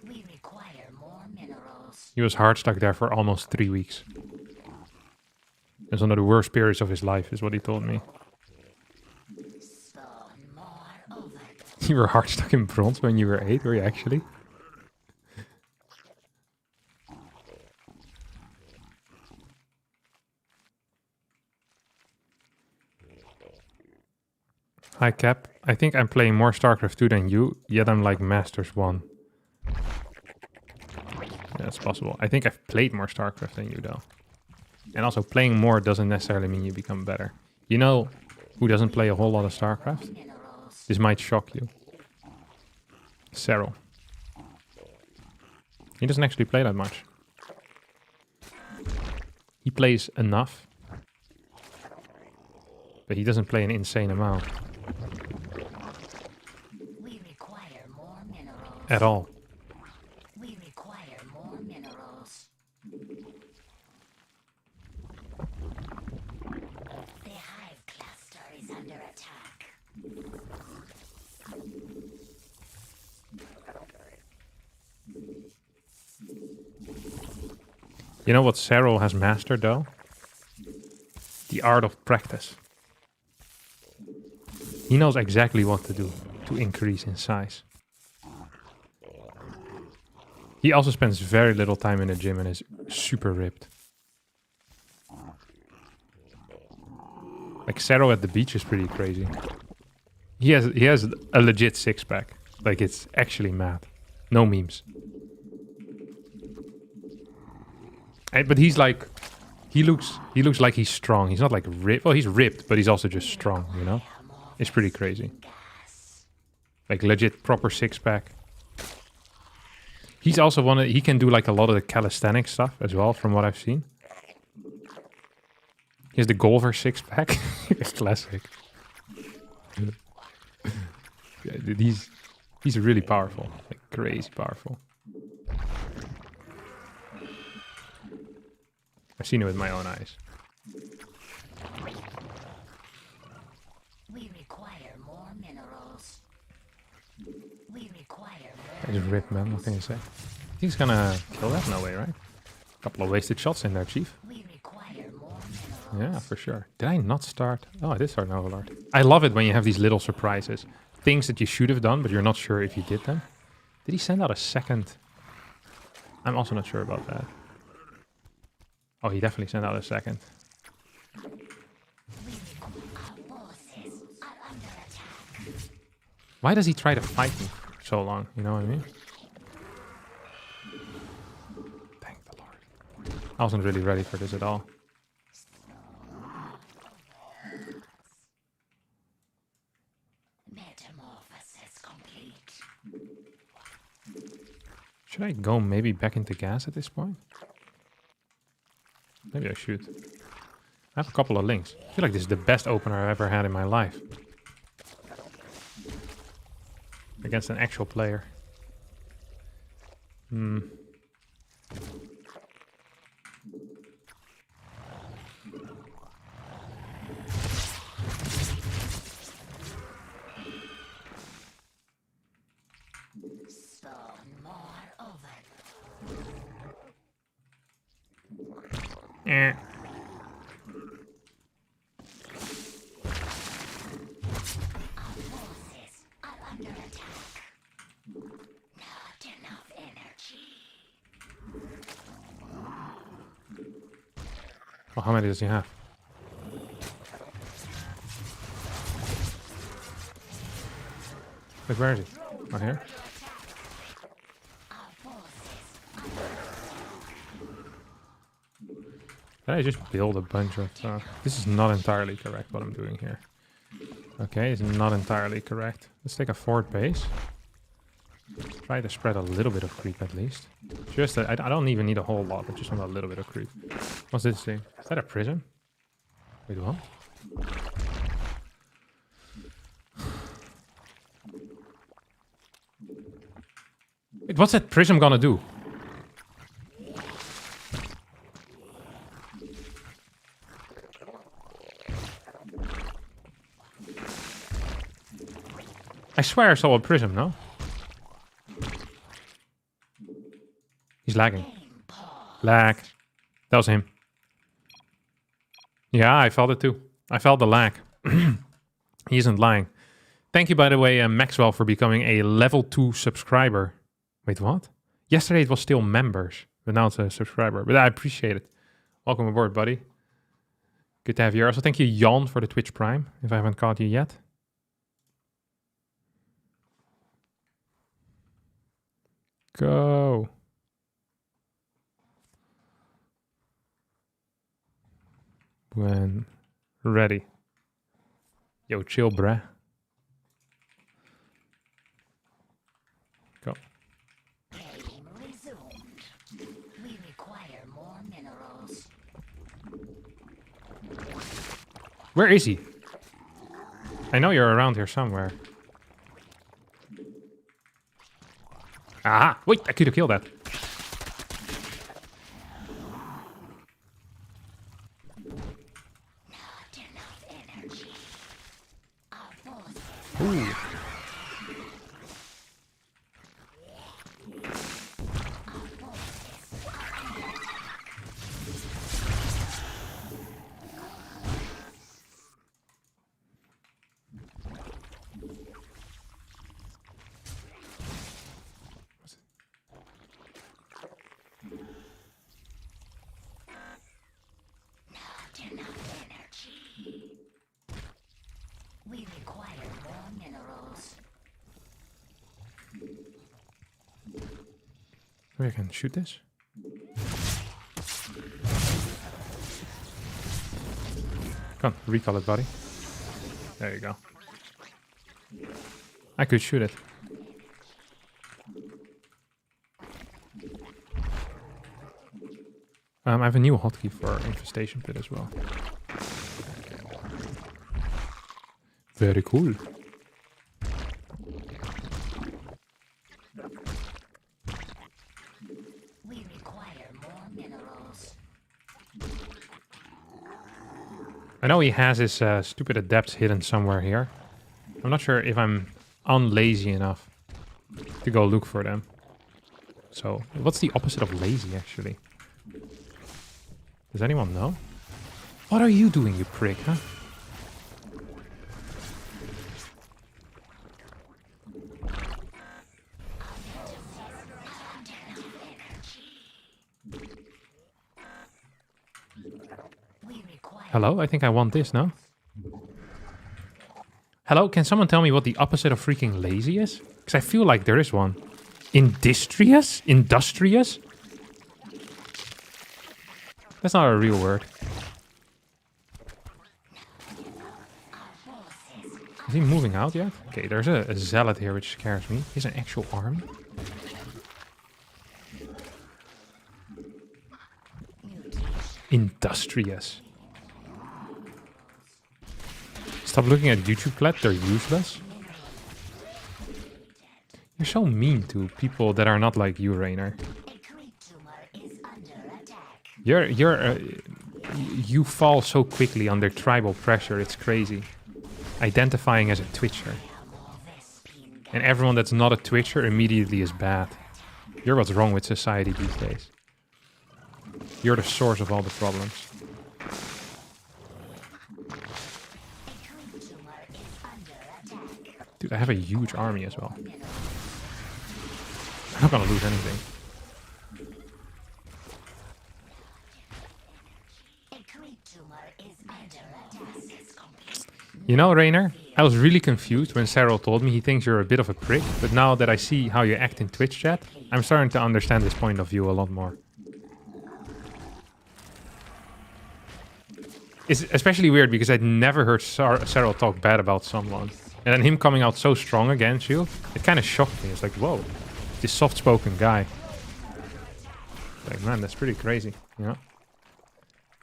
We require more minerals. He was hard stuck there for almost 3 weeks. It was one of the worst periods of his life, is what he told me. Spawn more of it. You were hard stuck in bronze when you were 8, were you actually? Hi Cap, I think I'm playing more StarCraft II than you, yet I'm like Masters 1. Yeah, it's possible. I think I've played more StarCraft than you though. And also playing more doesn't necessarily mean you become better. You know who doesn't play a whole lot of StarCraft? This might shock you. Cyril. He doesn't actually play that much. He plays enough. But he doesn't play an insane amount. We require more minerals. At all. We require more minerals. The hive cluster is under attack. You know what Cyril has mastered though? The art of practice. He knows exactly what to do to increase in size. He also spends very little time in the gym and is super ripped. Like Cyril at the beach is pretty crazy. He has a legit six-pack. Like it's actually mad. No memes. But he's like, he looks like he's strong. He's not like ripped. Well, he's ripped, but he's also just strong, you know? It's pretty crazy. Like legit proper six-pack. He's also he can do like a lot of the calisthenics stuff as well, from what I've seen. He has the golfer six-pack. Classic. Yeah, dude, he's really powerful. Like crazy powerful. I've seen it with my own eyes. We require more minerals. We require I just ripped, man. What can you say? He's gonna kill that? No way, right? A couple of wasted shots in there, Chief. We require more minerals. Yeah, for sure. Did I not start? Oh, I did start an Overlord. I love it when you have these little surprises. Things that you should have done, but you're not sure if you did them. Did he send out a second? I'm also not sure about that. Oh, he definitely sent out a second. Why does he try to fight me for so long? You know what I mean? Thank the Lord. I wasn't really ready for this at all. Metamorphosis complete. Should I go maybe back into gas at this point? Maybe I should. I have a couple of links. I feel like this is the best opener I've ever had in my life. Against an actual player. Spawn more of it. Eh. Well, how many does he have? Wait, where is he? Oh, here? Did I just build a bunch of... this is not entirely correct what I'm doing here. Okay, it's not entirely correct. Let's take a fort base. Try to spread a little bit of creep at least. Just, I don't even need a whole lot, but just want a little bit of creep. What's this thing? Is that a prism? Wait, what? Wait, what's that prism gonna do? I swear I saw a prism, no? He's lagging. Lag. That was him. Yeah, I felt it too. I felt the lag. He isn't lying. Thank you, by the way, Maxwell, for becoming a level 2 subscriber. Wait, what? Yesterday it was still members, but now it's a subscriber. But I appreciate it. Welcome aboard, buddy. Good to have you here. Also, thank you, Jan, for the Twitch Prime, if I haven't caught you yet. Go. When ready. Yo, chill, bruh. Go. We require more minerals. Where is he? I know you're around here somewhere. Aha! Wait, I could have killed that. Ooh. Maybe I can shoot this. Come on, recall it, buddy. There you go. I could shoot it. I have a new hotkey for Infestation Pit as well. Very cool. I know he has his stupid adepts hidden somewhere here. I'm not sure if I'm unlazy enough to go look for them. So, what's the opposite of lazy, actually? Does anyone know? What are you doing, you prick, huh? Hello? I think I want this, no? Hello? Can someone tell me what the opposite of freaking lazy is? Because I feel like there is one. Industrious? Industrious? That's not a real word. Is he moving out yet? Okay, there's a zealot here which scares me. He's an actual army? Industrious. Stop looking at YouTube clat, they're useless. You're so mean to people that are not like you, Rainer. You fall so quickly under tribal pressure, it's crazy. Identifying as a Twitcher. And everyone that's not a Twitcher immediately is bad. You're what's wrong with society these days. You're the source of all the problems. Dude, I have a huge army as well. I'm not gonna lose anything. You know, Rainer, I was really confused when Cyril told me he thinks you're a bit of a prick, but now that I see how you act in Twitch chat, I'm starting to understand his point of view a lot more. It's especially weird because I'd never heard Cyril talk bad about someone. And then him coming out so strong against you, it kind of shocked me. It's like, whoa. this soft-spoken guy. Like, man, that's pretty crazy, you know?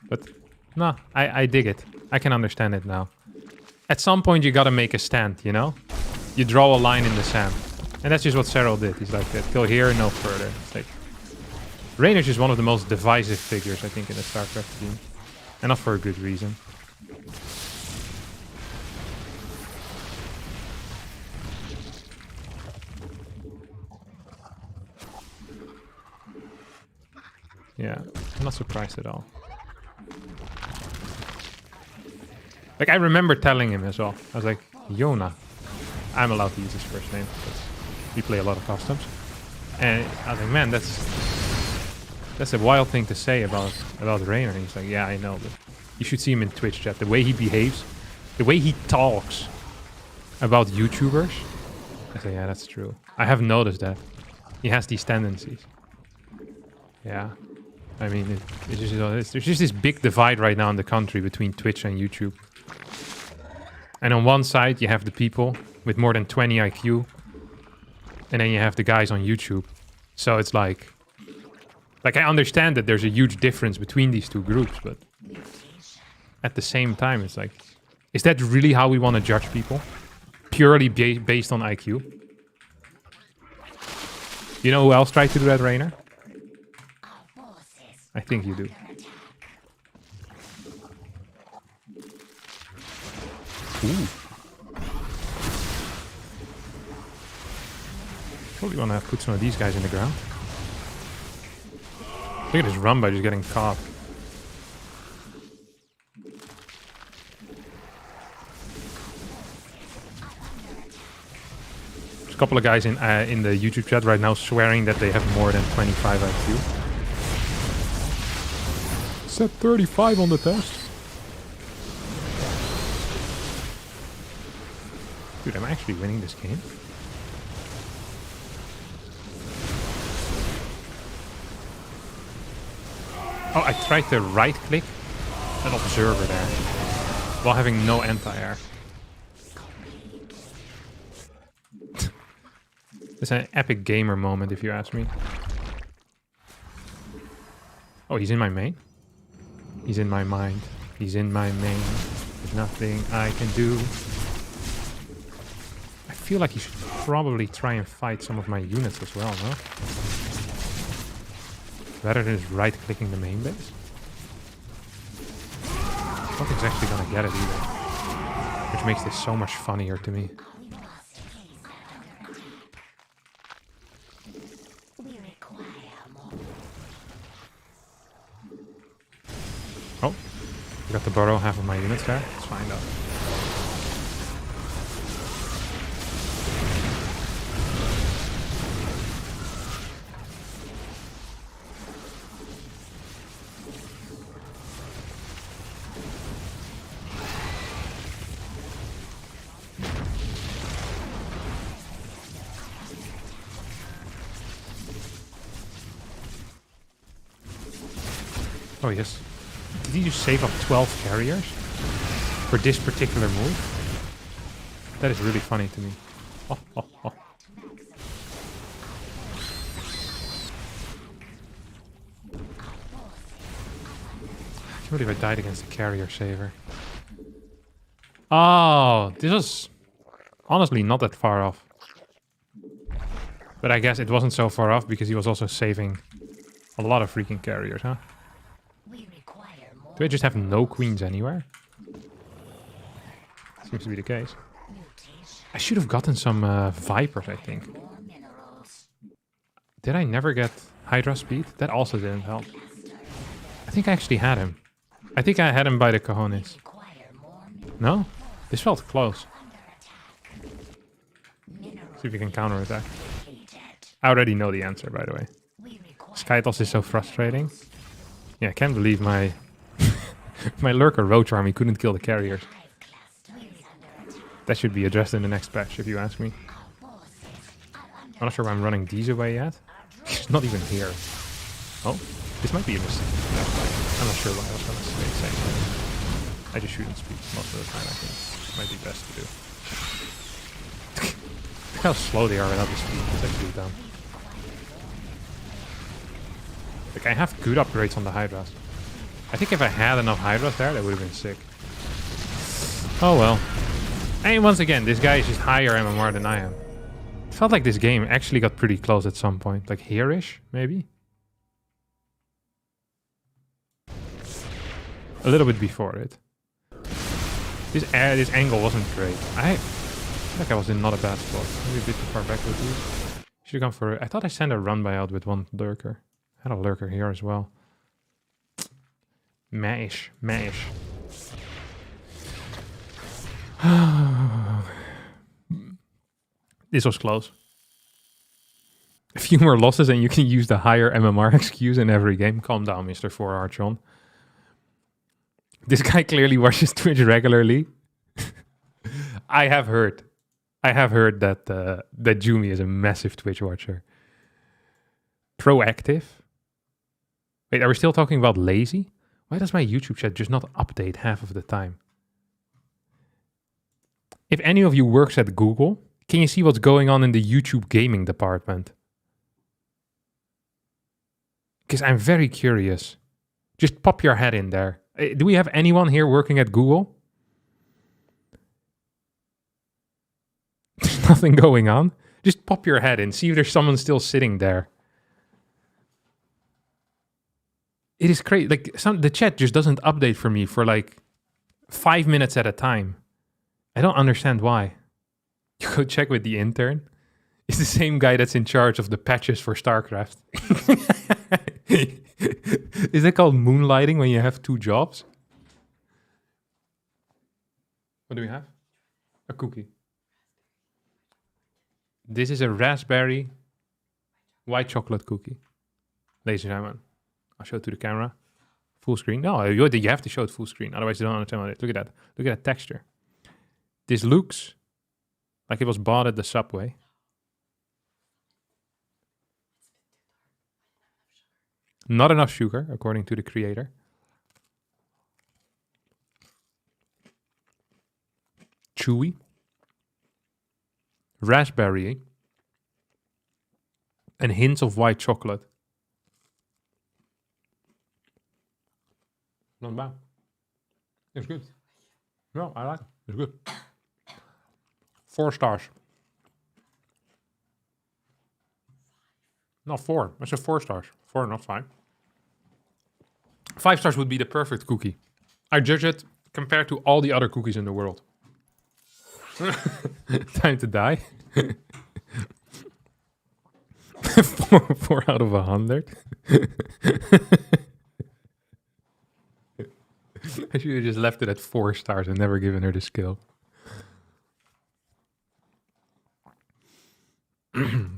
But, no, I dig it. I can understand it now. At some point, you gotta make a stand, you know? You draw a line in the sand. And that's just what Cyril did. He's like, till here, no further. It's like... Reyna's just one of the most divisive figures, I think, in the StarCraft team. And not for a good reason. Yeah, I'm not surprised at all. Like, I remember telling him as well. I was like, Yona. I'm allowed to use his first name because we play a lot of customs. And I was like, man, that's a wild thing to say about Reyna. And he's like, yeah, I know, but you should see him in Twitch chat. The way he behaves, the way he talks about YouTubers. I say, yeah, that's true. I have noticed that. He has these tendencies. Yeah. I mean, there's just this big divide right now in the country between Twitch and YouTube. And on one side, you have the people with more than 20 IQ. And then you have the guys on YouTube. So it's like I understand that there's a huge difference between these two groups, but at the same time, it's like, is that really how we want to judge people? Purely based on IQ? You know who else tried to do that, Reyna? I think you do. Ooh. Probably want to put some of these guys in the ground. Look at this run by just getting caught. There's a couple of guys in the YouTube chat right now swearing that they have more than 25 IQ. Set 35 on the test. Dude, am I actually winning this game? Oh, I tried to right-click an observer there while having no anti-air. It's an epic gamer moment, if you ask me. Oh, he's in my main? He's in my mind. He's in my main. There's nothing I can do. I feel like he should probably try and fight some of my units as well, no? Rather than just right-clicking the main base. Nothing's actually gonna get it either. Which makes this so much funnier to me. Oh, I got to borrow half of my units there. It's fine though. Oh yes. Did you just save up 12 carriers for this particular move? That is really funny to me. Oh, oh, oh. I can't believe I died against a carrier saver. Oh, this was honestly not that far off. But I guess it wasn't so far off because he was also saving a lot of freaking carriers, huh? Do I just have no queens anywhere? Seems to be the case. I should have gotten some Vipers, I think. Did I never get Hydra speed? That also didn't help. I think I actually had him. I think I had him by the cojones. No? This felt close. See if we can counterattack. I already know the answer, by the way. Skytoss is so frustrating. Yeah, I can't believe my Lurker Roach army couldn't kill the carriers. That should be addressed in the next patch, if you ask me. I'm not sure why I'm running these away yet. He's not even here. Oh, this might be a mistake. I'm not sure why I was going to say that. I just shoot and speed most of the time, I think. Might be best to do. Look how slow they are without the speed. It's actually dumb. Like, I have good upgrades on the Hydras. I think if I had enough Hydras there, that would have been sick. Oh well. And once again, this guy is just higher MMR than I am. It felt like this game actually got pretty close at some point. Like here-ish, maybe? A little bit before it. This angle wasn't great. I feel like I was in not a bad spot. Maybe a bit too far back with these. Should have gone for it. I thought I sent a run by out with one lurker. I had a lurker here as well. Maish. This was close. A few more losses and you can use the higher MMR excuse in every game. Calm down, Mr. 4Archon. This guy clearly watches Twitch regularly. I have heard that that Jumi is a massive Twitch watcher. Proactive. Wait, are we still talking about lazy? Why does my YouTube chat just not update half of the time? If any of you works at Google, can you see what's going on in the YouTube gaming department? Because I'm very curious. Just pop your head in there. Do we have anyone here working at Google? There's nothing going on. Just pop your head in. See if there's someone still sitting there. It is crazy. Like the chat just doesn't update for me for like 5 minutes at a time. I don't understand why. You go check with the intern. It's the same guy that's in charge of the patches for StarCraft. Is that called moonlighting when you have two jobs? What do we have? A cookie. This is a raspberry white chocolate cookie. Ladies and gentlemen, I'll show it to the camera. Full screen. No, you have to show it full screen. Otherwise you don't understand what it is. Look at that. Look at that texture. This looks like it was bought at the Subway. Not enough sugar, according to the creator. Chewy. Raspberry. And hints of white chocolate. Not bad. It's good. No, I like it. It's good. 4 stars. Not 4. I said 4 stars. 4, not 5. 5 stars would be the perfect cookie. I judge it compared to all the other cookies in the world. Time to die. 4 out of 100. I should have just left it at 4 stars and never given her the skill.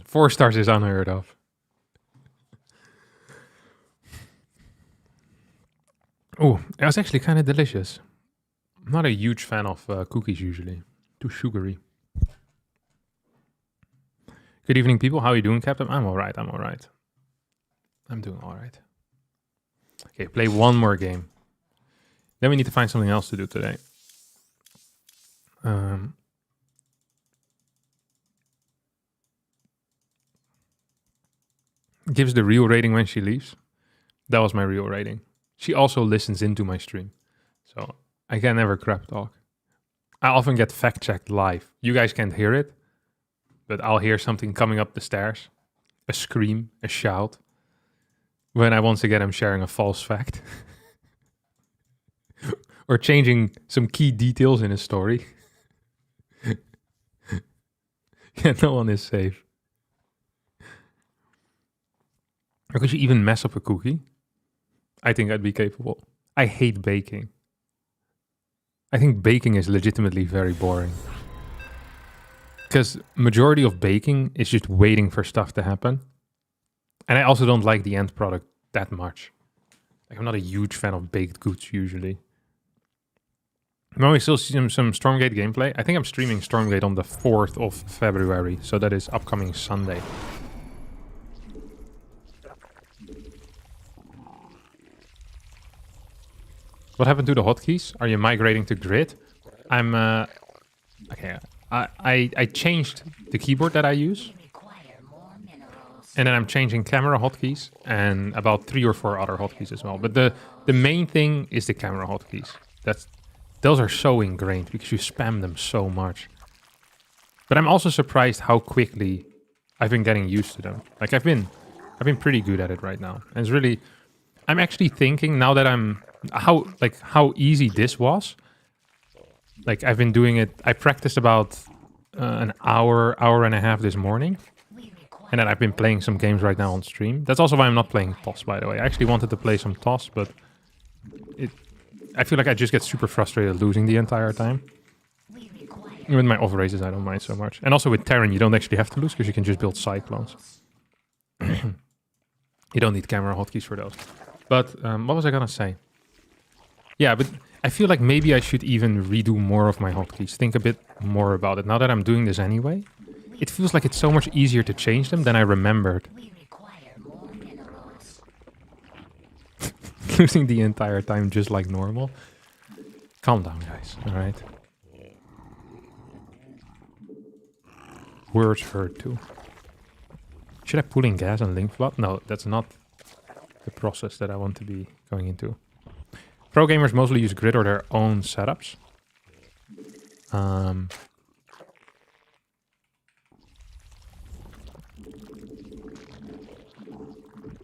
4 stars is unheard of. Oh, it was actually kind of delicious. I'm not a huge fan of cookies usually. Too sugary. Good evening, people. How are you doing, Captain? I'm all right. I'm doing all right. Okay, play one more game. Then we need to find something else to do today. Gives the real rating when she leaves. That was my real rating. She also listens into my stream. So I can never crap talk. I often get fact-checked live. You guys can't hear it. But I'll hear something coming up the stairs. A scream, a shout. When I once again am sharing a false fact. Or changing some key details in a story. Yeah, no one is safe. Or could you even mess up a cookie? I think I'd be capable. I hate baking. I think baking is legitimately very boring. Because majority of baking is just waiting for stuff to happen. And I also don't like the end product that much. Like, I'm not a huge fan of baked goods usually. Now we still see some Stormgate gameplay. I think I'm streaming Stormgate on the 4th of February. So that is upcoming Sunday. What happened to the hotkeys? Are you migrating to grid? I'm okay. I changed the keyboard that I use. And then I'm changing camera hotkeys and about 3 or 4 other hotkeys as well. But the main thing is the camera hotkeys. Those are so ingrained because you spam them so much. But I'm also surprised how quickly I've been getting used to them. Like I've been pretty good at it right now. And it's really, I'm actually thinking now that how easy this was. Like I've been doing it. I practiced about an hour and a half this morning. And then I've been playing some games right now on stream. That's also why I'm not playing TOS, by the way. I actually wanted to play some TOS, but I feel like I just get super frustrated losing the entire time. With my off races, I don't mind so much. And also with Terran, you don't actually have to lose because you can just build Cyclones. You don't need camera hotkeys for those. But what was I gonna say? Yeah, but I feel like maybe I should even redo more of my hotkeys. Think a bit more about it. Now that I'm doing this anyway, it feels like it's so much easier to change them than I remembered. Losing the entire time just like normal. Calm down, guys. All right. Words hurt too. Should I pull in gas and link flood? No, that's not the process that I want to be going into. Pro gamers mostly use grid or their own setups.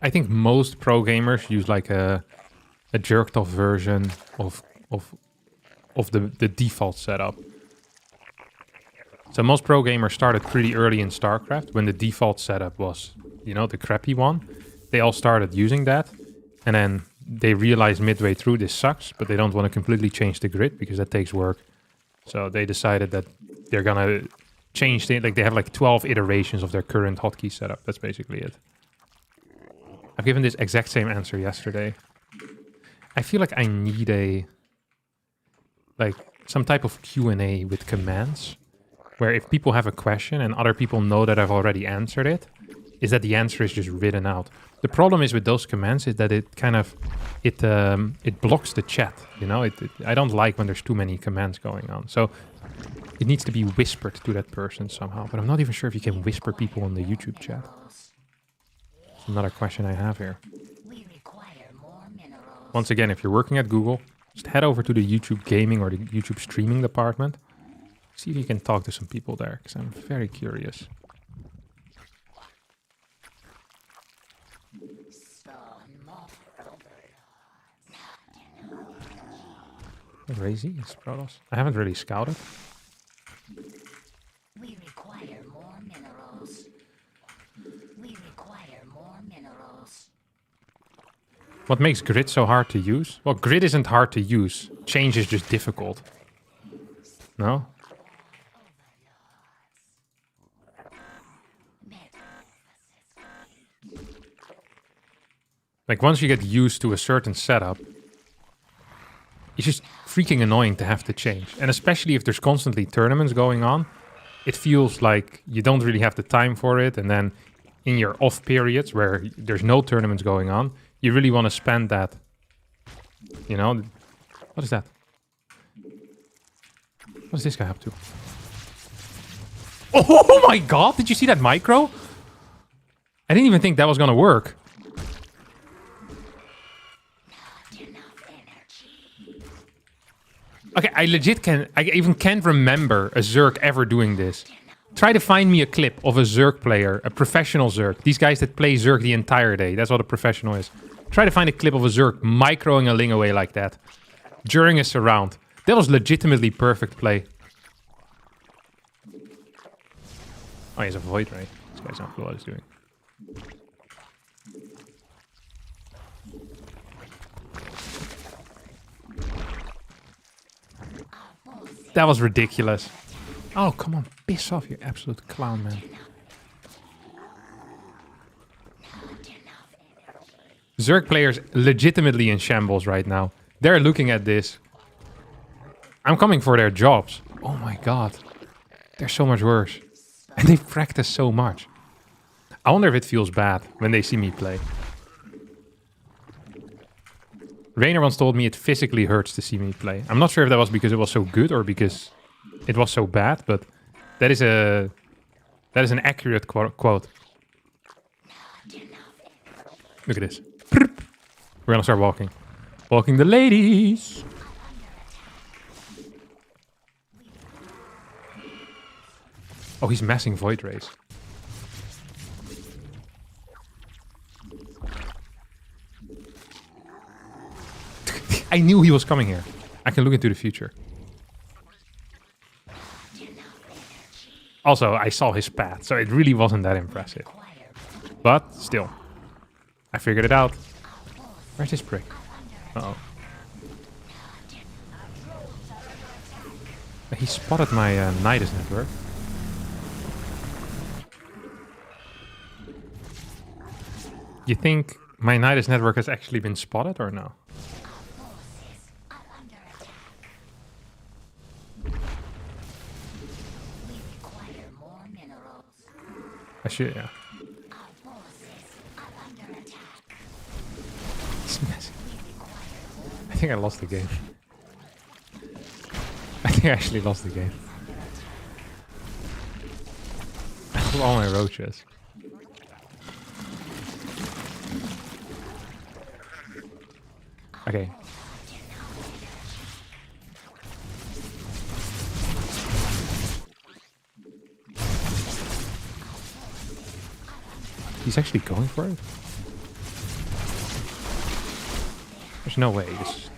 I think most pro gamers use like a jerked off version of the default setup. So most pro gamers started pretty early in StarCraft when the default setup was, you know, the crappy one. They all started using that, and then they realized midway through this sucks, but they don't want to completely change the grid because that takes work. So they decided that they're gonna change the, like they have like 12 iterations of their current hotkey setup. That's basically it. I've given this exact same answer yesterday. I feel like I need some type of Q&A with commands, where if people have a question and other people know that I've already answered it, is that the answer is just written out. The problem is with those commands is that it kind of, it blocks the chat, you know? I don't like when there's too many commands going on. So it needs to be whispered to that person somehow, but I'm not even sure if you can whisper people on the YouTube chat. That's another question I have here. Once again, if you're working at Google, just head over to the YouTube gaming or the YouTube streaming department. See if you can talk to some people there, because I'm very curious. Crazy is Protoss. I haven't really scouted. We require more minerals. We require more minerals. What makes grid so hard to use? Well, grid isn't hard to use. Change is just difficult. No? Like once you get used to a certain setup, it's just freaking annoying to have to change. And especially if there's constantly tournaments going on, it feels like you don't really have the time for it. And then in your off periods where there's no tournaments going on, you really want to spend that, you know? What is that? What's this guy up to? Oh my god, did you see that micro? I didn't even think that was gonna work. Okay, I even can't remember a Zerg ever doing this. Try to find me a clip of a Zerg player, a professional Zerg. These guys that play Zerg the entire day. That's what a professional is. Try to find a clip of a Zerg microing a Ling away like that. During a surround. That was legitimately perfect play. Oh, he has a Void Ray. This guy's not cool what he's doing. That was ridiculous. Oh, come on. Piss off, you absolute clown, man. Zerg players legitimately in shambles right now. They're looking at this. I'm coming for their jobs. Oh my god. They're so much worse. And they practice so much. I wonder if it feels bad when they see me play. Rainer once told me it physically hurts to see me play. I'm not sure if that was because it was so good or because it was so bad, but that is an accurate quote. Look at this. We're gonna start walking. Walking the ladies. Oh, he's massing Void Rays. I knew he was coming here. I can look into the future. Also, I saw his path, so it really wasn't that impressive. But still, I figured it out. Where's this prick? Uh-oh. He spotted my Nidus network. You think my Nidus network has actually been spotted or no? I should, yeah. I think I lost the game. I think I actually lost the game. All my roaches. Okay. He's actually going for it? There's no way. This...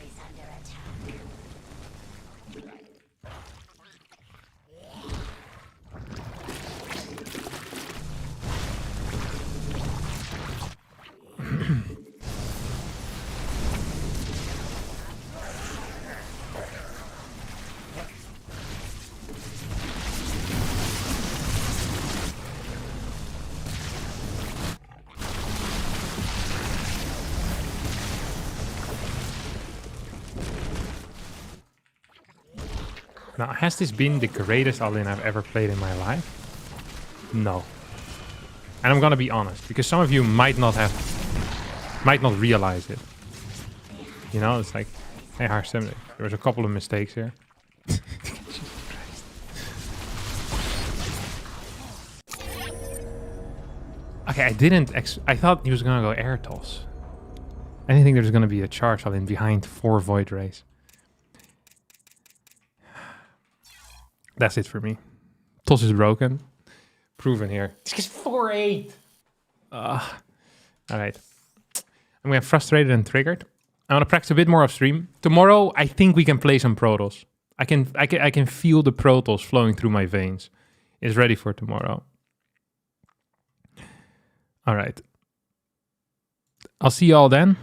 Now, has this been the greatest all-in I've ever played in my life? No. And I'm gonna be honest, because some of you might not realize it. You know, it's like, hey, Harstem, there was a couple of mistakes here. Okay, I thought he was gonna go air toss. I didn't think there was gonna be a charge all-in behind 4 Void Rays. That's it for me. Toss is broken. Proven here. This is 4-8. Alright. I'm getting frustrated and triggered. I want to practice a bit more off stream. Tomorrow, I think we can play some Protoss. I can feel the Protoss flowing through my veins. It's ready for tomorrow. Alright. I'll see y'all then.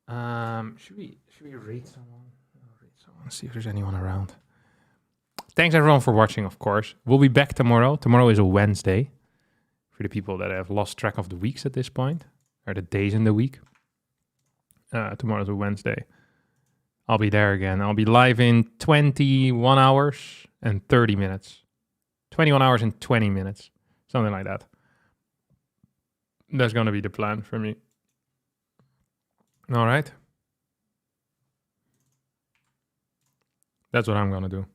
Should we raid someone? See if there's anyone around. Thanks everyone for watching, of course. We'll be back tomorrow. Tomorrow is a Wednesday. For the people that have lost track of the weeks at this point. Or the days in the week. Tomorrow's a Wednesday. I'll be there again. I'll be live in 21 hours and 30 minutes. 21 hours and 20 minutes. Something like that. That's going to be the plan for me. Alright. That's what I'm gonna do.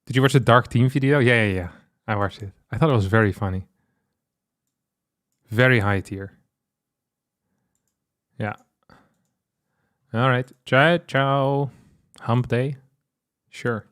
Did you watch the Dark Team video? Yeah. I watched it. I thought it was very funny. Very high tier. Yeah. Alright. Ciao. Hump day? Sure.